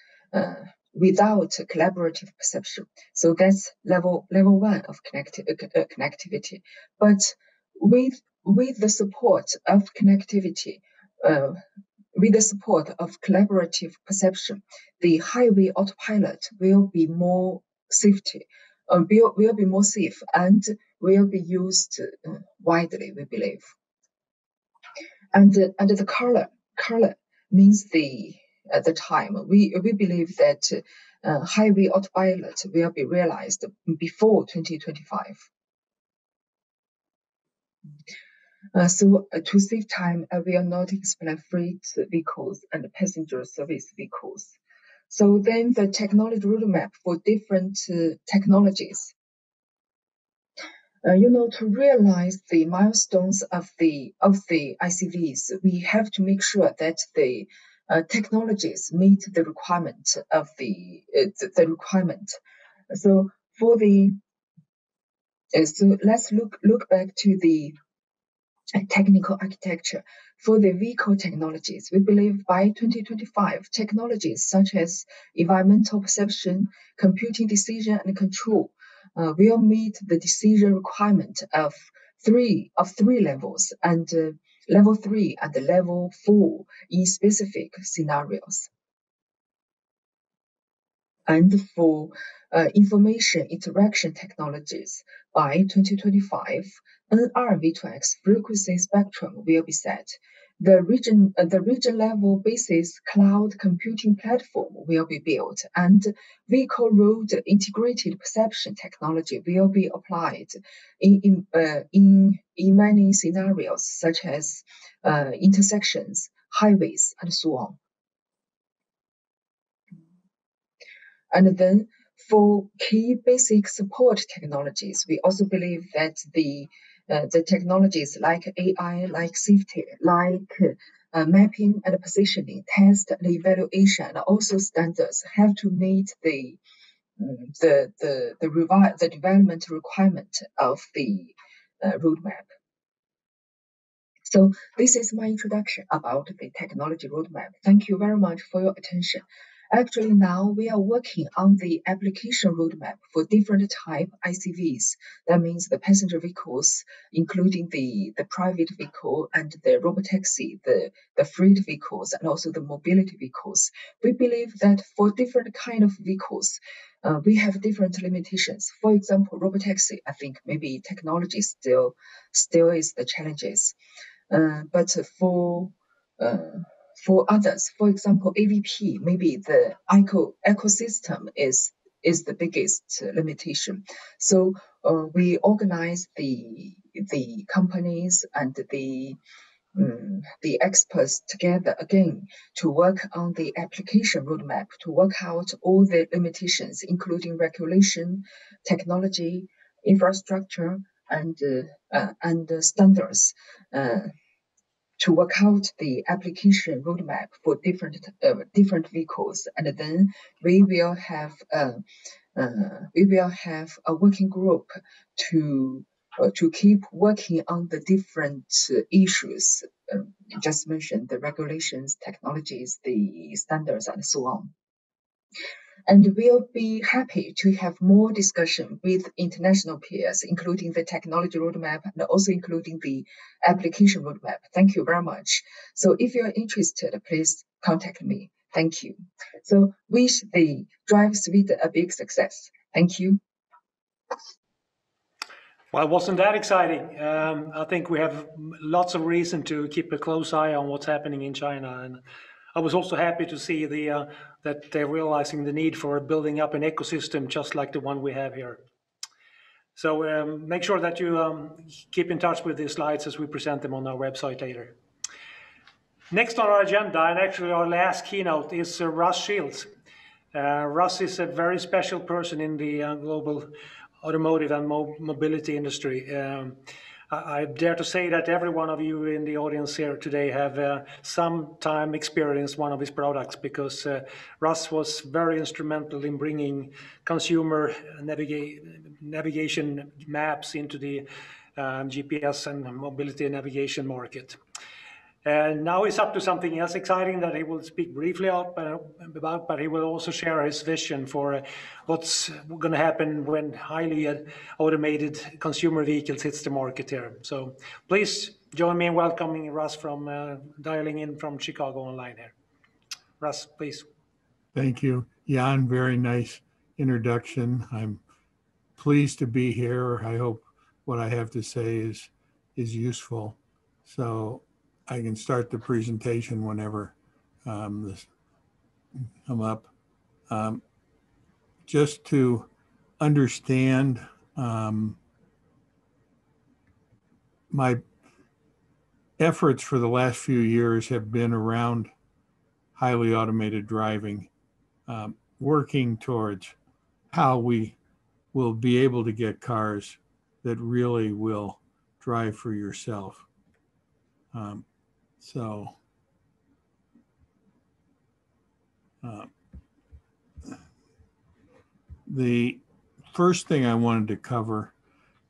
without collaborative perception. So that's level 1 of connectivity. But with the support of connectivity, with the support of collaborative perception, the highway autopilot will be more safety, will be more safe, and will be used widely, we believe. And the color means the time. We believe that highway autopilot will be realized before 2025. So to save time, I will not explain freight vehicles and passenger service vehicles. So then the technology roadmap for different technologies. To realize the milestones of the ICVs, we have to make sure that the technologies meet the requirement of the requirement. So for the so let's look back to the technical architecture. For the vehicle technologies, we believe by 2025, technologies such as environmental perception, computing decision and control will meet the decision requirement of three levels, and level 3 and level 4 in specific scenarios. And for information interaction technologies, by 2025, NR V2X frequency spectrum will be set. The region level basis cloud computing platform will be built, and vehicle road integrated perception technology will be applied in many scenarios, such as intersections, highways, and so on. And then for key basic support technologies, we also believe that the technologies like AI, like safety, like mapping and positioning, test and evaluation, and also standards have to meet the development requirement of the roadmap. So this is my introduction about the technology roadmap. Thank you very much for your attention. Actually, now we are working on the application roadmap for different type ICVs. That means the passenger vehicles, including the private vehicle and the robotaxi, the freight vehicles, and also the mobility vehicles. We believe that for different kind of vehicles, we have different limitations. For example, robotaxi, I think maybe technology still is the challenges. But for others, for example, AVP, maybe the ecosystem is the biggest limitation. So we organize the companies and the experts together again to work on the application roadmap, to work out all the limitations, including regulation, technology, infrastructure, and standards. To work out the application roadmap for different vehicles, and then we will have a working group to keep working on the different issues. Just mentioned the regulations, technologies, the standards, and so on. And we'll be happy to have more discussion with international peers, including the technology roadmap and also including the application roadmap. Thank you very much. So if you're interested, please contact me. Thank you. So wish the Drive Sweden a big success. Thank you. Well, wasn't that exciting? I think we have lots of reason to keep a close eye on what's happening in China. And I was also happy to see that they're realizing the need for building up an ecosystem just like the one we have here. So make sure that you keep in touch with these slides as we present them on our website later. Next on our agenda, and actually our last keynote, is Russ Shields. Russ is a very special person in the global automotive and mobility industry. I dare to say that every one of you in the audience here today have some time experienced one of his products, because Russ was very instrumental in bringing consumer navigation maps into the GPS and mobility navigation market. And now he's up to something else exciting that he will speak briefly about, but he will also share his vision for what's going to happen when highly automated consumer vehicles hits the market here. So please join me in welcoming Russ from dialing in from Chicago online here. Russ, please. Thank you, Jan. Very nice introduction. I'm pleased to be here. I hope what I have to say is useful. So I can start the presentation whenever this come up. Just to understand my efforts for the last few years have been around highly automated driving, working towards how we will be able to get cars that really will drive for yourself. The first thing I wanted to cover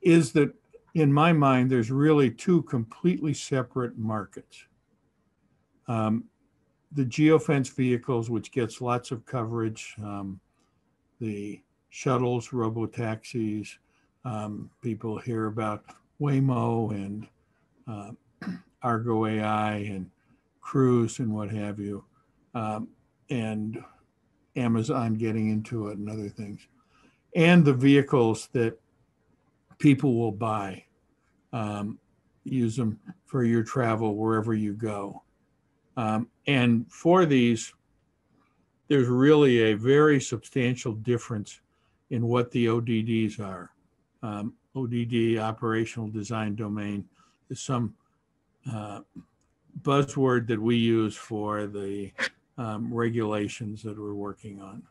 is that in my mind, there's really two completely separate markets. The geofence vehicles, which gets lots of coverage, the shuttles, robo-taxis, people hear about Waymo and Argo AI and Cruise and what have you, and Amazon getting into it and other things. And the vehicles that people will buy, use them for your travel wherever you go. And for these, there's really a very substantial difference in what the ODDs are. ODD, operational design domain, is some buzzword that we use for the regulations that we're working on.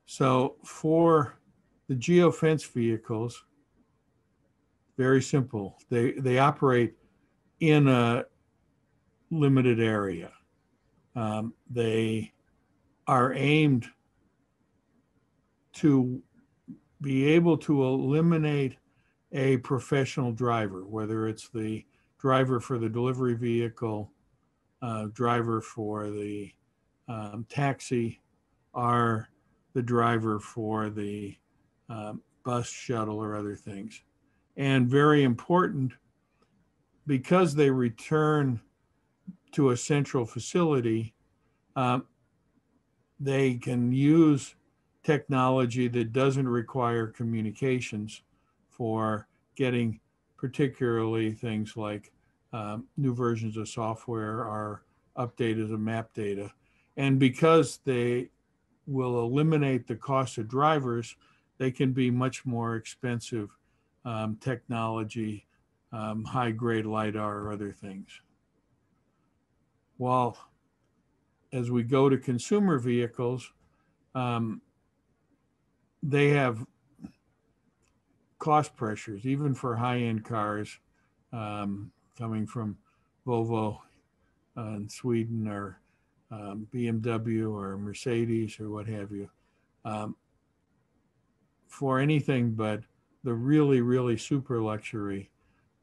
So for the geofence vehicles, very simple. They operate in a limited area. They are aimed to be able to eliminate a professional driver, whether it's the driver for the delivery vehicle, driver for the taxi, or the driver for the bus, shuttle, or other things. And very important, because they return to a central facility, they can use technology that doesn't require communications for getting particularly things like new versions of software or updated map data. And because they will eliminate the cost of drivers, they can be much more expensive technology, high-grade LiDAR or other things. While as we go to consumer vehicles, they have cost pressures, even for high-end cars coming from Volvo in Sweden or BMW or Mercedes or what have you. For anything but the really, really super luxury,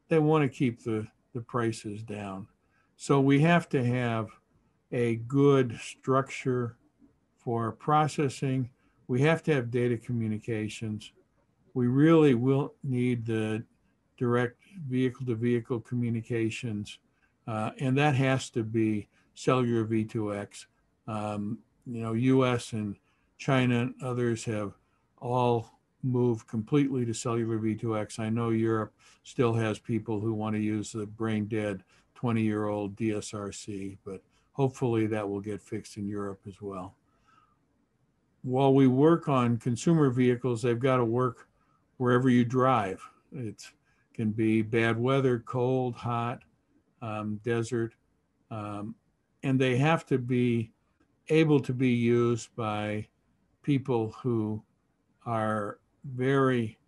they want to keep the prices down. So we have to have a good structure for processing. We have to have data communications. We really will need the direct vehicle-to-vehicle communications, and that has to be cellular V2X. US and China and others have all moved completely to cellular V2X. I know Europe still has people who want to use the brain-dead 20-year-old DSRC, but hopefully that will get fixed in Europe as well. While we work on consumer vehicles, they've got to work wherever you drive. It can be bad weather, cold, hot, desert, and they have to be able to be used by people who are very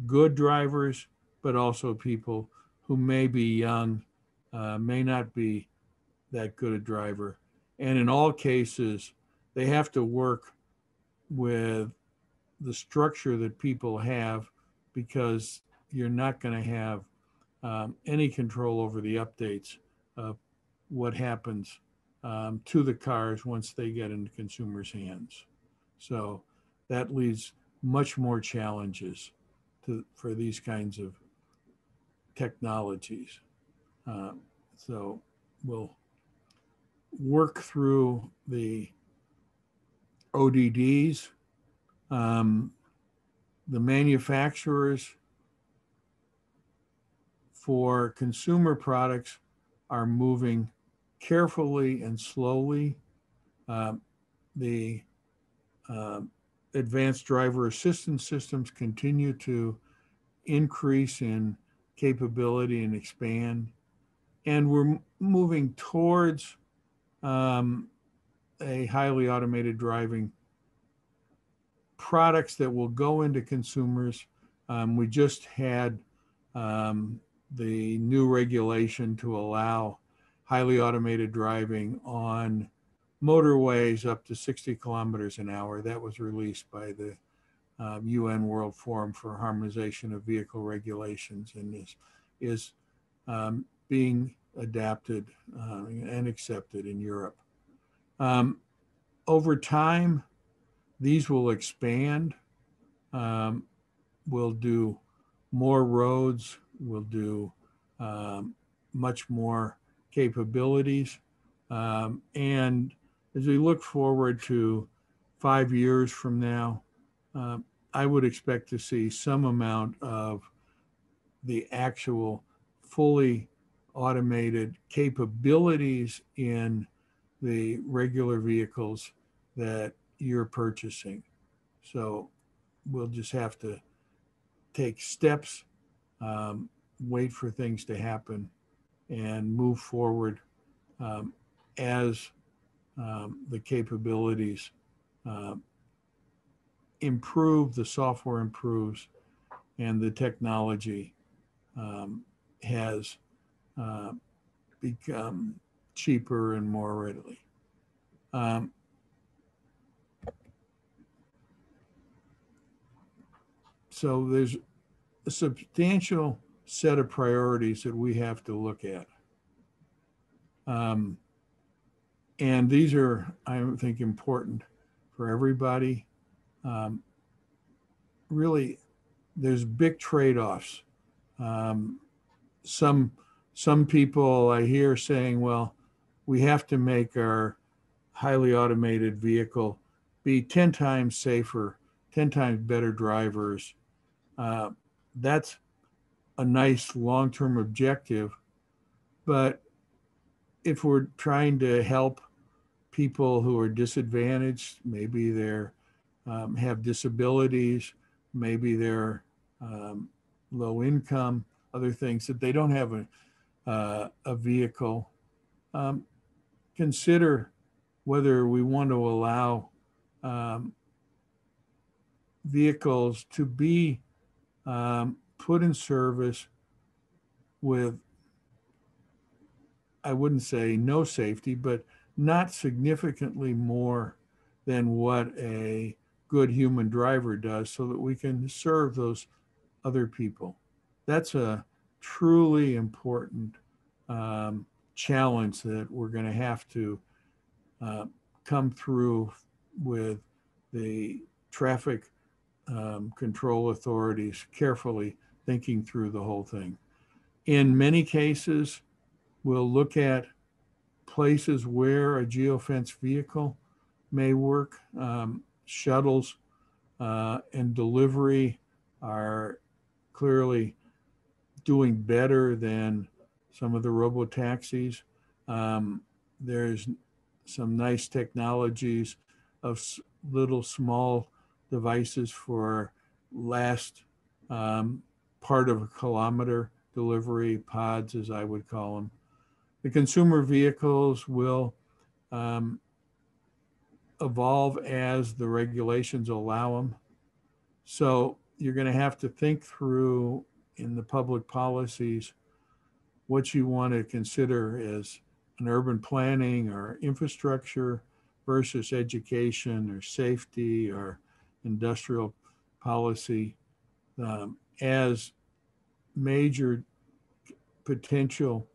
good drivers, but also people who may be young, may not be that good a driver. And in all cases, they have to work with the structure that people have, because you're not going to have any control over the updates of what happens to the cars once they get into consumers' hands. So that leaves much more challenges for these kinds of technologies. So we'll work through the ODDs. The manufacturers for consumer products are moving carefully and slowly. The advanced driver assistance systems continue to increase in capability and expand. And we're moving towards a highly automated driving products that will go into consumers. We just had the new regulation to allow highly automated driving on motorways up to 60 kilometers an hour. That was released by the UN World Forum for Harmonization of Vehicle Regulations, and is being adapted and accepted in Europe. Over time, these will expand. We'll do more roads, we'll do much more capabilities. And as we look forward to 5 years from now, I would expect to see some amount of the actual fully automated capabilities in the regular vehicles that you're purchasing. So we'll just have to take steps, wait for things to happen, and move forward as the capabilities improve, the software improves, and the technology has become cheaper and more readily. So there's a substantial set of priorities that we have to look at. And these are, I think, important for everybody. Really, there's big trade-offs. Some people I hear saying, well, we have to make our highly automated vehicle be 10 times safer, 10 times better drivers. That's a nice long-term objective, but if we're trying to help people who are disadvantaged, maybe they're have disabilities, maybe they're low income, other things that they don't have a vehicle, consider whether we want to allow vehicles to be put in service with, I wouldn't say no safety, but not significantly more than what a good human driver does, so that we can serve those other people. That's a truly important challenge that we're going to have to come through with the traffic control authorities carefully thinking through the whole thing. In many cases, we'll look at places where a geofence vehicle may work. Shuttles and delivery are clearly doing better than some of the robo-taxis. There's some nice technologies of little small devices for last part of a kilometer delivery, pods as I would call them. The consumer vehicles will evolve as the regulations allow them. So you're going to have to think through in the public policies what you want to consider as an urban planning or infrastructure versus education or safety or industrial policy as major potential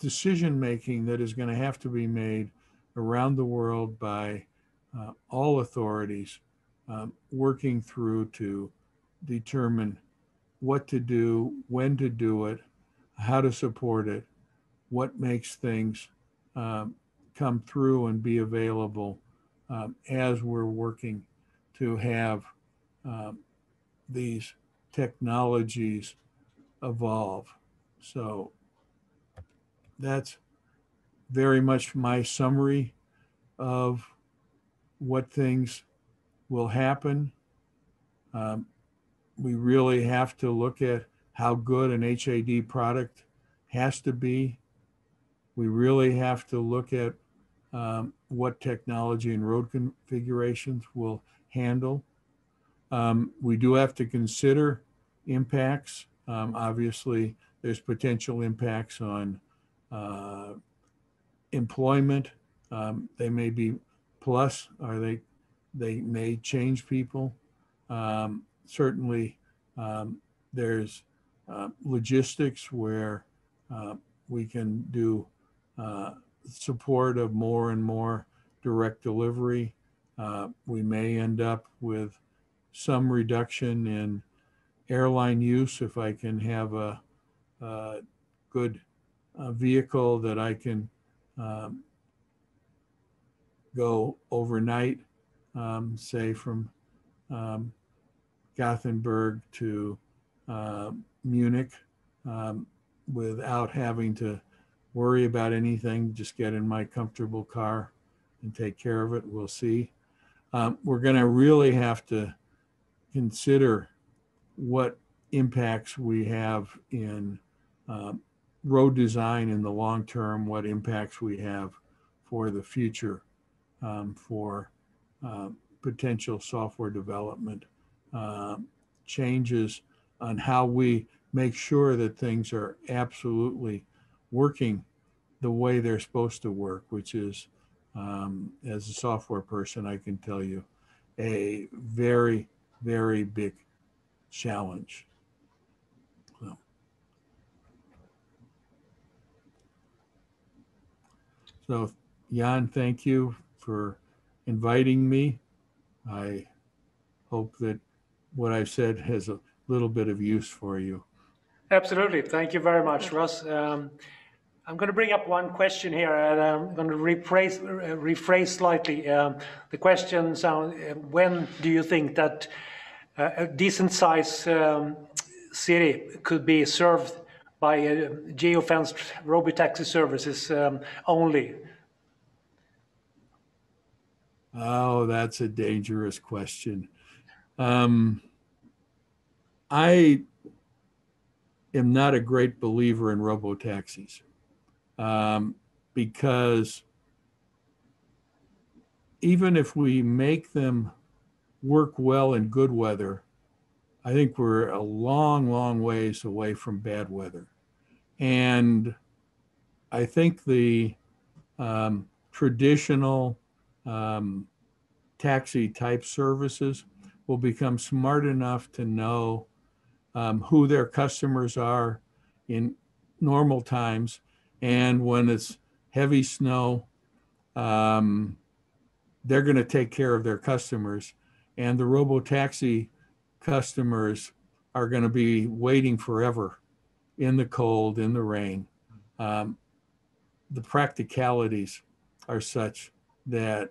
decision-making that is going to have to be made around the world by all authorities working through to determine what to do, when to do it, how to support it, what makes things come through and be available as we're working to have these technologies evolve. So that's very much my summary of what things will happen. We really have to look at how good an HAD product has to be. We really have to look at what technology and road configurations will handle. We do have to consider impacts. Obviously, there's potential impacts on employment. They may be plus, or they may change people. Certainly, there's logistics where we can do support of more and more direct delivery. We may end up with some reduction in airline use if I can have a good vehicle that I can go overnight, say from Gothenburg to Munich without having to worry about anything, just get in my comfortable car and take care of it. We'll see. We're going to really have to consider what impacts we have in road design in the long term, what impacts we have for the future, for potential software development, changes on how we make sure that things are absolutely working the way they're supposed to work, which is, as a software person, I can tell you, a very, very big challenge. So Jan, thank you for inviting me. I hope that what I've said has a little bit of use for you. Absolutely. Thank you very much, Russ. I'm going to bring up one question here, and I'm going to rephrase slightly. The question sounds, when do you think that a decent-sized city could be served by geofenced robotaxi services only? Oh, that's a dangerous question. I am not a great believer in robotaxis because even if we make them work well in good weather, I think we're a long, long ways away from bad weather. And I think the traditional taxi type services will become smart enough to know who their customers are in normal times. And when it's heavy snow, they're going to take care of their customers. And the robotaxi customers are going to be waiting forever in the cold, in the rain. The practicalities are such that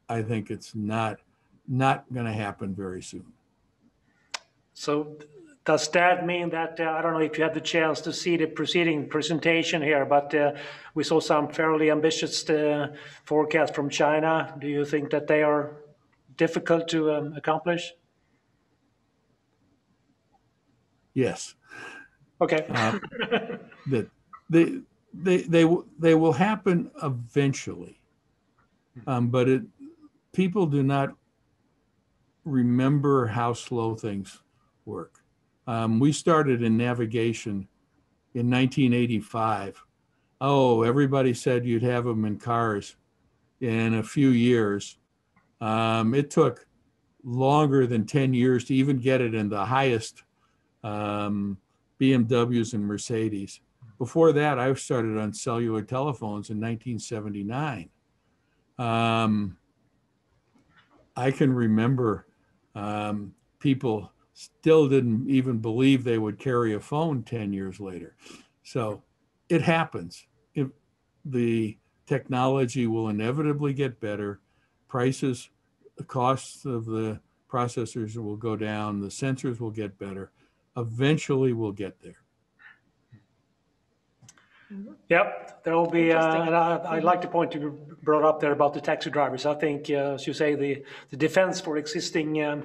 I think it's not going to happen very soon. So does that mean that, I don't know if you had the chance to see the preceding presentation here, but we saw some fairly ambitious forecasts from China. Do you think that they are difficult to accomplish? Yes. Okay. That they will happen eventually, but people do not remember how slow things work. We started in navigation in 1985. Oh, everybody said you'd have them in cars in a few years. It took longer than 10 years to even get it in the highest BMWs and Mercedes. Before that, I started on cellular telephones in 1979. I can remember people still didn't even believe they would carry a phone 10 years later. So it happens. The technology will inevitably get better. Prices, the costs of the processors will go down. The sensors will get better. Eventually we'll get there. Yep, there will be, and I like the point you brought up there about the taxi drivers. I think, as you say, the defense for existing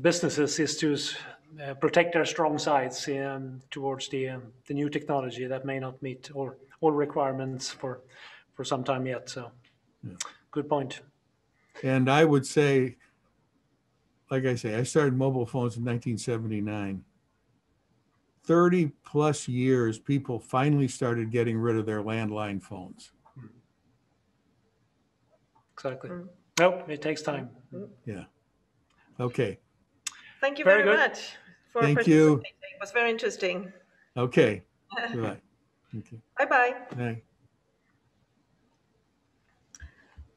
businesses is to protect their strong sides towards the new technology that may not meet all requirements for some time yet. So, good point. And I would say, like I say, I started mobile phones in 1979. 30 plus years, people finally started getting rid of their landline phones. Exactly. Nope, it takes time. Yeah. Okay. Thank you very much for participating. It was very interesting. Okay. Goodbye. Okay. Bye-bye. Bye.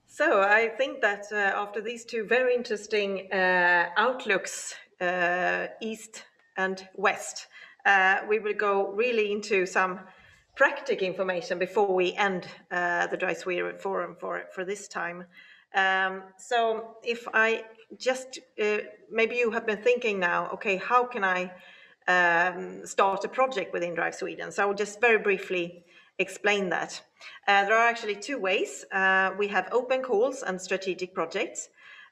So I think that after these two very interesting outlooks, East and West, we will go really into some practical information before we end the Dry Sweden Forum for this time. So if I just, maybe you have been thinking now, okay, how can I start a project within Drive Sweden? So I will just very briefly explain that. There are actually two ways. We have open calls and strategic projects.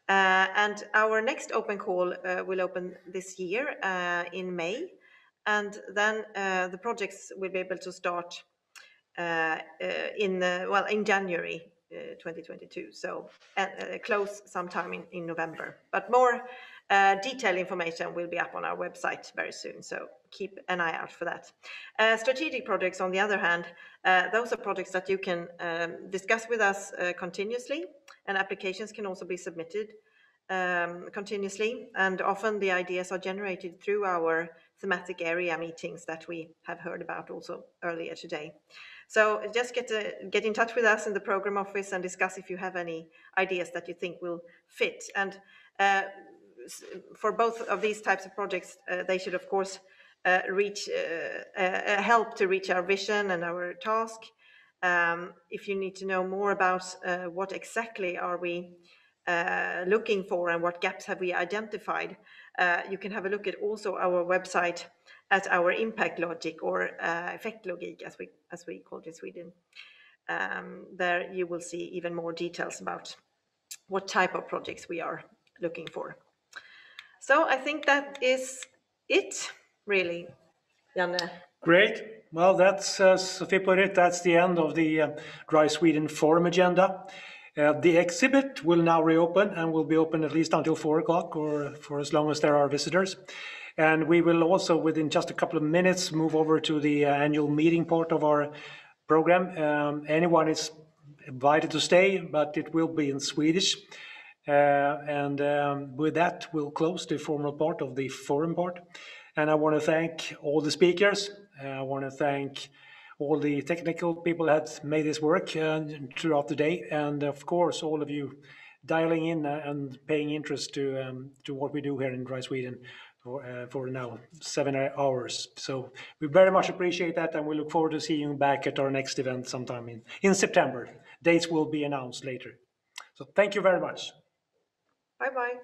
And our next open call will open this year in May. And then the projects will be able to start in January 2022. So close sometime in November. But more detailed information will be up on our website very soon. So keep an eye out for that. Strategic projects, on the other hand, those are projects that you can discuss with us continuously, and applications can also be submitted continuously. And often the ideas are generated through our thematic area meetings that we have heard about also earlier today. So just get in touch with us in the program office and discuss if you have any ideas that you think will fit. And for both of these types of projects, they should of course help to reach our vision and our task. If you need to know more about what exactly are we looking for and what gaps have we identified, you can have a look at also our website at our impact logic, or effektlogik as we call it in Sweden. There you will see even more details about what type of projects we are looking for. So I think that is it, really, Janne. Great. Well, that's, Sofie put it, that's the end of the Dry Sweden Forum agenda. The exhibit will now reopen and will be open at least until 4 o'clock, or for as long as there are visitors. And we will also, within just a couple of minutes, move over to the annual meeting part of our program. Anyone is invited to stay, but it will be in Swedish. With that, we'll close the formal part of the forum part. And I want to thank all the speakers. I want to thank all the technical people that made this work throughout the day. And of course, all of you dialing in and paying interest to what we do here in Dry Sweden for now 7 hours. So we very much appreciate that, and we look forward to seeing you back at our next event sometime in September. Dates will be announced later. So thank you very much. Bye-bye.